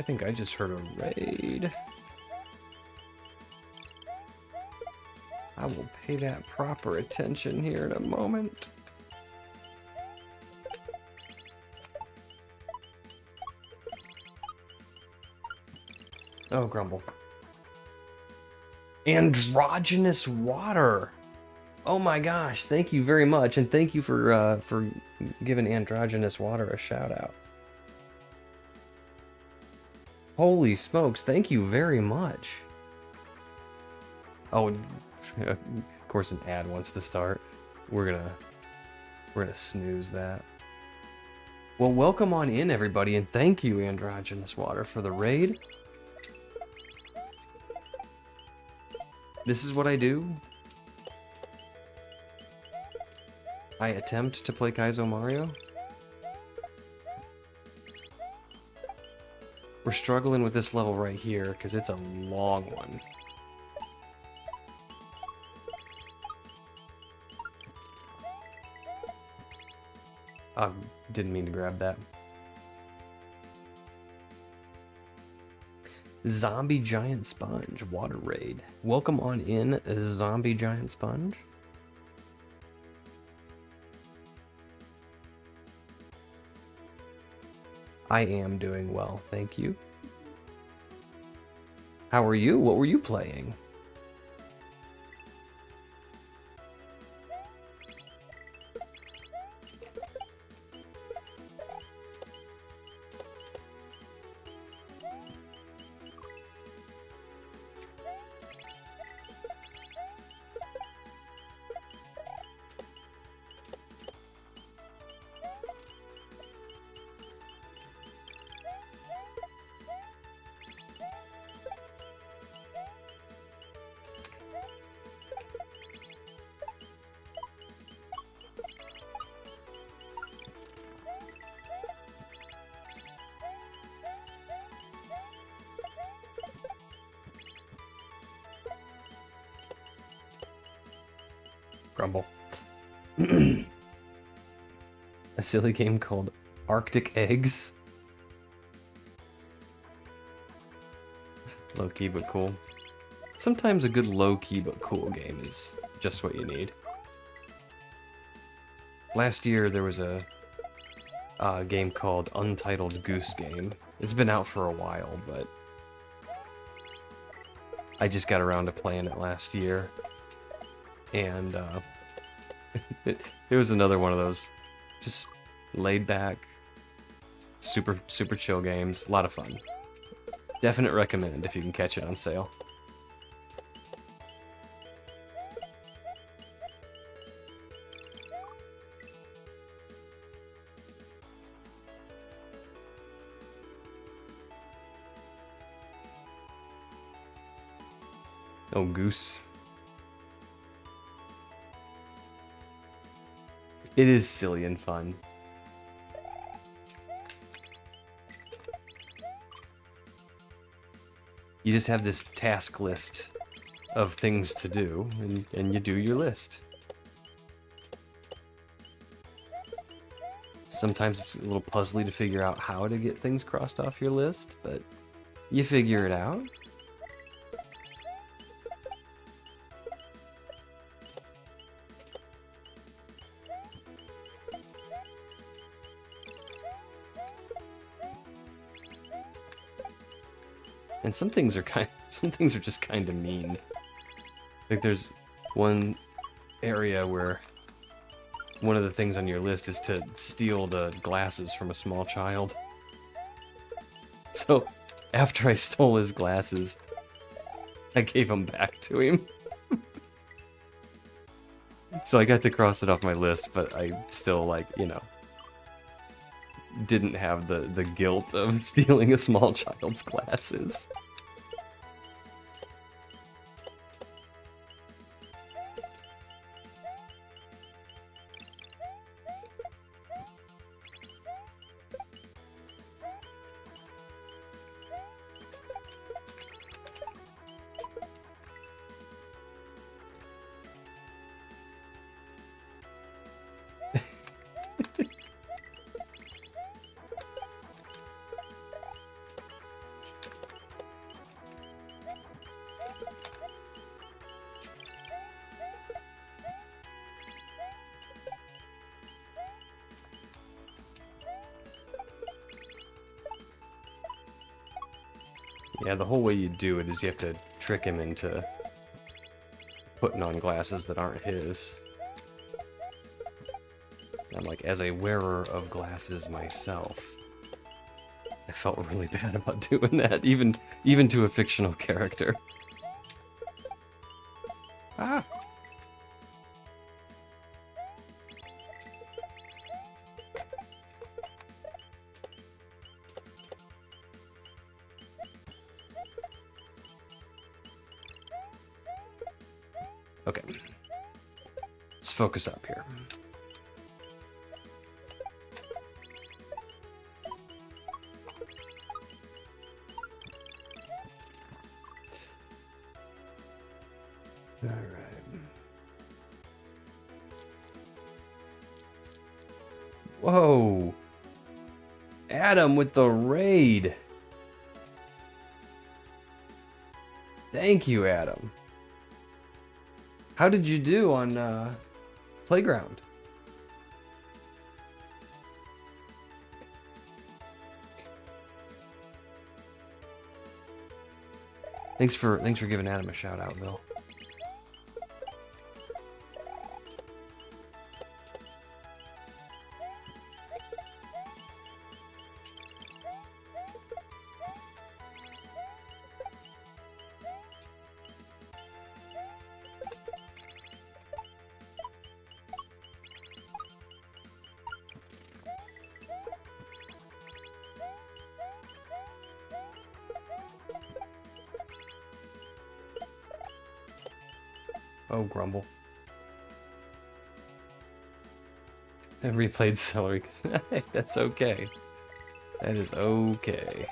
I think I just heard a raid. I will pay that proper attention here in a moment. Oh, Grumble. Androgynous water. Oh my gosh, thank you very much, and thank you for giving Androgynous water a shout out. Holy smokes, thank you very much. Oh, of course an ad wants to start. We're gonna snooze that. Well, welcome on in everybody, and thank you Androgynous water for the raid. This is what I do. I attempt to play Kaizo Mario. We're struggling with this level right here because it's a long one. Didn't mean to grab that. Zombie Giant Sponge, Water Raid. Welcome on in, Zombie Giant Sponge. I am doing well, thank you. How are you? What were you playing? Grumble. A silly game called Arctic Eggs. Low-key but cool. Sometimes a good low-key but cool game is just what you need. Last year there was a game called Untitled Goose Game. It's been out for a while, but I just got around to playing it last year. And it was another one of those just laid back, super chill games. A lot of fun. Definite recommend if you can catch it on sale. Oh, Goose. It is silly and fun. You just have this task list of things to do, and you do your list. Sometimes it's a little puzzly to figure out how to get things crossed off your list, but you figure it out. And some things are just kind of mean. Like there's one area where one of the things on your list is to steal the glasses from a small child. So after I stole his glasses, I gave them back to him. So I got to cross it off my list, but I still, like, you know, didn't have the guilt of stealing a small child's glasses. Yeah, the whole way you do it is you have to trick him into putting on glasses that aren't his. I'm like, as a wearer of glasses myself, I felt really bad about doing that, even to a fictional character. Ah! Okay. Let's focus up here. All right. Whoa. Adam with the raid. Thank you, Adam. How did you do on Playground? Thanks for giving Adam a shout out, Bill. Oh, grumble. I replayed Celery. That's okay. That is okay.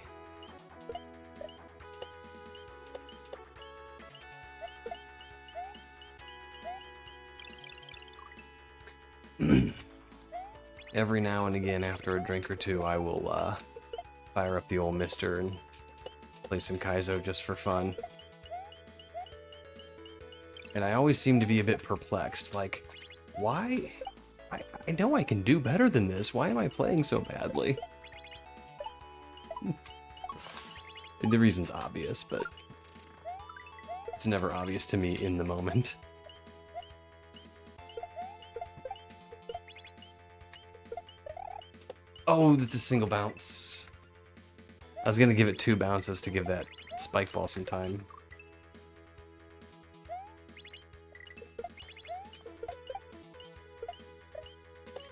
Every now and again, after a drink or two, I will fire up the old Mister and play some kaizo just for fun. And I always seem to be a bit perplexed, like, why? I know I can do better than this. Why am I playing so badly? The reason's obvious, but it's never obvious to me in the moment. Oh, that's a single bounce. I was gonna give it 2 bounces to give that spike ball some time.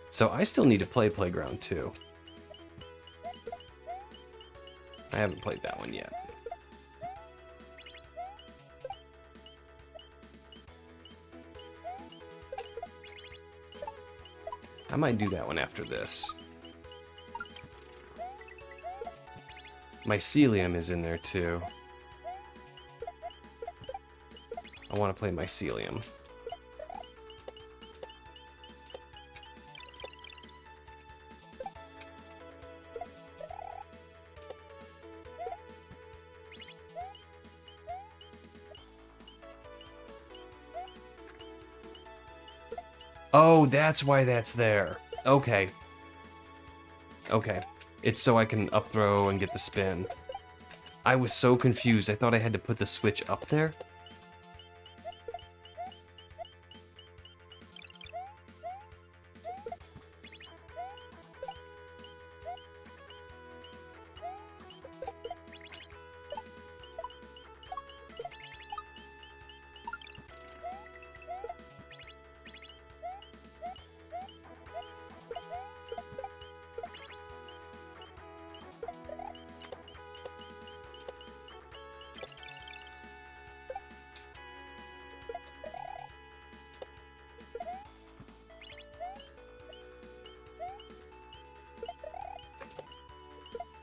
So I still need to play Playground 2. I haven't played that one yet. I might do that one after this. Mycelium is in there too. I want to play Mycelium. Oh, that's why that's there. Okay. Okay. It's so I can up throw and get the spin. I was so confused. I thought I had to put the switch up there.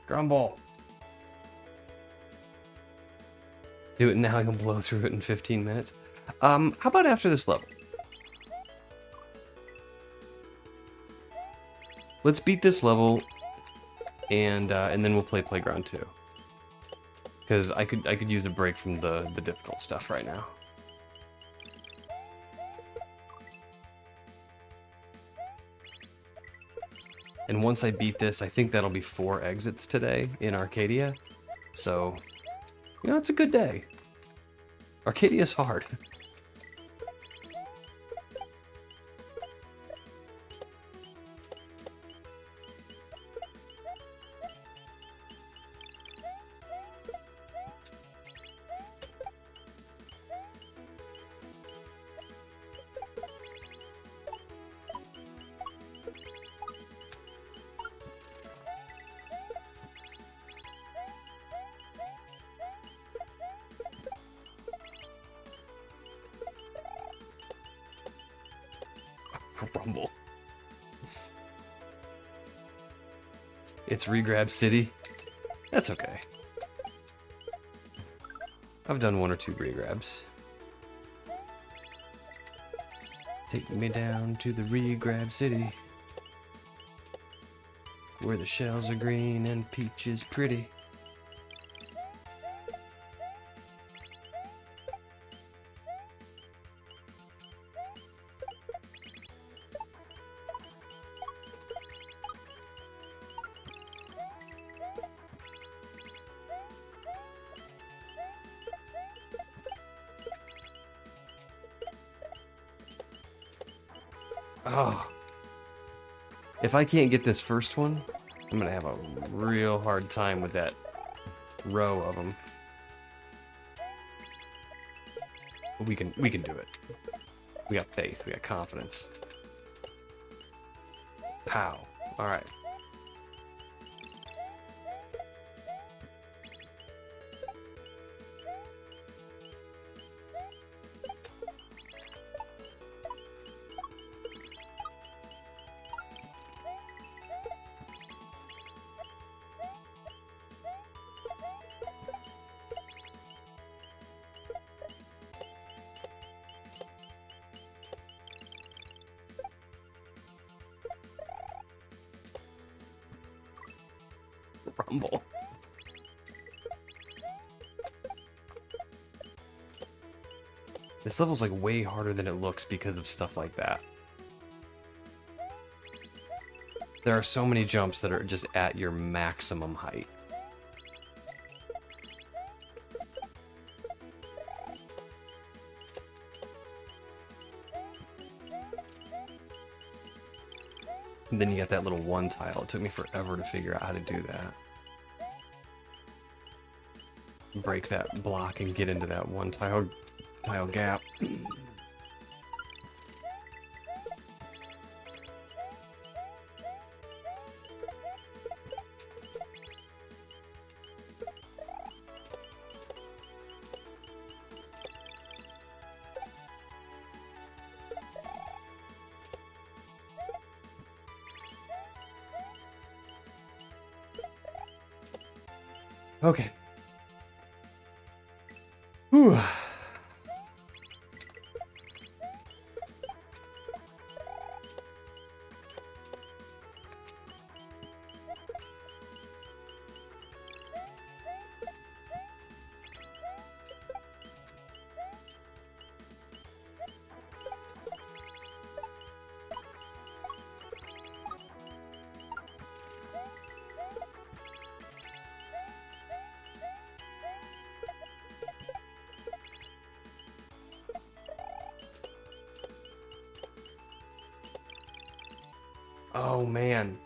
Grumble. Do it now, you'll blow through it in 15 minutes. How about after this level? Let's beat this level, and then we'll play Playground 2. Because I could use a break from the difficult stuff right now. And once I beat this, I think that'll be 4 exits today in Arcadia. So You know, it's a good day. Arcadia's hard. Rumble. It's Regrab City. That's okay. I've done 1 or 2 regrabs. Take me down to the Regrab City, where the shells are green and peach is pretty. Oh. If I can't get this first one, I'm gonna have a real hard time with that row of them. We can do it. We got faith. We got confidence. Pow. All right. Rumble. This level's like way harder than it looks because of stuff like that. There are so many jumps that are just at your maximum height. And then you got that little one tile. It took me forever to figure out how to do that. Break that block and get into that one tile gap. Okay. Whew. Oh man.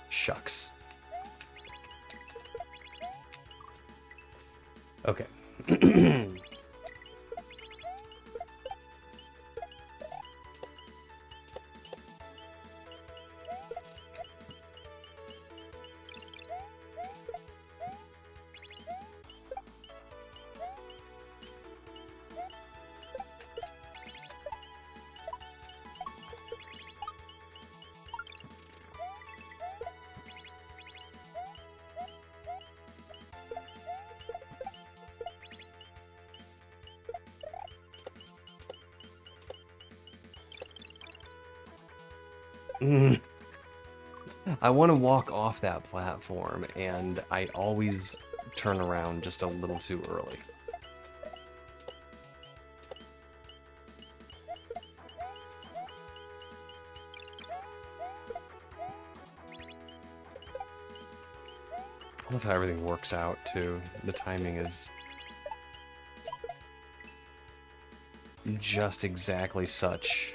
Shucks. Okay. Mm. I want to walk off that platform, and I always turn around just a little too early. I love how everything works out, too. The timing is just exactly such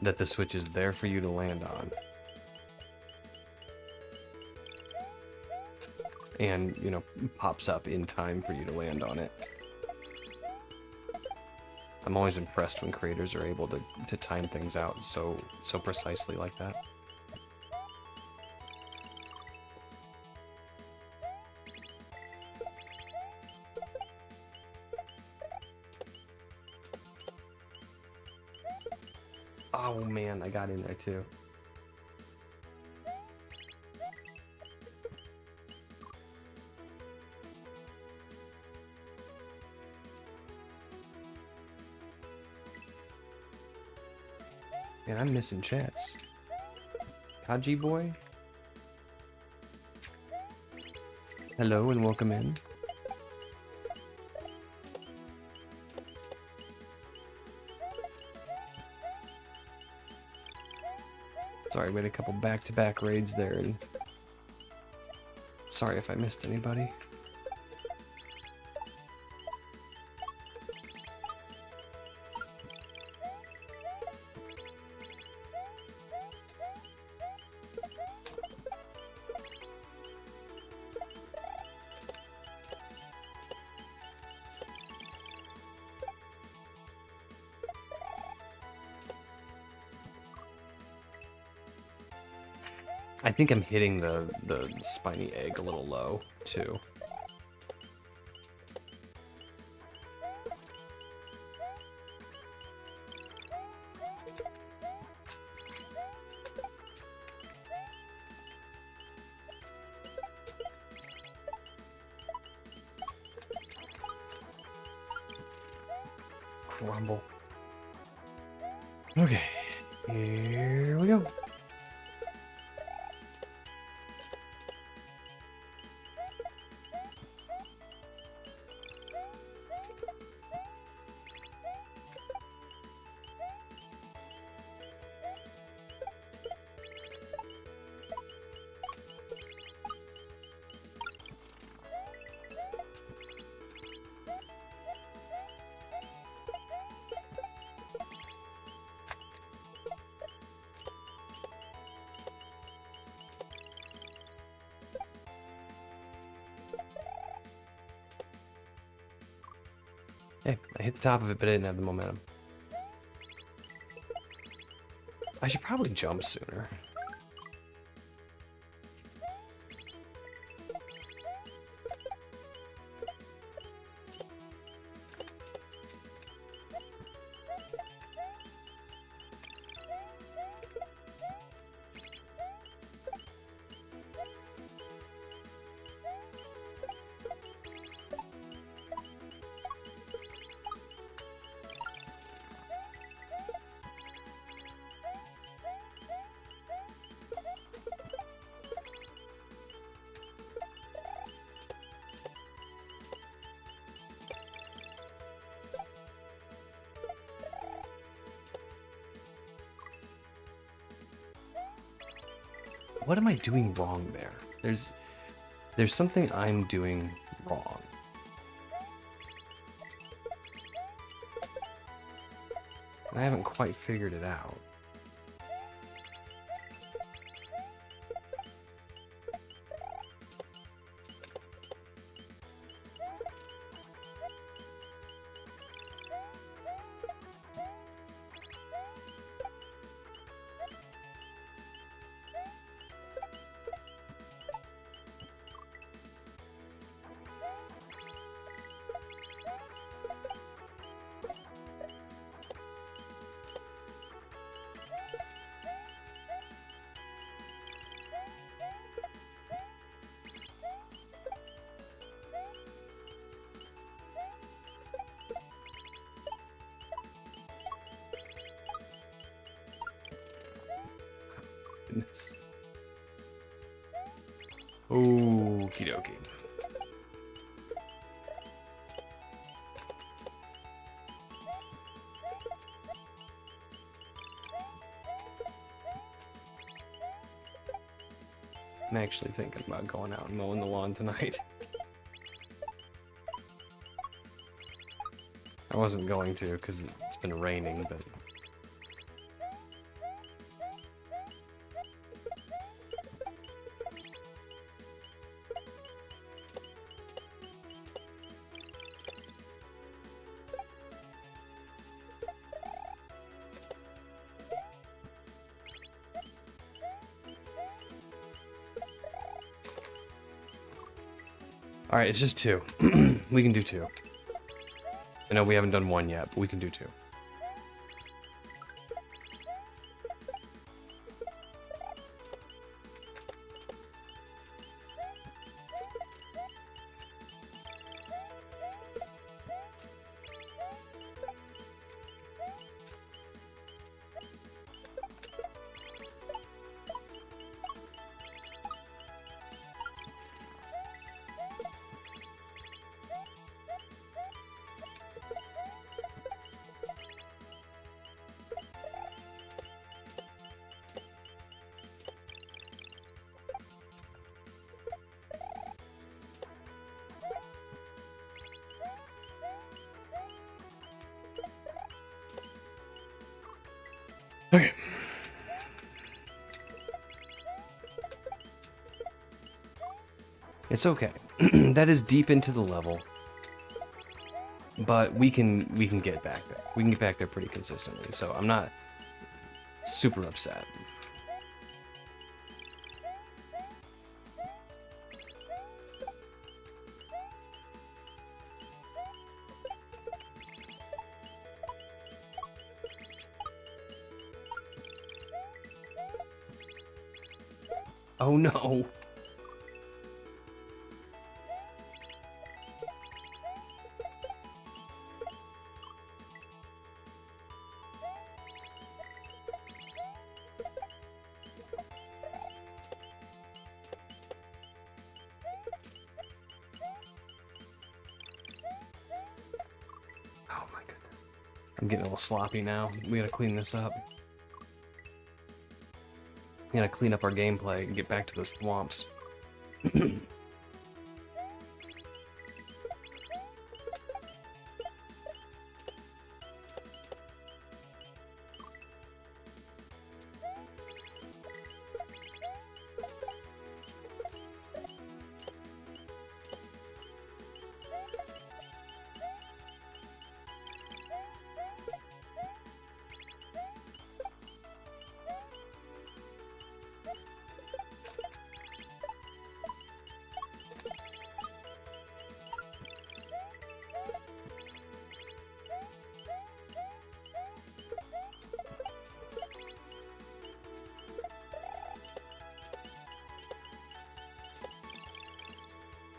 that the switch is there for you to land on. And, you know, pops up in time for you to land on it. I'm always impressed when creators are able to time things out so precisely like that. Oh man, I got in there too. Man, I'm missing chats. Kaji boy? Hello and welcome in. Sorry, we had a couple back-to-back raids there, and sorry if I missed anybody. I think I'm hitting the spiny egg a little low, too. Crumble. Okay, here we go. Hey, I hit the top of it, but I didn't have the momentum. I should probably jump sooner. What am I doing wrong there? There's something I'm doing wrong. And I haven't quite figured it out. goodness. Okie dokie. I'm actually thinking about going out and mowing the lawn tonight. I wasn't going to because it's been raining, but... Alright, it's just 2. We can do 2. I know we haven't done 1 yet, but we can do 2. Okay. It's okay. That is deep into the level. But we can get back there. We can get back there pretty consistently, so I'm not super upset. Oh no. Oh my goodness. I'm getting a little sloppy now. We gotta clean this up. We gotta clean up our gameplay and get back to those thwomps.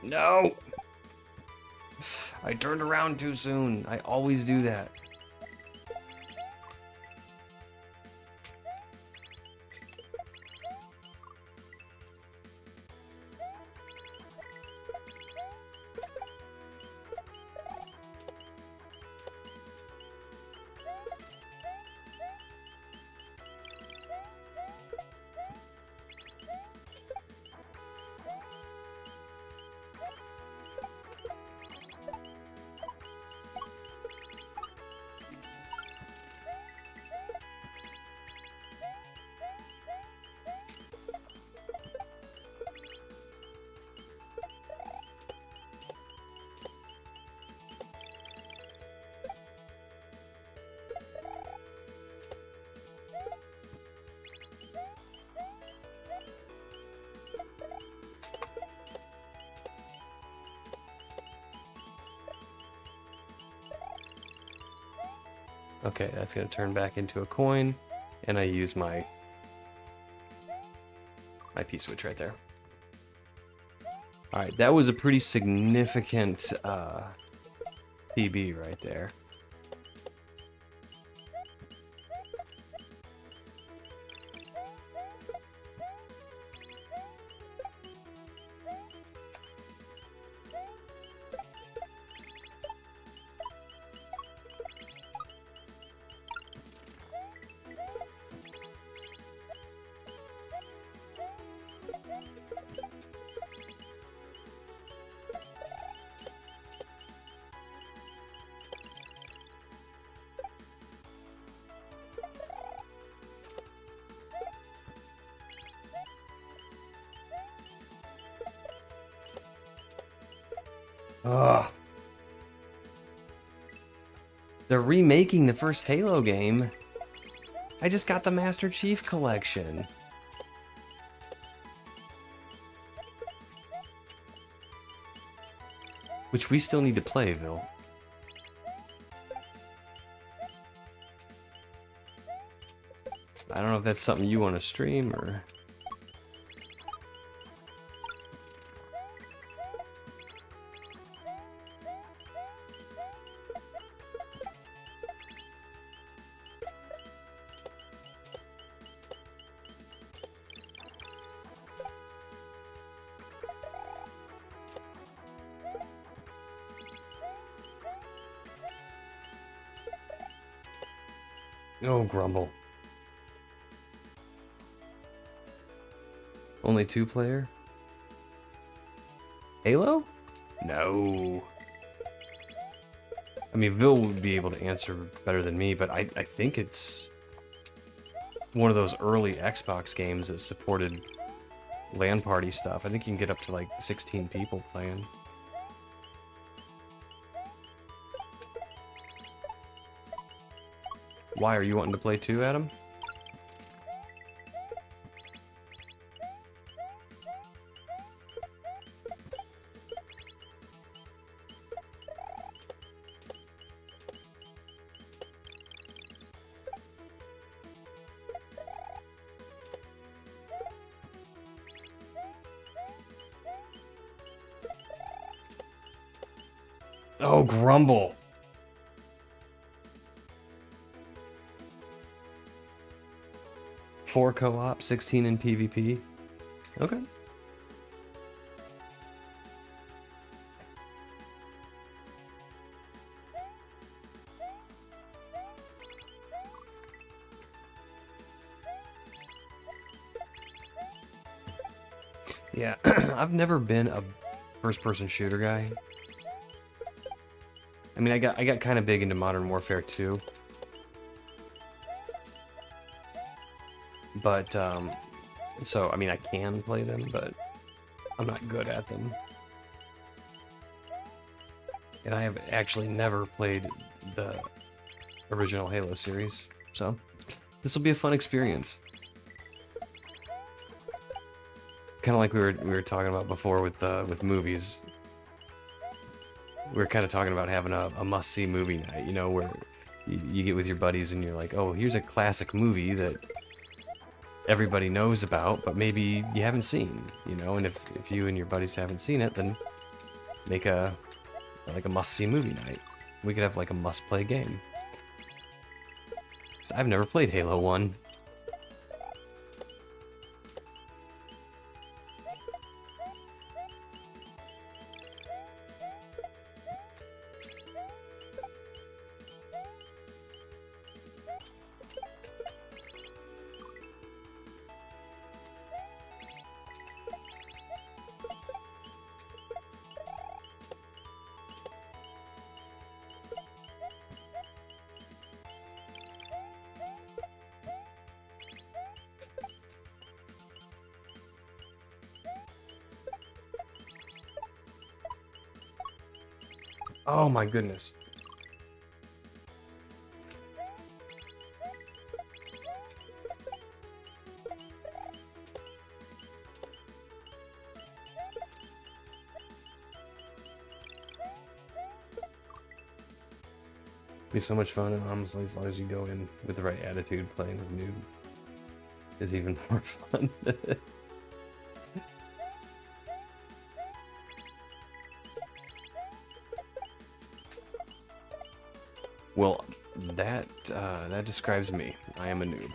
No! I turned around too soon. I always do that. Okay, that's gonna turn back into a coin, and I use my P-switch right there. Alright, that was a pretty significant PB right there. Ugh. They're remaking the first Halo game. I just got the Master Chief Collection. Which we still need to play, Vil. I don't know if that's something you want to stream or... Oh, grumble. Only 2-player? Halo? No. I mean, Vil would be able to answer better than me, but I think it's one of those early Xbox games that supported LAN party stuff. I think you can get up to like 16 people playing. Why, are you wanting to play too, Adam? Oh, grumble. Four co-op, 16 in PvP. Okay. Yeah, I've never been a first-person shooter guy. I mean, I got kind of big into Modern Warfare 2. But, so, I mean, I can play them, but I'm not good at them. And I have actually never played the original Halo series, so this will be a fun experience. Kind of like we were talking about before with movies. We were kind of talking about having a must-see movie night, you know, where you get with your buddies and you're like, oh, here's a classic movie that everybody knows about, but maybe you haven't seen, you know, and if you and your buddies haven't seen it, then make a must-see movie night. We could have like a must-play game. 'Cause I've never played Halo 1. Oh my goodness. Be so much fun, and honestly, as long as you go in with the right attitude, playing with noob is even more fun. Well, that describes me. I am a noob.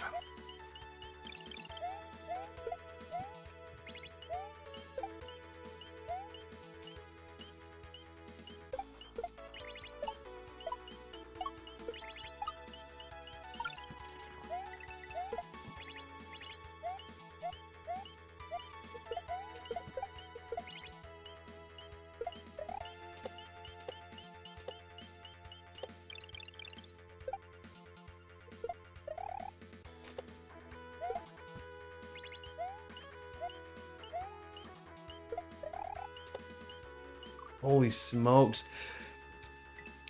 Holy smokes.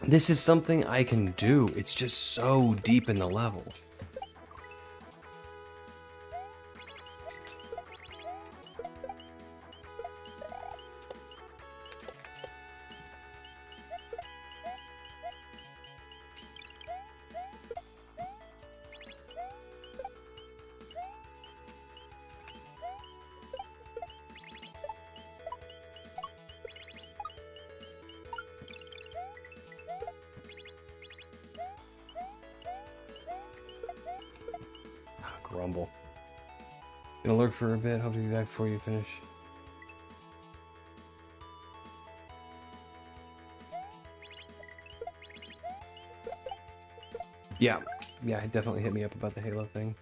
This is something I can do. It's just so deep in the level. Grumble. Gonna lurk for a bit. Hope to be back before you finish. Yeah, definitely hit me up about the Halo thing.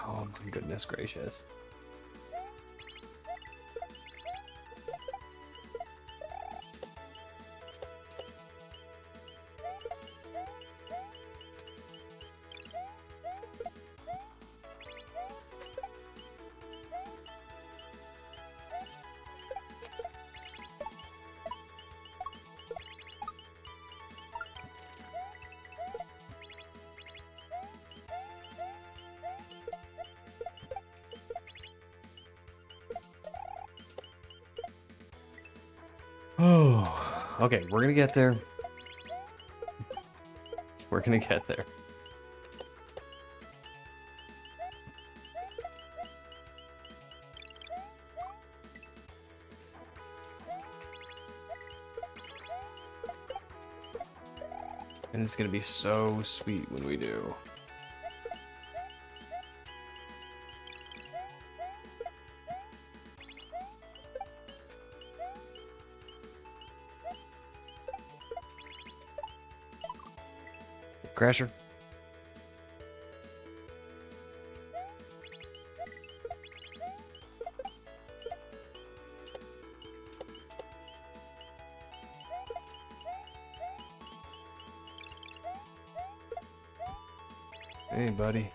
Oh my goodness gracious. Oh, okay, we're gonna get there. We're gonna get there. And it's gonna be so sweet when we do. Crasher. Hey, buddy.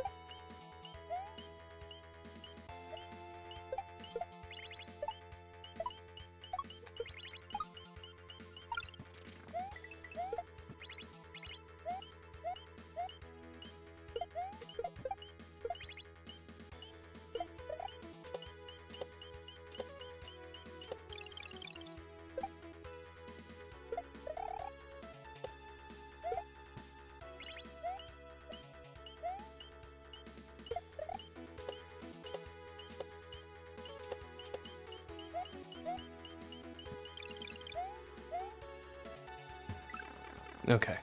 Okay.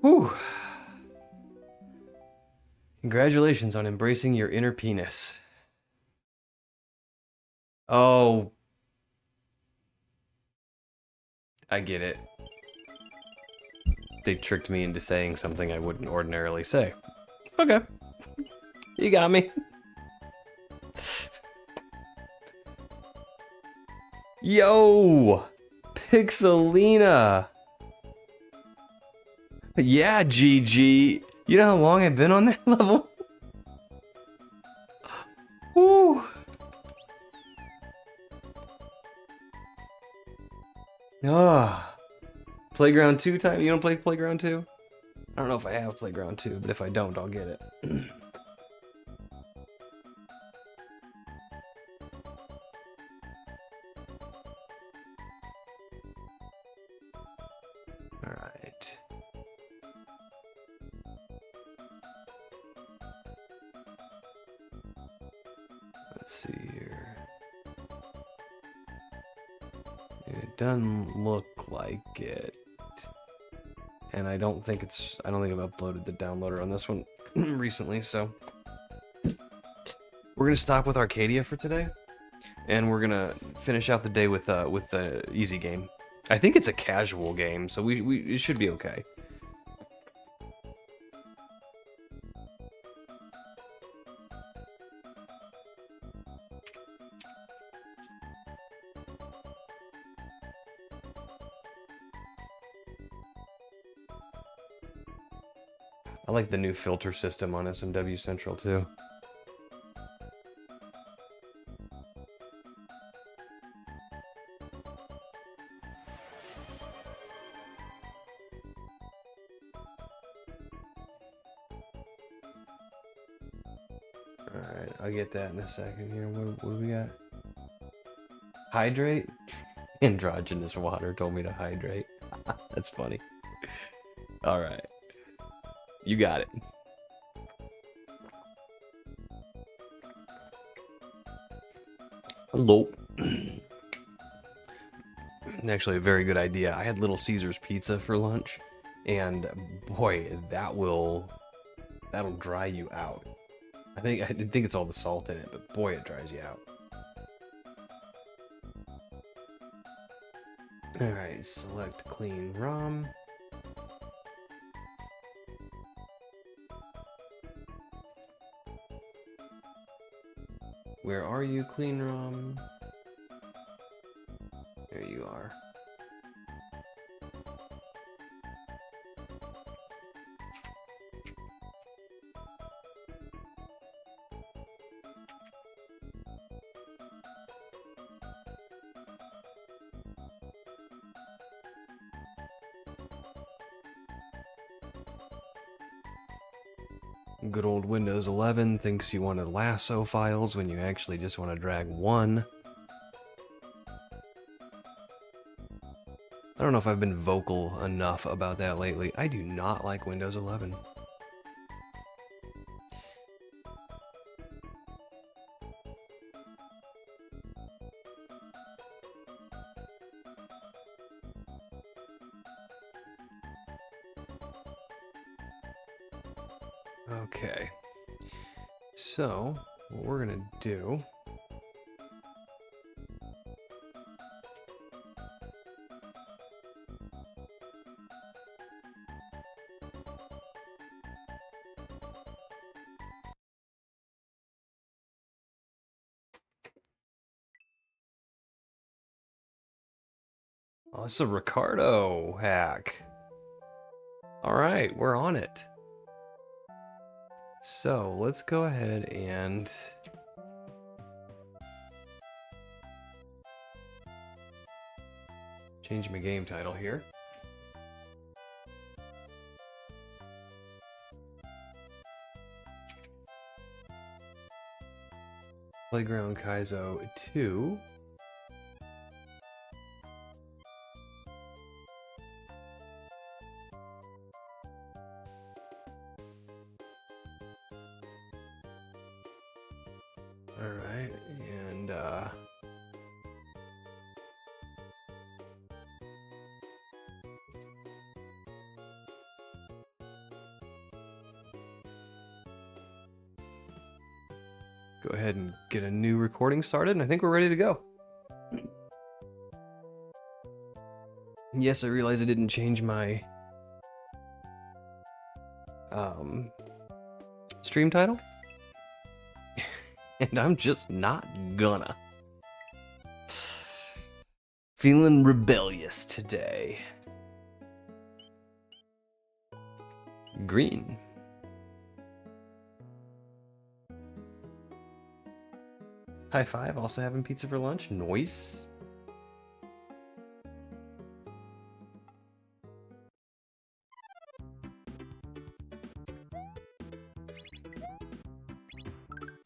Whew. Congratulations on embracing your inner penis. Oh. I get it. They tricked me into saying something I wouldn't ordinarily say. Okay. You got me. Yo! Pixelina! Yeah, GG. You know how long I've been on that level? Woo! Ah. Playground 2 time? You don't play Playground 2? I don't know if I have Playground 2, but if I don't, I'll get it. Alright. Let's see here. It doesn't look like it and I don't think I've uploaded the downloader on this one recently, so we're gonna stop with Arcadia for today, and we're gonna finish out the day with the easy game. I think it's a casual game, so it should be okay. I like the new filter system on SMW Central too. Alright, I'll get that in a second here. What do we got? Hydrate? Androgynous water told me to hydrate. That's funny. Alright. You got it. Hello. Actually, a very good idea. I had Little Caesars pizza for lunch, and boy, that'll dry you out. I didn't think it's all the salt in it, but boy, it dries you out. Alright, select clean ROM. Where are you, clean ROM? There you are. Good old Windows 11 thinks you want to lasso files when you actually just want to drag one. I don't know if I've been vocal enough about that lately. I do not like Windows 11. Okay, so what we're gonna do oh, this is a Ricardo hack. Alright, we're on it. So let's go ahead and change my game title here. Playground Kaizo 2. Alright, and go ahead and get a new recording started, and I think we're ready to go. Yes, I realize I didn't change my stream title. And I'm just not gonna. Feeling rebellious today. Green. High five, also having pizza for lunch. Nice.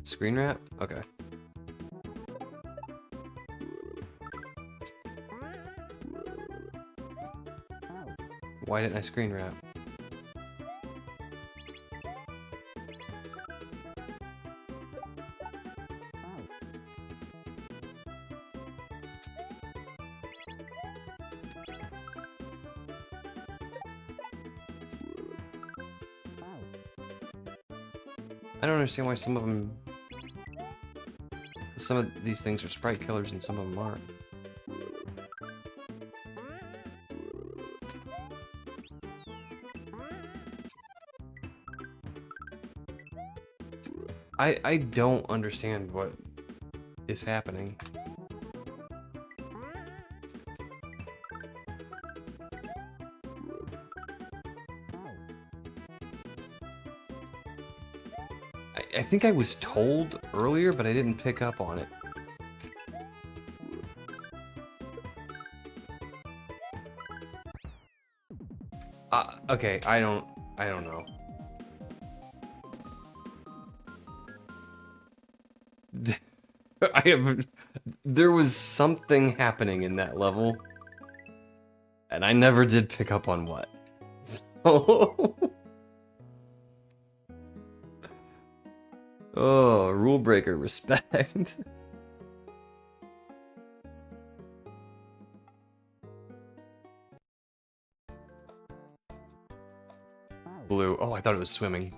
Screen wrap? Okay. Why didn't I screen wrap? I don't understand why some of these things are sprite killers and some of them aren't. I don't understand what is happening. I think I was told earlier, but I didn't pick up on it. Okay, I don't know. There was something happening in that level, and I never did pick up on what. So... Oh, rule breaker, respect. Blue. Oh, I thought it was swimming.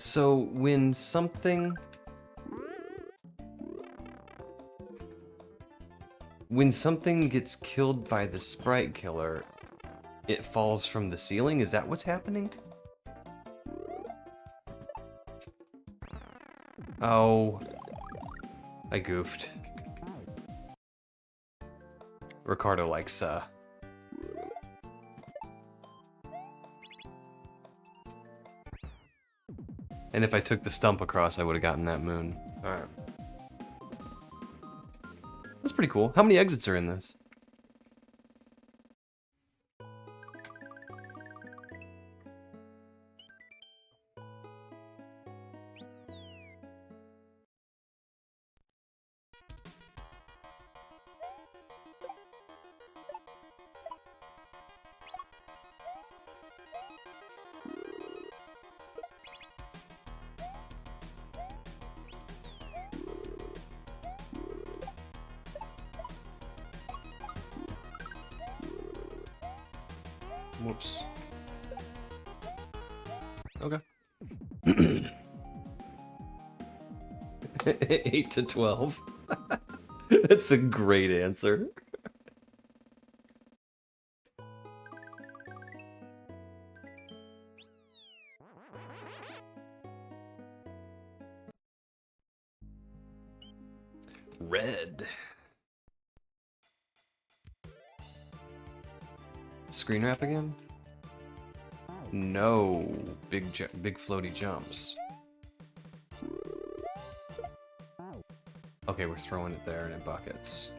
So when something gets killed by the sprite killer, it falls from the ceiling? Is that what's happening? Oh, I goofed. Ricardo likes and if I took the stump across, I would have gotten that moon. Alright. That's pretty cool. How many exits are in this? Whoops. Okay. 8 to 12. That's a great answer. Red. Screen wrap again? No. Big floaty jumps. Okay, we're throwing it there and it buckets.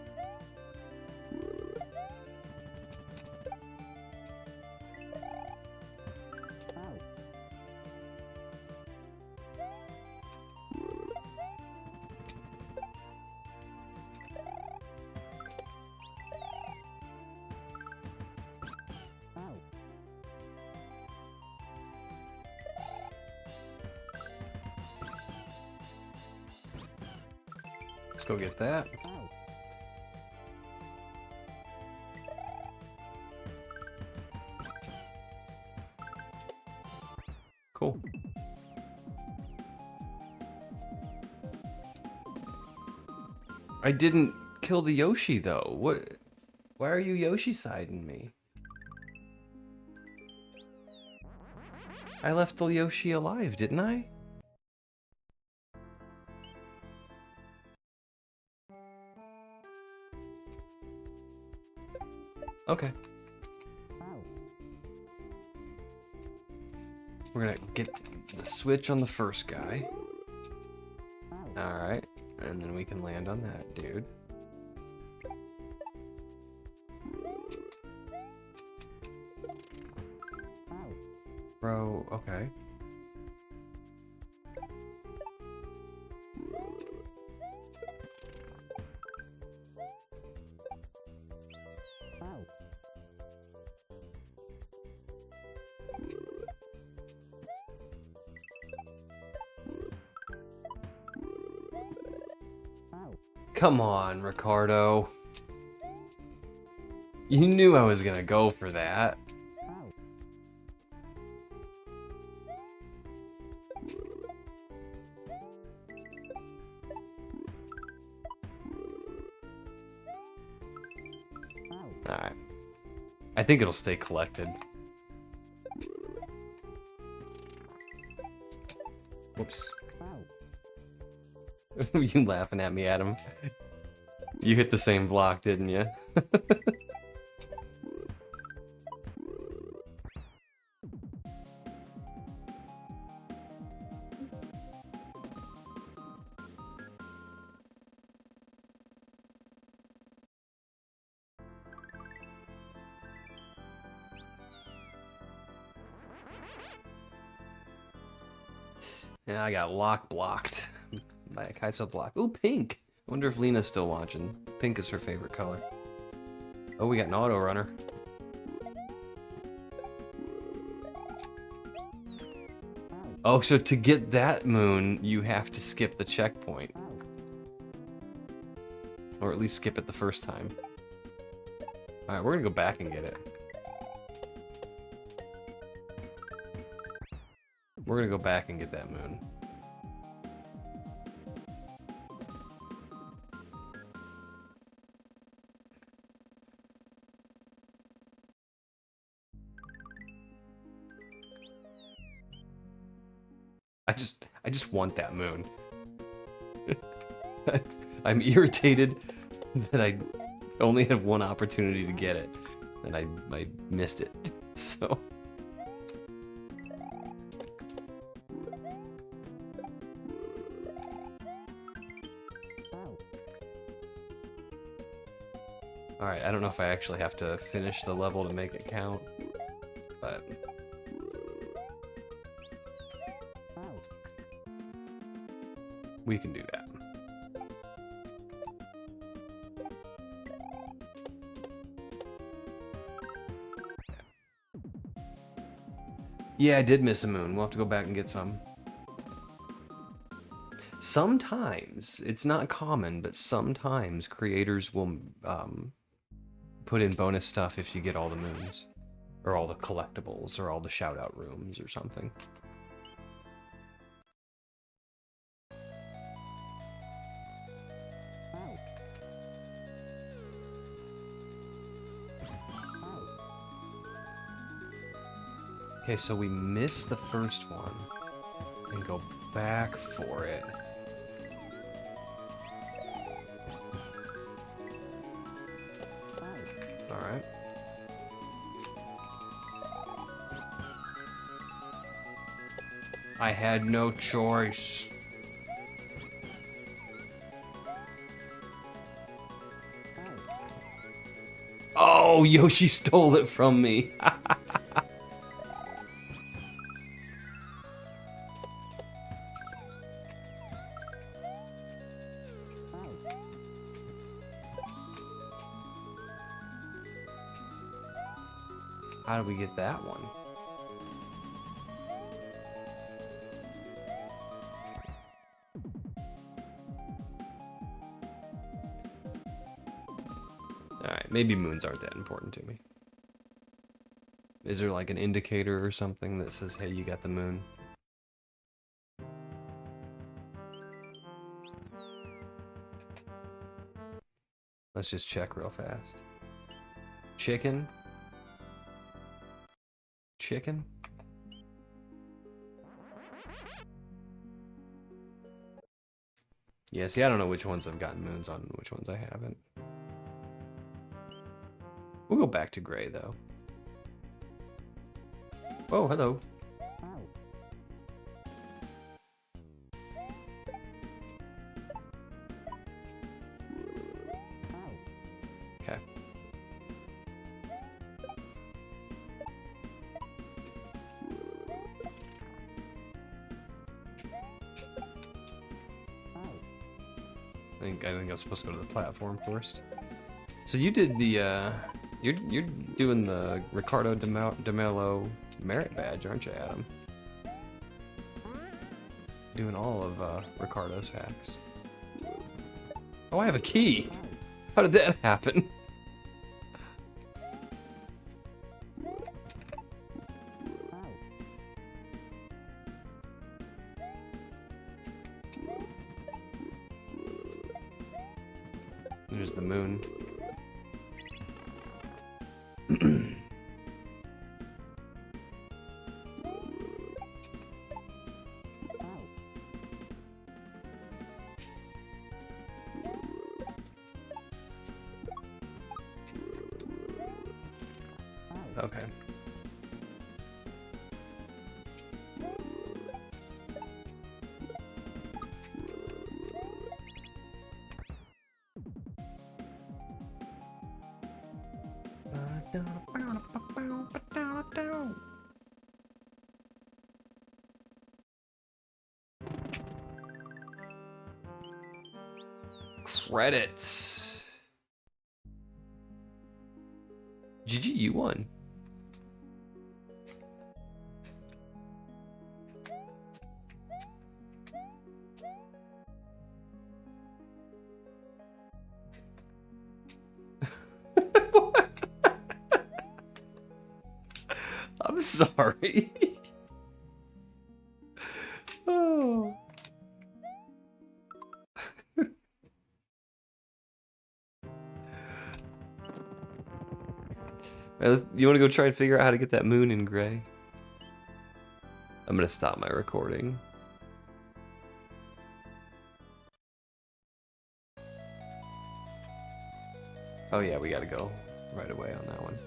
Let's go get that. Cool. I didn't kill the Yoshi though. What? Why are you Yoshi-siding me? I left the Yoshi alive, didn't I? Okay. We're gonna get the switch on the first guy. Alright, and then we can land on that dude. Bro, okay. Come on, Ricardo. You knew I was gonna go for that. Alright. I think it'll stay collected. Whoops. You laughing at me, Adam? You hit the same block, didn't you? And I got lock blocked by a kaizo block. Ooh, pink! I wonder if Lena's still watching. Pink is her favorite color. Oh, we got an auto runner. Oh, so to get that moon, you have to skip the checkpoint. Or at least skip it the first time. Alright, we're gonna go back and get it. We're gonna go back and get that moon. I just want that moon. I'm irritated that I only had one opportunity to get it, and I missed it. So. Alright, I don't know if I actually have to finish the level to make it count, but... we can do that. Yeah, I did miss a moon. We'll have to go back and get some. Sometimes, it's not common, but sometimes creators will put in bonus stuff if you get all the moons. Or all the collectibles, or all the shout-out rooms, or something. Okay, so we missed the first one, and go back for it. Alright. I had no choice. Oh, Yoshi stole it from me. How did we get that one? Alright, maybe moons aren't that important to me. Is there like an indicator or something that says, hey, you got the moon? Let's just check real fast. Chicken? Chicken? Yeah, see, I don't know which ones I've gotten moons on and which ones I haven't. We'll go back to gray, though. Oh, hello. Okay. I think I was supposed to go to the platform first. So you did the you're doing the Ricardo DeMello merit badge, aren't you, Adam? Doing all of Ricardo's hacks. Oh, I have a key. How did that happen? There's the moon. Okay. Credits. GG, you won. I'm sorry. Oh. You want to go try and figure out how to get that moon in gray? I'm gonna stop my recording. Oh yeah, we gotta go right away on that one.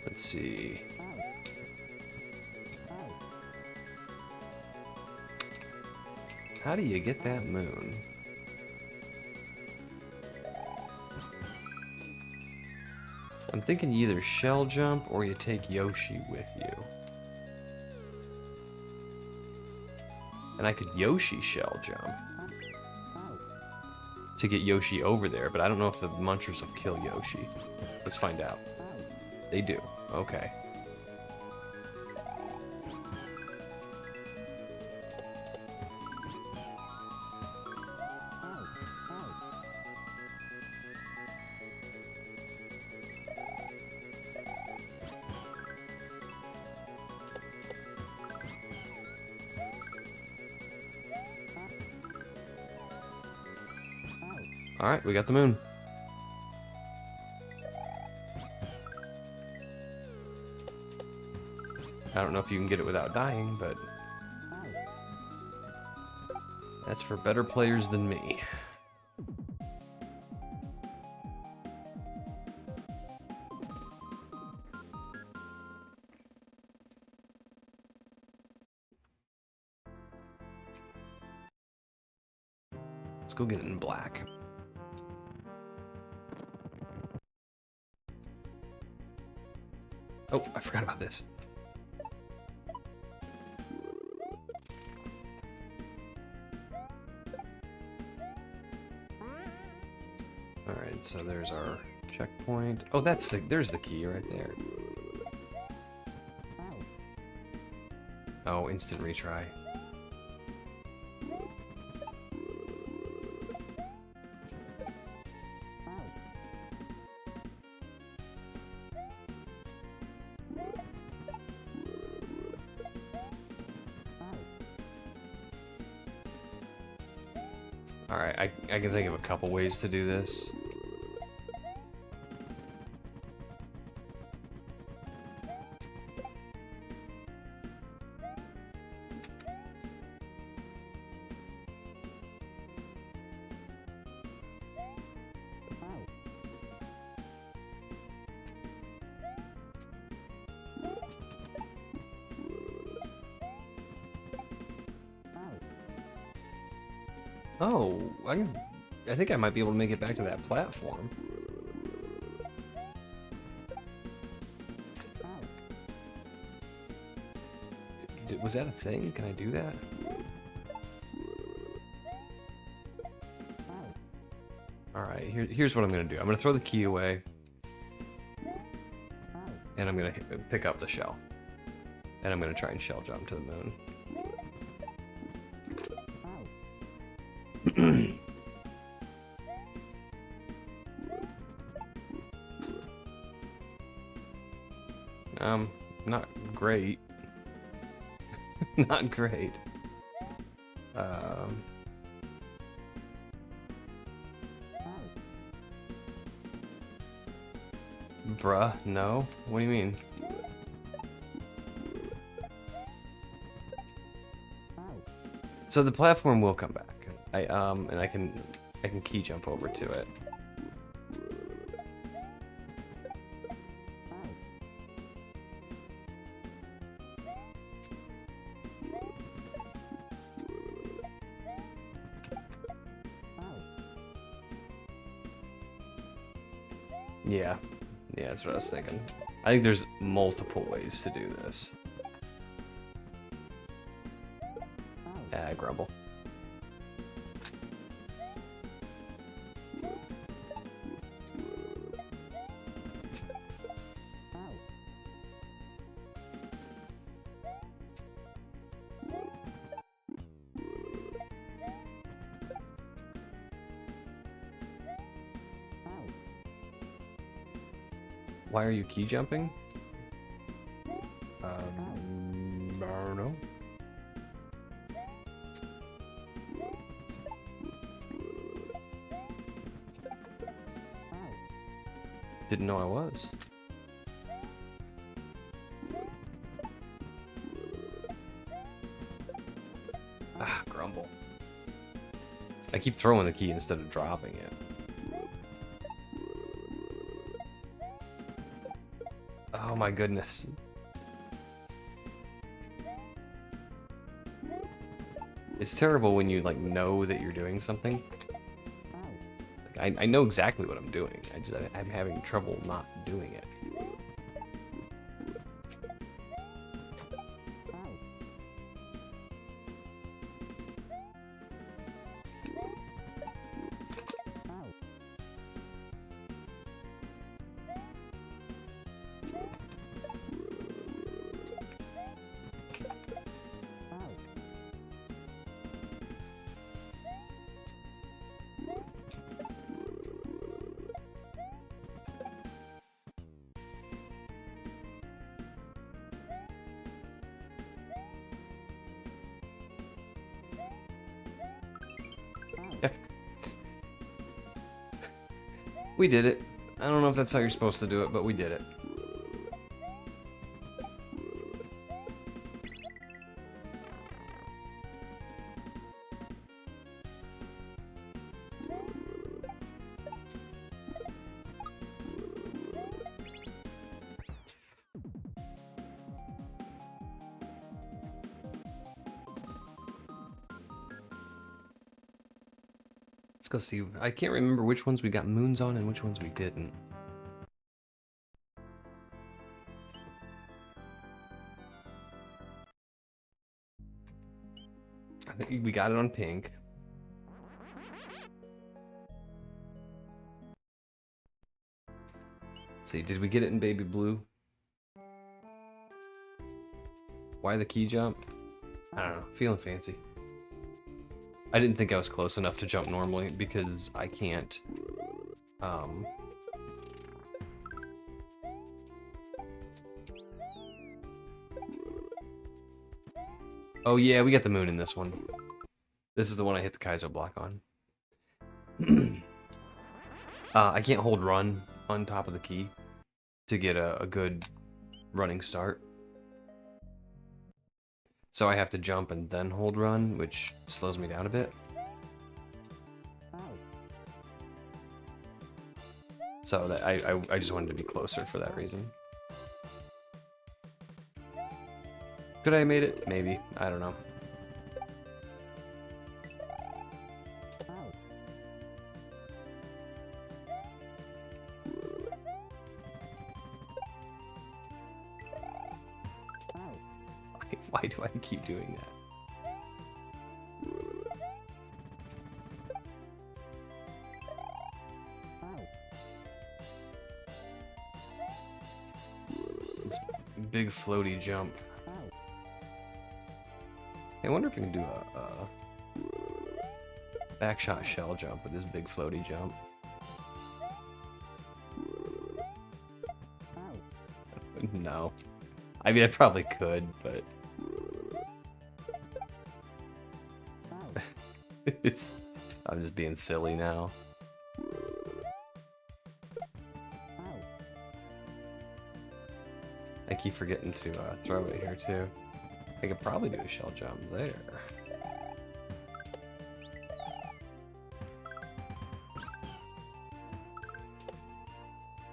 Let's see. How do you get that moon? I'm thinking you either shell jump or you take Yoshi with you. And I could Yoshi shell jump to get Yoshi over there, but I don't know if the munchers will kill Yoshi. Let's find out. They do. Okay. Alright, we got the moon. I don't know if you can get it without dying, but that's for better players than me. Let's go get it in black. Oh, I forgot about this. Alright, so there's our checkpoint. Oh, there's the key right there. Oh, instant retry. Alright, I can think of a couple ways to do this. Oh, I think I might be able to make it back to that platform. Was that a thing? Can I do that? Alright, here's what I'm gonna do. I'm gonna throw the key away. And I'm gonna pick up the shell. And I'm gonna try and shell jump to the moon. Not great. Not great. Bruh, no? What do you mean? So the platform will come back. And I can key jump over to it. Yeah, that's what I was thinking. I think there's multiple ways to do this. Grumble. Why are you key jumping? I don't know. Didn't know I was. Ah, grumble. I keep throwing the key instead of dropping it. Oh my goodness. It's terrible when you like know that you're doing something. Like, I know exactly what I'm doing. I'm having trouble not doing it. Yeah. We did it. I don't know if that's how you're supposed to do it, but we did it. Let's go see. I can't remember which ones we got moons on and which ones we didn't. I think we got it on pink. Let's see, did we get it in baby blue? Why the key jump? I don't know, feeling fancy. I didn't think I was close enough to jump normally because I can't. Oh yeah, we got the moon in this one. This is the one I hit the kaizo block on. I can't hold run on top of the key to get a good running start. So I have to jump and then hold run, which slows me down a bit. So that I just wanted to be closer for that reason. Could I have made it? Maybe. I don't know. Fuck. Why do I keep doing that? This big floaty jump. I wonder if we can do a backshot shell jump with this big floaty jump. No. I mean, I probably could, but... I'm just being silly now. I keep forgetting to throw it here, too. I could probably do a shell jump there.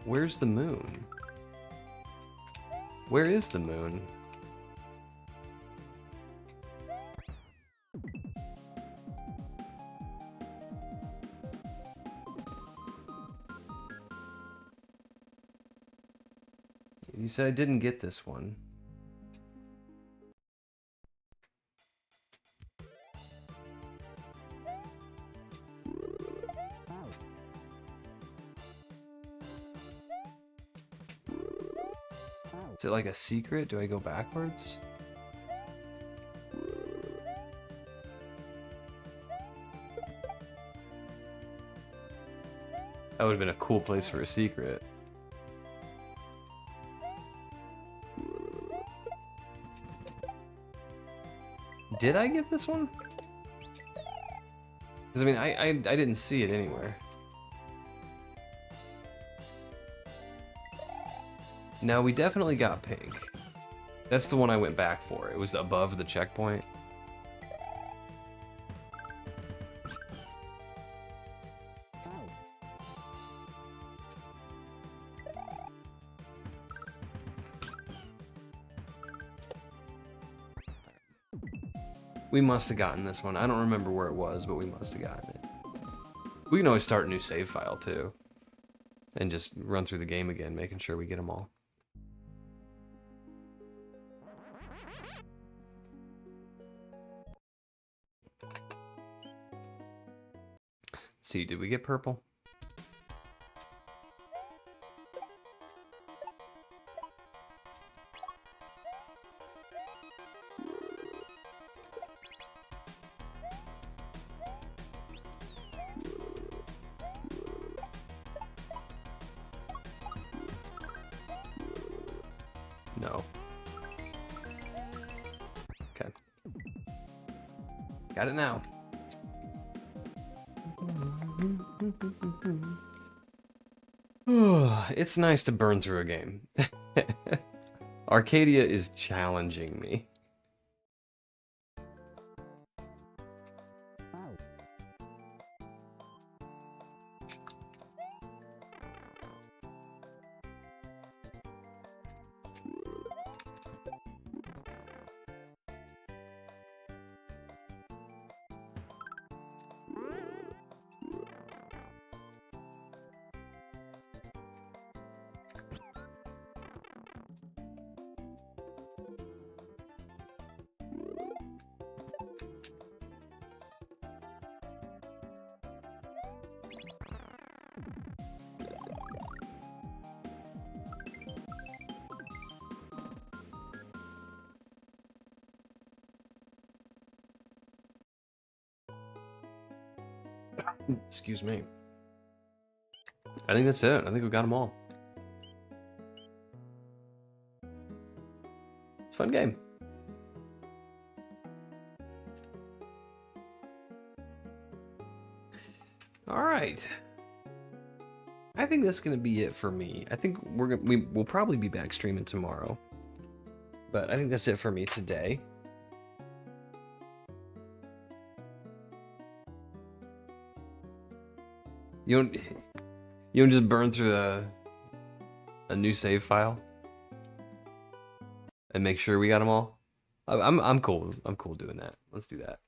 Where's the moon? Where is the moon? You said I didn't get this one. Is it like a secret? Do I go backwards? That would have been a cool place for a secret. Did I get this one? Because I mean, I didn't see it anywhere. Now, we definitely got pink. That's the one I went back for. It was above the checkpoint. We must have gotten this one. I don't remember where it was, but we must have gotten it. We can always start a new save file, too. And just run through the game again, making sure we get them all. See, did we get purple? No. Okay. Got it now. It's nice to burn through a game. Arcadia is challenging me. Excuse me. I think that's it. I think we got them all. Fun game. All right. I think that's gonna be it for me. I think we'll probably be back streaming tomorrow, but I think that's it for me today. You don't just burn through a new save file and make sure we got them all. I'm cool. I'm cool doing that. Let's do that.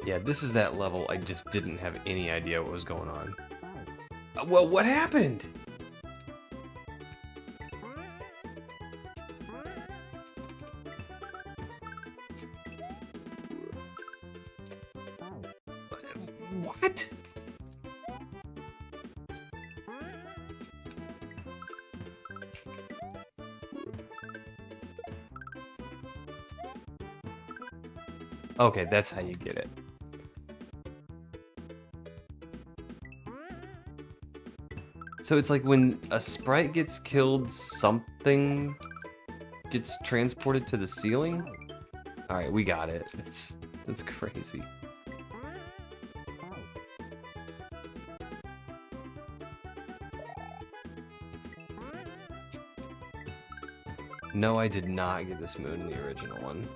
Yeah, this is that level I just didn't have any idea what was going on. Well, what happened? What? Okay, that's how you get it. So it's like when a sprite gets killed, something gets transported to the ceiling? Alright, we got it. It's crazy. No, I did not get this moon in the original one.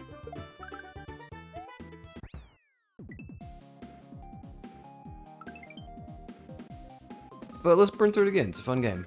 But let's burn through it again. It's a fun game.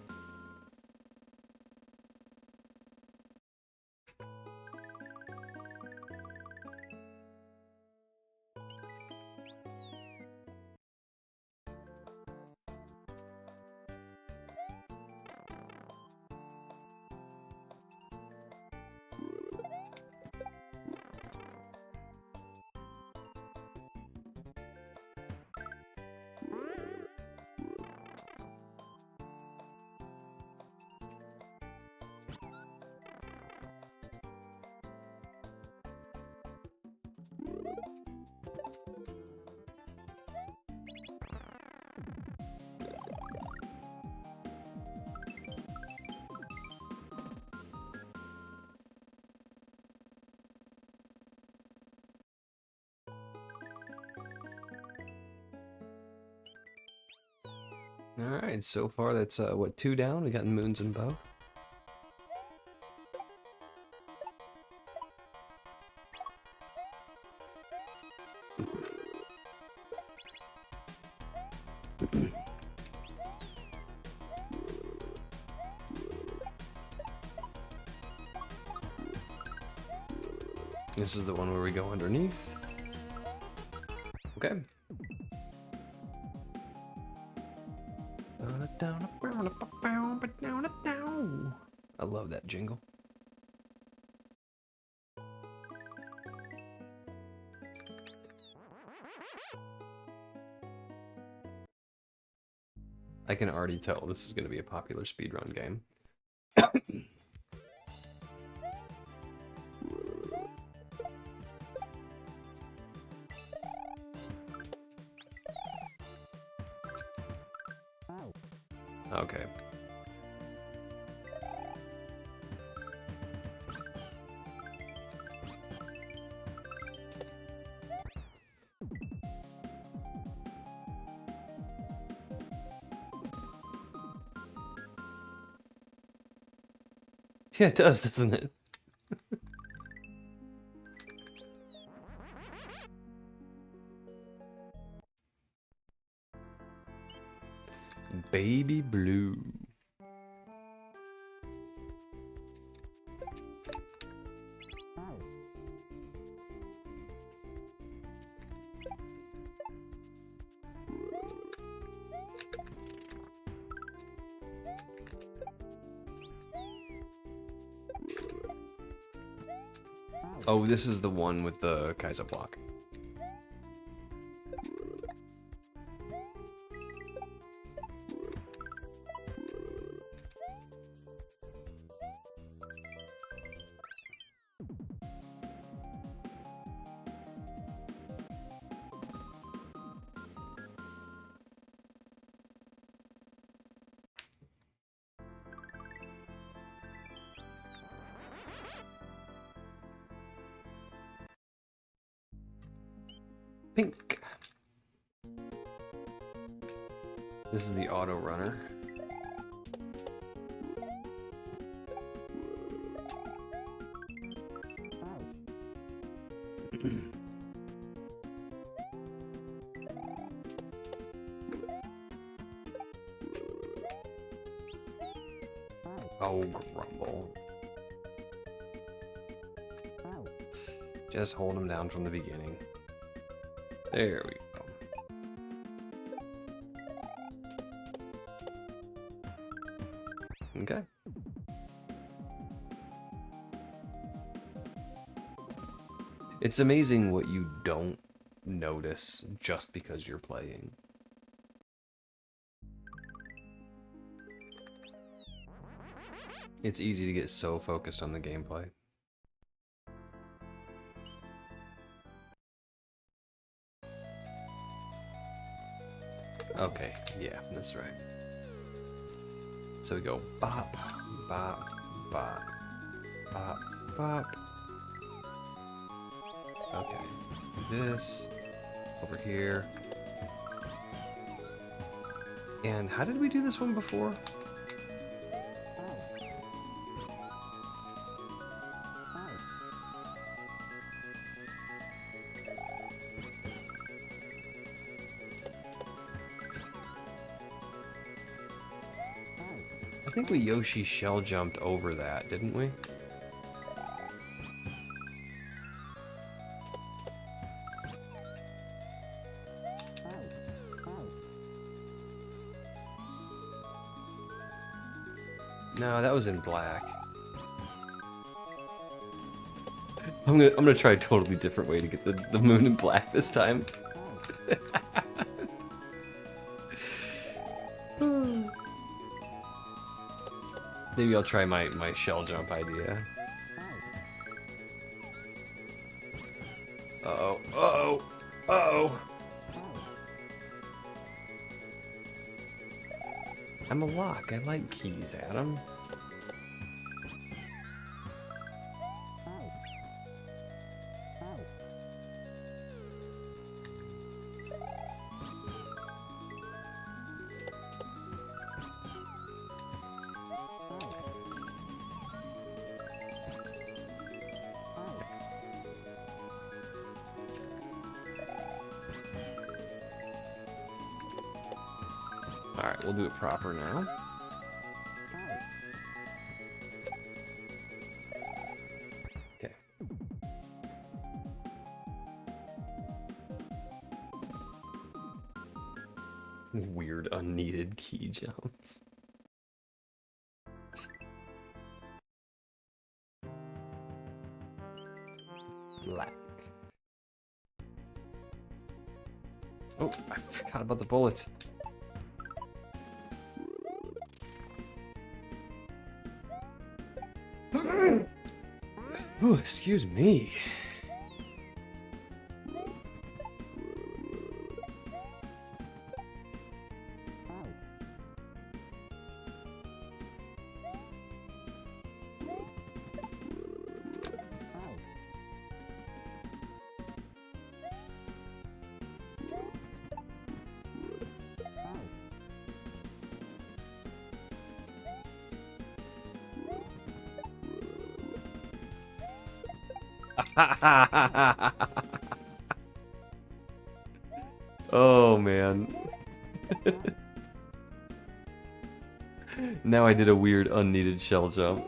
Alright, so far that's, what, 2 down? We got moons and bow. This is the one where we go underneath. Okay. I love that jingle. I can already tell this is going to be a popular speedrun game. Okay. Yeah, it does, doesn't it? Baby blue. Oh, this is the one with the kaizo block. Pink. This is the auto runner. Oh, grumble. Just hold him down from the beginning. There we go. Okay. It's amazing what you don't notice just because you're playing. It's easy to get so focused on the gameplay. Okay, yeah, that's right. So we go bop, bop, bop, bop, bop. Okay, this over here. And how did we do this one before? I think we Yoshi shell jumped over that, didn't we? No, that was in black. I'm gonna try a totally different way to get the moon in black this time. Maybe I'll try my shell jump idea. Uh-oh, uh-oh, uh-oh. I'm a lock. I like keys, Adam. Alright, we'll do it proper now. Okay. Weird unneeded key jumps. Black. Oh, I forgot about the bullet. Ooh, excuse me. Oh man. Now I did a weird unneeded shell jump.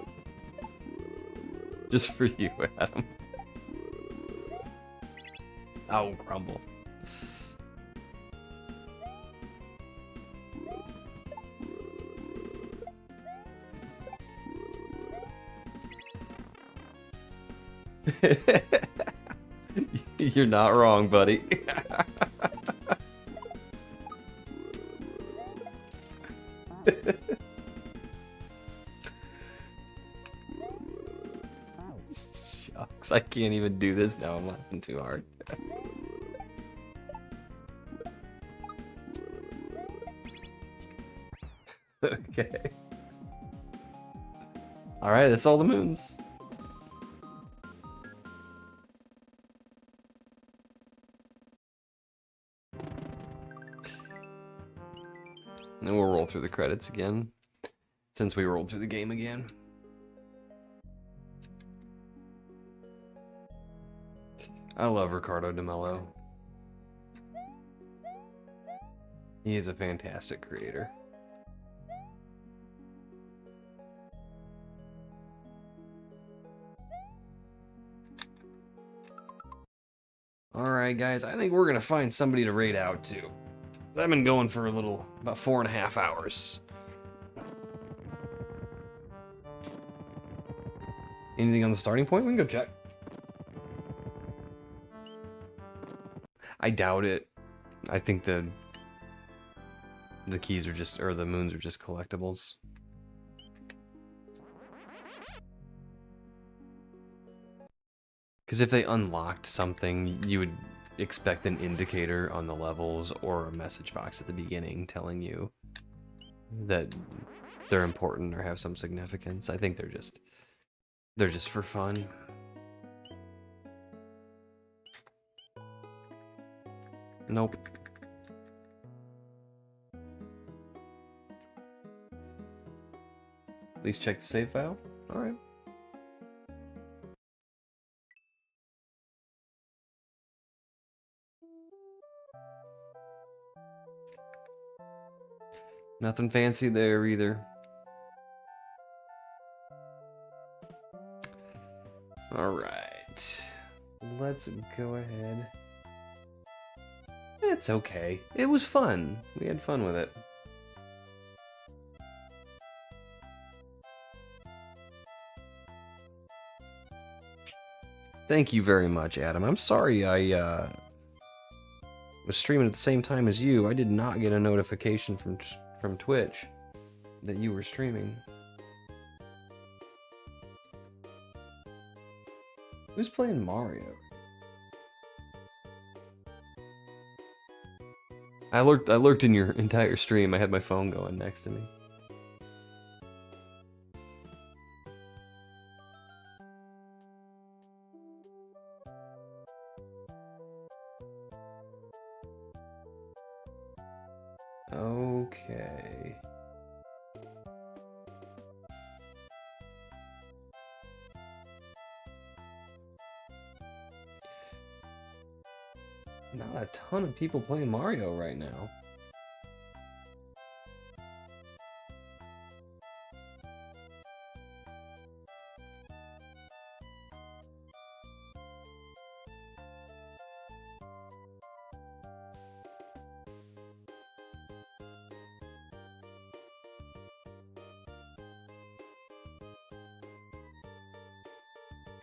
Just for you, Adam. Ow, crumble. You're not wrong, buddy. Shucks, I can't even do this now. I'm laughing too hard. Okay. Alright, that's all the moons. And we'll roll through the credits again, since we rolled through the game again. I love Ricardo DeMello. He is a fantastic creator. Alright, guys, I think we're gonna find somebody to raid out to. I've been going for a little, about 4.5 hours. Anything on the starting point? We can go check. I doubt it. I think the keys are just, or the moons are just collectibles. Because if they unlocked something, you would expect an indicator on the levels or a message box at the beginning telling you that they're important or have some significance. I think they're just for fun. Nope. At least check the save file. Alright. Nothing fancy there either. Alright. Let's go ahead. It's okay. It was fun. We had fun with it. Thank you very much, Adam. I'm sorry I was streaming at the same time as you. I did not get a notification from Twitch that you were streaming. Who's playing Mario? I lurked in your entire stream. I had my phone going next to me. Okay. Not a ton of people playing Mario right now.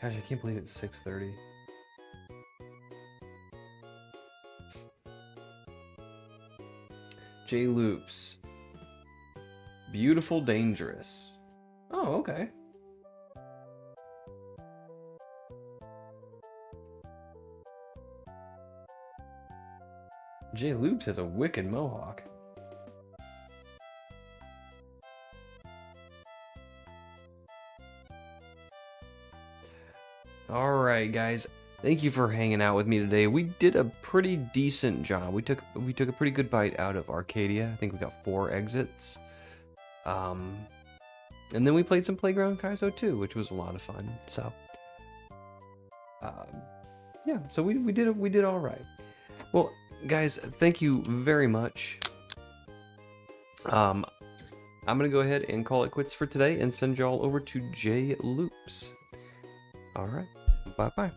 Gosh, I can't believe it's 6:30. J Loops. Beautiful Dangerous. Oh, okay. J Loops has a wicked mohawk. Alright, guys. Thank you for hanging out with me today. We did a pretty decent job. We took a pretty good bite out of Arcadia. I think we got 4 exits. And then we played some Playground Kaizo too, which was a lot of fun. So yeah, so we did all right. Well, guys, thank you very much. I'm gonna go ahead and call it quits for today and send y'all over to J Loops. All right, bye bye.